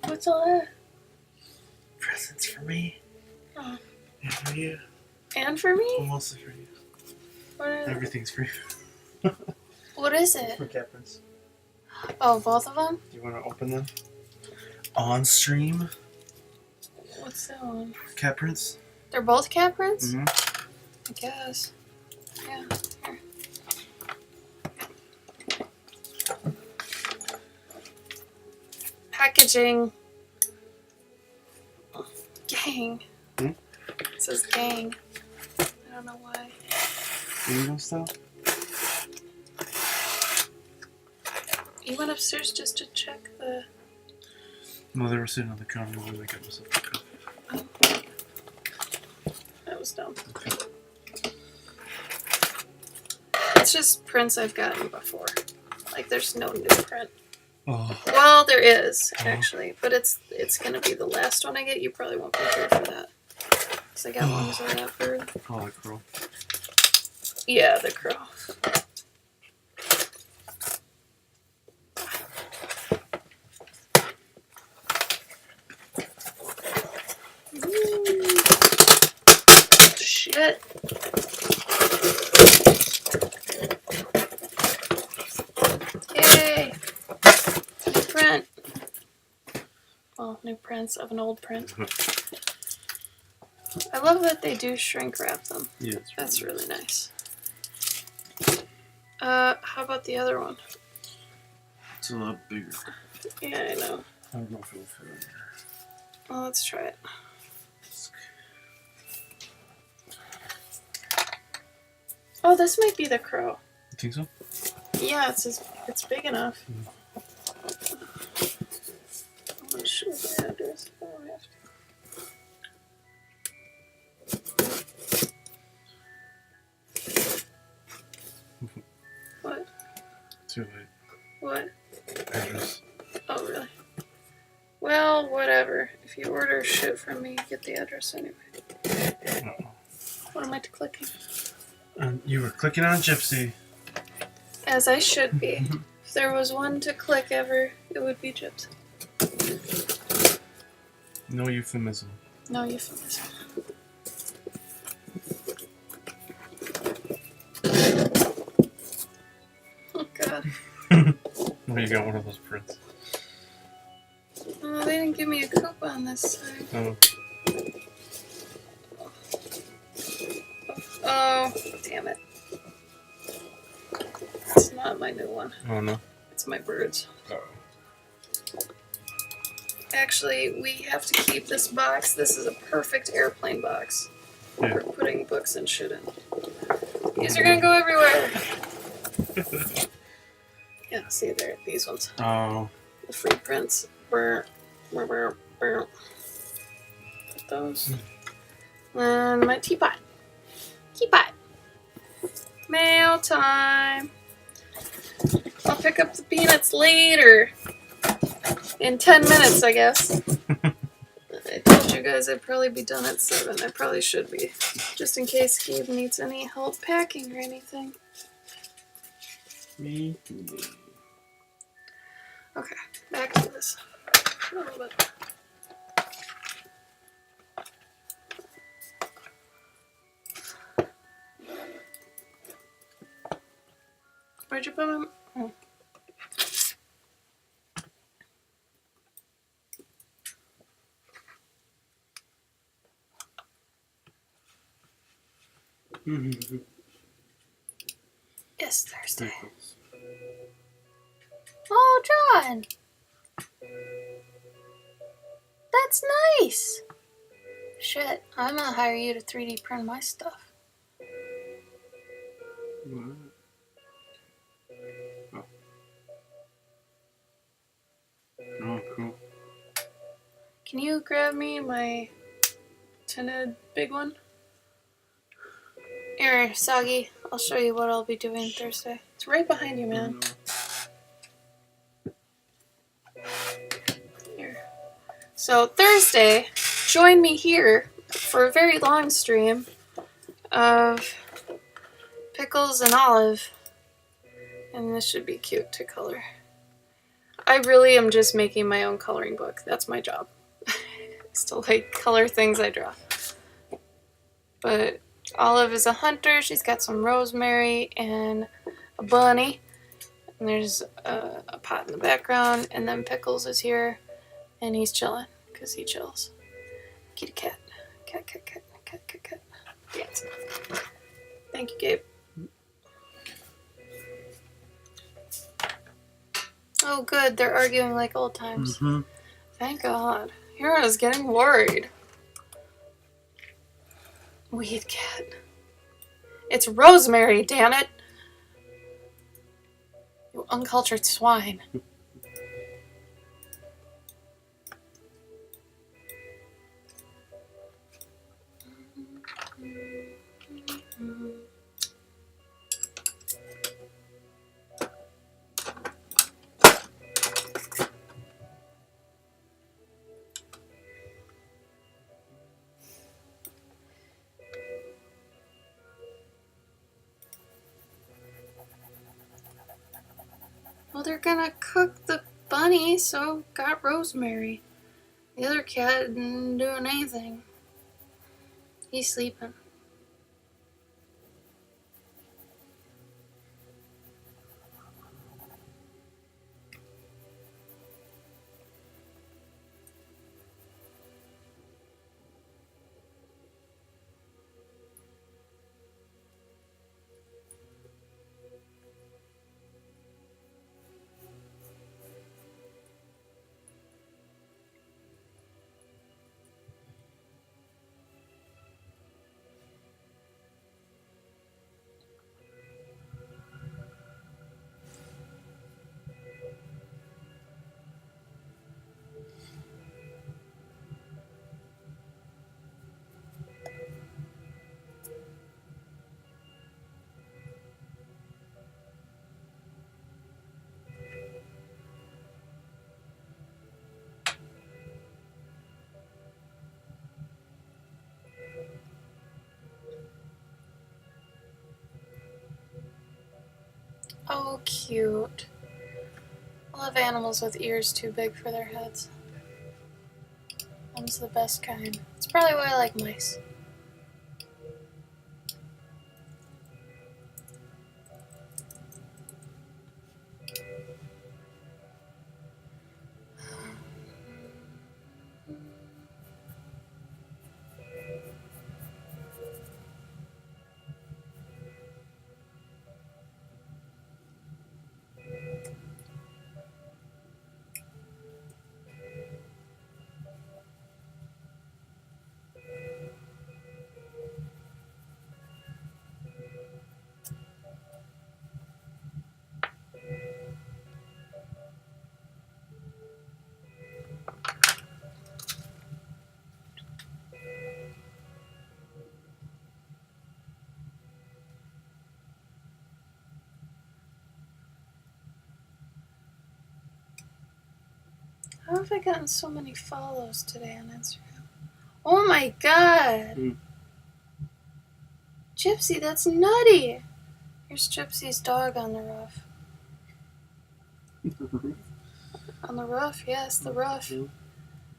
What's all that? Presents for me. Oh. And for you. And for me? Mostly for you. What is, Everything's for you. what is it? For cat prints. Oh, both of them? Do you want to open them? On stream. What's that one? Cat prints. They're both cat prints? Mm-hmm. I guess. Yeah. Here. Packaging. Gang. Hmm? It says gang. I don't know why. Window style? You went upstairs just to check the... No, they were sitting on the counter where they got myself a cup. That was dumb. Okay. It's just prints I've gotten before. Like, there's no new print. Oh. Well, there is, Oh. actually. But it's gonna be the last one I get. You probably won't be here for that. Because I got ones of that bird. Oh, the crow. Yeah, the crow. Shit. Yay! New print. Well, new prints of an old print. I love that they do shrink wrap them. Yeah, That's really nice. How about the other one? It's a lot bigger. Yeah, I know. I don't know if it'll fit in there. Well, let's try it. Oh, this might be the crow. You think so? Yeah, it's big enough. I'm gonna show the address. Oh, I have to. address. Oh, really? Well, whatever. If you order shit from me, you get the address anyway. Uh-oh. What am I clicking? You were clicking on Gypsy. As I should be. If there was one to click ever, it would be Gypsy. No euphemism. No euphemism. Oh, God. Well, you got one of those prints. Oh, they didn't give me a coupon this time. Oh. Oh, damn it. It's not my new one. Oh, no. It's my bird's. Oh. Actually, we have to keep this box. This is a perfect airplane box Yeah. for putting books and shit in. These are gonna go everywhere. Yeah, see there, these ones. Oh. The free prints. Put those. And my teapot. Teapot. Mail time. I'll pick up the peanuts later. In 10 minutes, I guess. I told you guys I'd probably be done at 7. I probably should be. Just in case Gabe needs any help packing or anything. Me. Okay, back to this. A little bit. Where'd you put them? Oh. Yes, Thursday. Oh, John! That's nice! Shit, I'm gonna hire you to 3D print my stuff. What? Oh. Oh, cool. Can you grab me my tinted big one? Here, Soggy. I'll show you what I'll be doing Thursday. It's right behind you, man. Here. So, Thursday, join me here for a very long stream of Pickles and Olive. And this should be cute to color. I really am just making my own coloring book. That's my job. Is to like color things I draw. But Olive is a hunter. She's got some rosemary and a bunny. And there's a pot in the background. And then Pickles is here. And he's chilling. Because he chills. Kitty cat. Cat, cat, cat. Cat, cat, cat. Dance. Thank you, Gabe. Oh, good. They're arguing like old times. Mm-hmm. Thank God. Here I was getting worried. Weed cat. It's rosemary, damn it! You uncultured swine. Well, they're gonna cook the bunny, so got rosemary. The other cat didn't doing anything. He's sleeping. Oh, cute. I love animals with ears too big for their heads. Them's the best kind. It's probably why I like mice. How have I gotten so many follows today on Instagram? Oh my god! Mm. Gypsy, that's nutty! Here's Gypsy's dog on the roof. On the roof? Yes, the roof.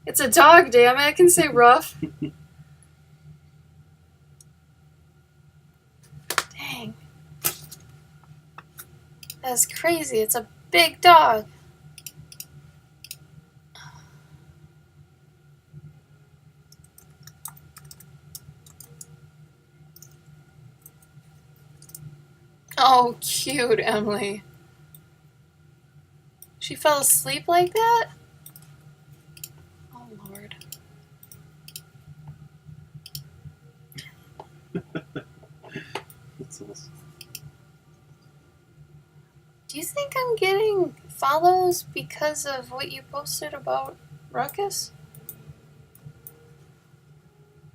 It's a dog, damn it. I can say roof. Dang. That's crazy. It's a big dog. Oh, cute, Emily. She fell asleep like that? Oh, Lord. That's awesome. Do you think I'm getting follows because of what you posted about Ruckus?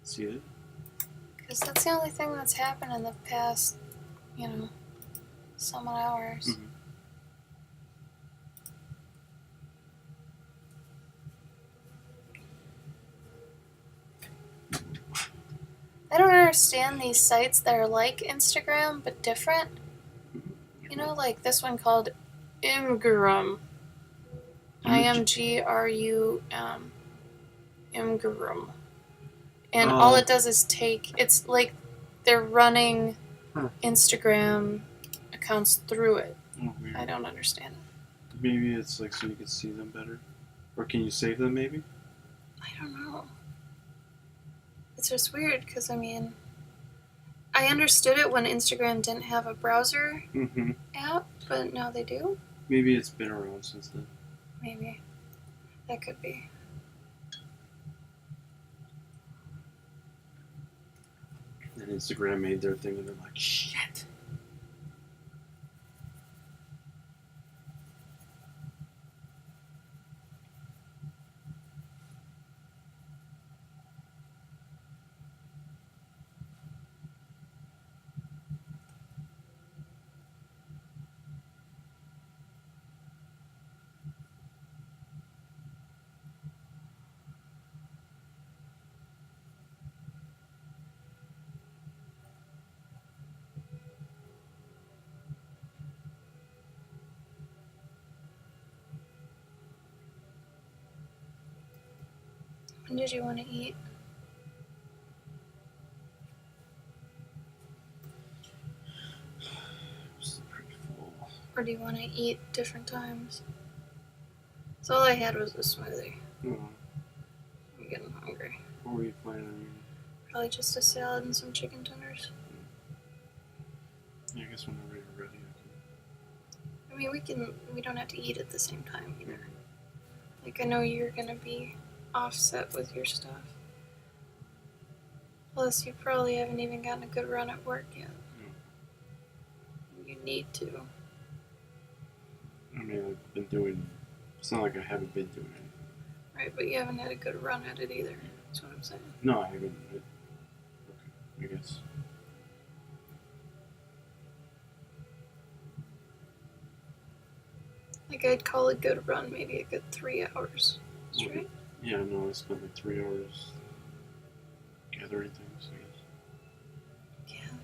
See it? Because that's the only thing that's happened in the past, some hours. Mm-hmm. I don't understand these sites that are like Instagram but different. Like this one called Imgurum. IMGRUM. Imgurum. And all it does is it's like they're running Instagram accounts through it. Oh, weird. I don't understand it. Maybe it's like so you can see them better. Or can you save them maybe? I don't know. It's just weird because, I understood it when Instagram didn't have a browser Mm-hmm. app, but now they do. Maybe it's been around since then. Maybe. That could be. And Instagram made their thing and they're like, shit. When did you want to eat? It's pretty full. Or do you want to eat different times? So all I had was a smoothie. Oh, I'm getting hungry. what were you planning on eating? Probably just a salad and some chicken tenders. Yeah, I guess whenever you're ready, I We don't have to eat at the same time either. Like, I know you're gonna be offset with your stuff. Plus, you probably haven't even gotten a good run at work yet. No. You need to. I mean, I've been doing. It's not like I haven't been doing anything. Right, but you haven't had a good run at it either. That's what I'm saying. No, I haven't. Okay, I guess. Like, I'd call a good run maybe a good 3 hours straight. Yeah, no, I spent like 3 hours gathering things, I guess. Yeah.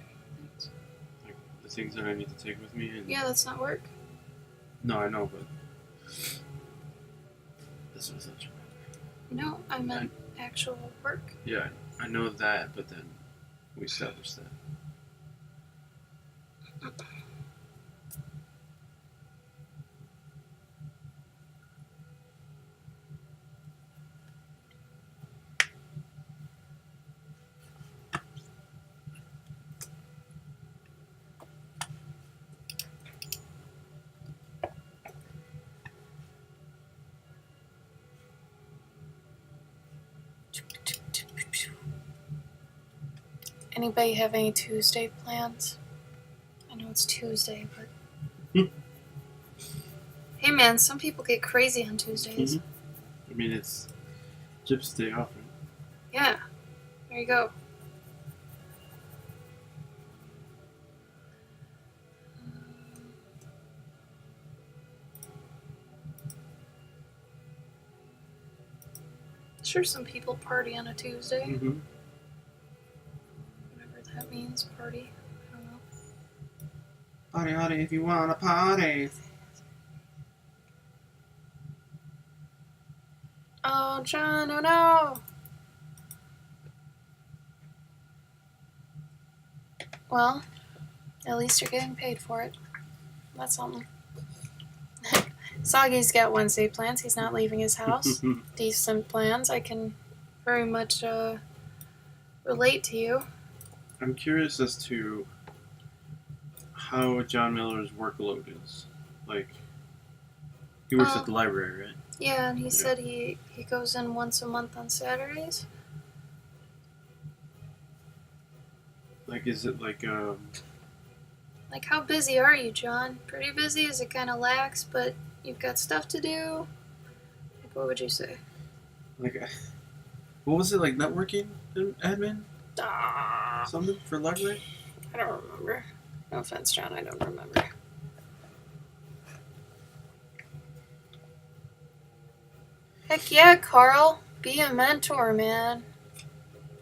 Like, the things that I need to take with me. And Yeah, that's not work. No, I know, but this was such. No, I meant actual work. Yeah, I know that, but then we established that. Anybody have any Tuesday plans? I know it's Tuesday, but hey man, some people get crazy on Tuesdays. I mean, it's Gyp's day off. Right? Yeah, there you go. Sure, some people party on a Tuesday. Mm-hmm. Whatever that means, party. I don't know. Party, party, if you wanna party. Oh, John, oh no! Well, at least you're getting paid for it. That's something. Soggy's got Wednesday plans. He's not leaving his house. Decent plans. I can very much relate to you. I'm curious as to how John Miller's workload is. Like, he works at the library, right? Yeah, and he said he goes in once a month on Saturdays. Like, is it like, Like, how busy are you, John? Pretty busy? Is it kind of lax, but you've got stuff to do? Like, what would you say? like, what was it, like networking admin? Ah, Something for library? I don't remember. No offense, John, I don't remember. Heck yeah, Carl. Be a mentor, man.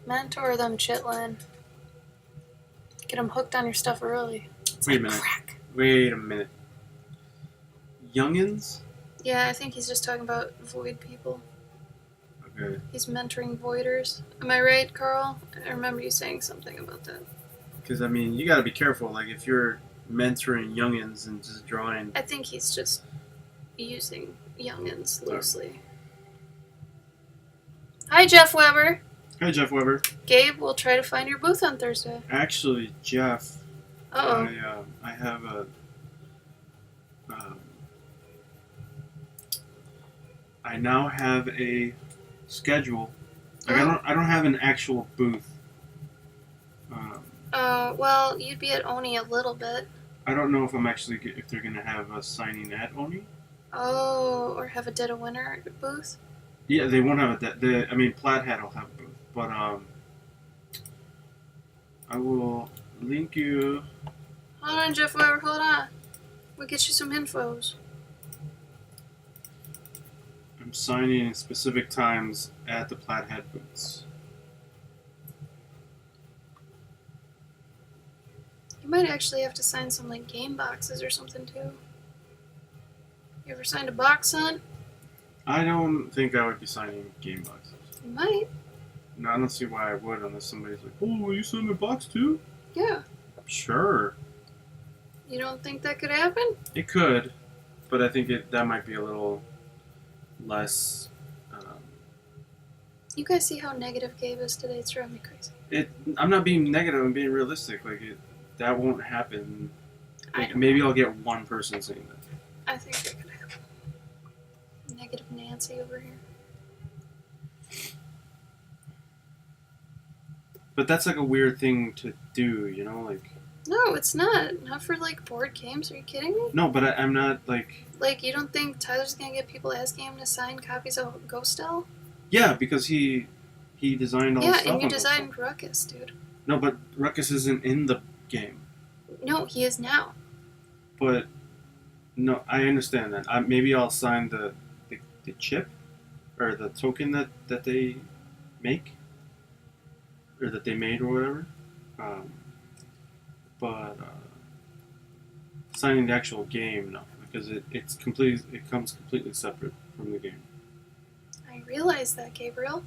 Mentor them chitlin. Get them hooked on your stuff early. It's Wait a like minute. crack. Wait a minute. Youngins? Yeah, I think he's just talking about void people. Okay. He's mentoring voiders. Am I right, Carl? I remember you saying something about that. Because, I mean, you gotta be careful. Like, if you're mentoring youngins and just drawing. I think he's just using youngins loosely. Hi, Jeff Weber. Hi, Jeff Weber. Gabe, we'll try to find your booth on Thursday. Actually, Jeff, Uh-oh. I have a. I now have a schedule. Like, I don't have an actual booth. Well, you'd be at Oni a little bit. I don't know if if they're gonna have a signing at Oni. Oh, or have a Dead of Winter booth? Yeah, they won't have it. I mean, Plaid Hat will have a booth, but I will link you. Hold on, Jeff Weber, hold on. We'll get you some infos. I'm signing specific times at the Plaid Hat booths. You might actually have to sign some, like, game boxes or something, too. You ever signed a box, son? I don't think I would be signing game boxes. You might. No, I don't see why I would unless somebody's like, "Oh, will you sign a box too?" Yeah. Sure, You don't think that could happen? it could, but I think that might be a little less. You guys see how negative Gabe is today? It's driving me crazy. I'm not being negative. I'm being realistic. Like that won't happen. I Like, don't maybe know. I'll get one person saying that. I think that could happen. Negative Nancy over here. But that's like a weird thing to do, you know? Like No, it's not. Not for, like, board games. Are you kidding me? no, but I'm not like. Like, you don't think Tyler's gonna get people asking him to sign copies of Ghostel? Yeah, because he designed all the Yeah, stuff. and you on those designed stuff. Ruckus, dude. No, but Ruckus isn't in the game. No, he is now. But no, I understand that. Maybe I'll sign the chip or the token that they make or that they made or whatever. But signing the actual game, no, because it comes completely separate from the game. I realize that, Gabriel.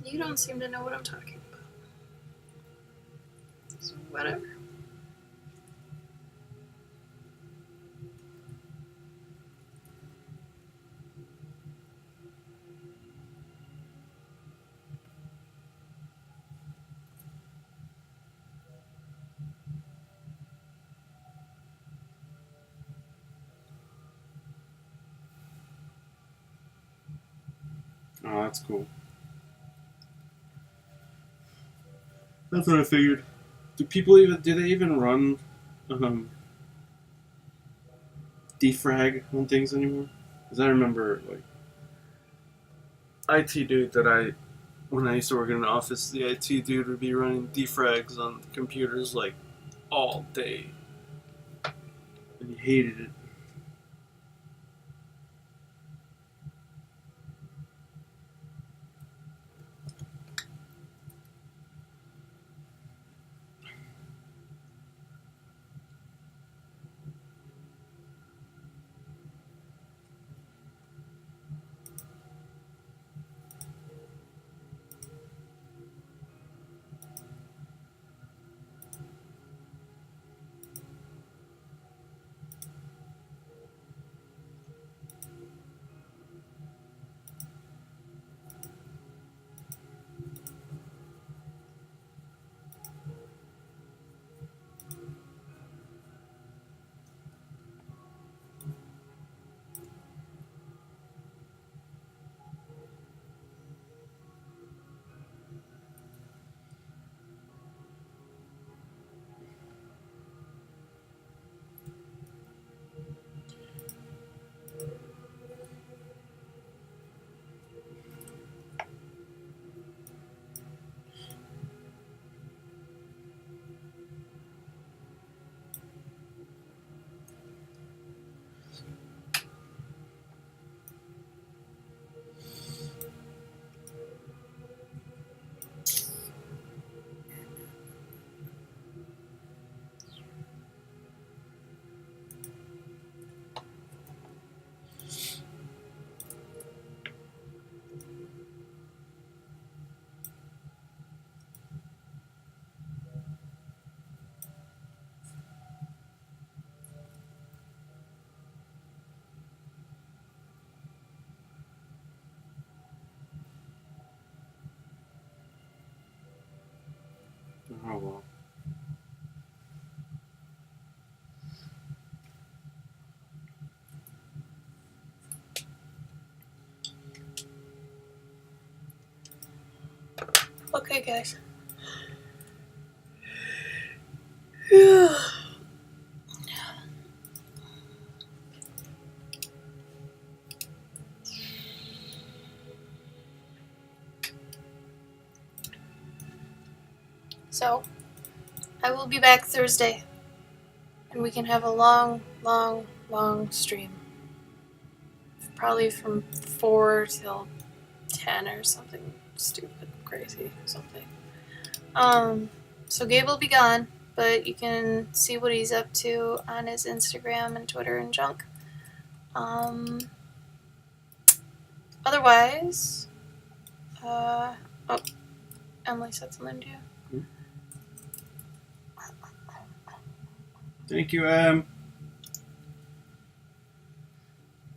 You don't seem to know what I'm talking about. So, whatever. Oh, that's cool. That's what I figured. Do they even run defrag on things anymore? Because I remember like IT dude when I used to work in an office, the IT dude would be running defrags on computers like all day, and he hated it. Oh well. Okay, guys. Yeah. So, I will be back Thursday, and we can have a long, long, long stream. Probably from 4 till 10 or something stupid, crazy, something. So Gabe will be gone, but you can see what he's up to on his Instagram and Twitter and junk. Otherwise, oh, Emily said something to you. Thank you, Em.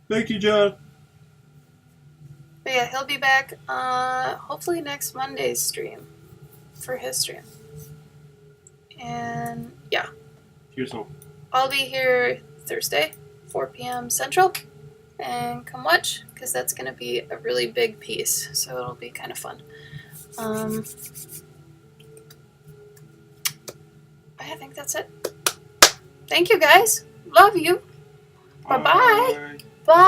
Thank you, John. But yeah, he'll be back hopefully next Monday's stream for his stream. And yeah, Here's hope. I'll be here Thursday, 4 p.m. Central, and come watch because that's going to be a really big piece, so it'll be kind of fun. I think that's it. Thank you guys. Love you. Bye-bye. Bye.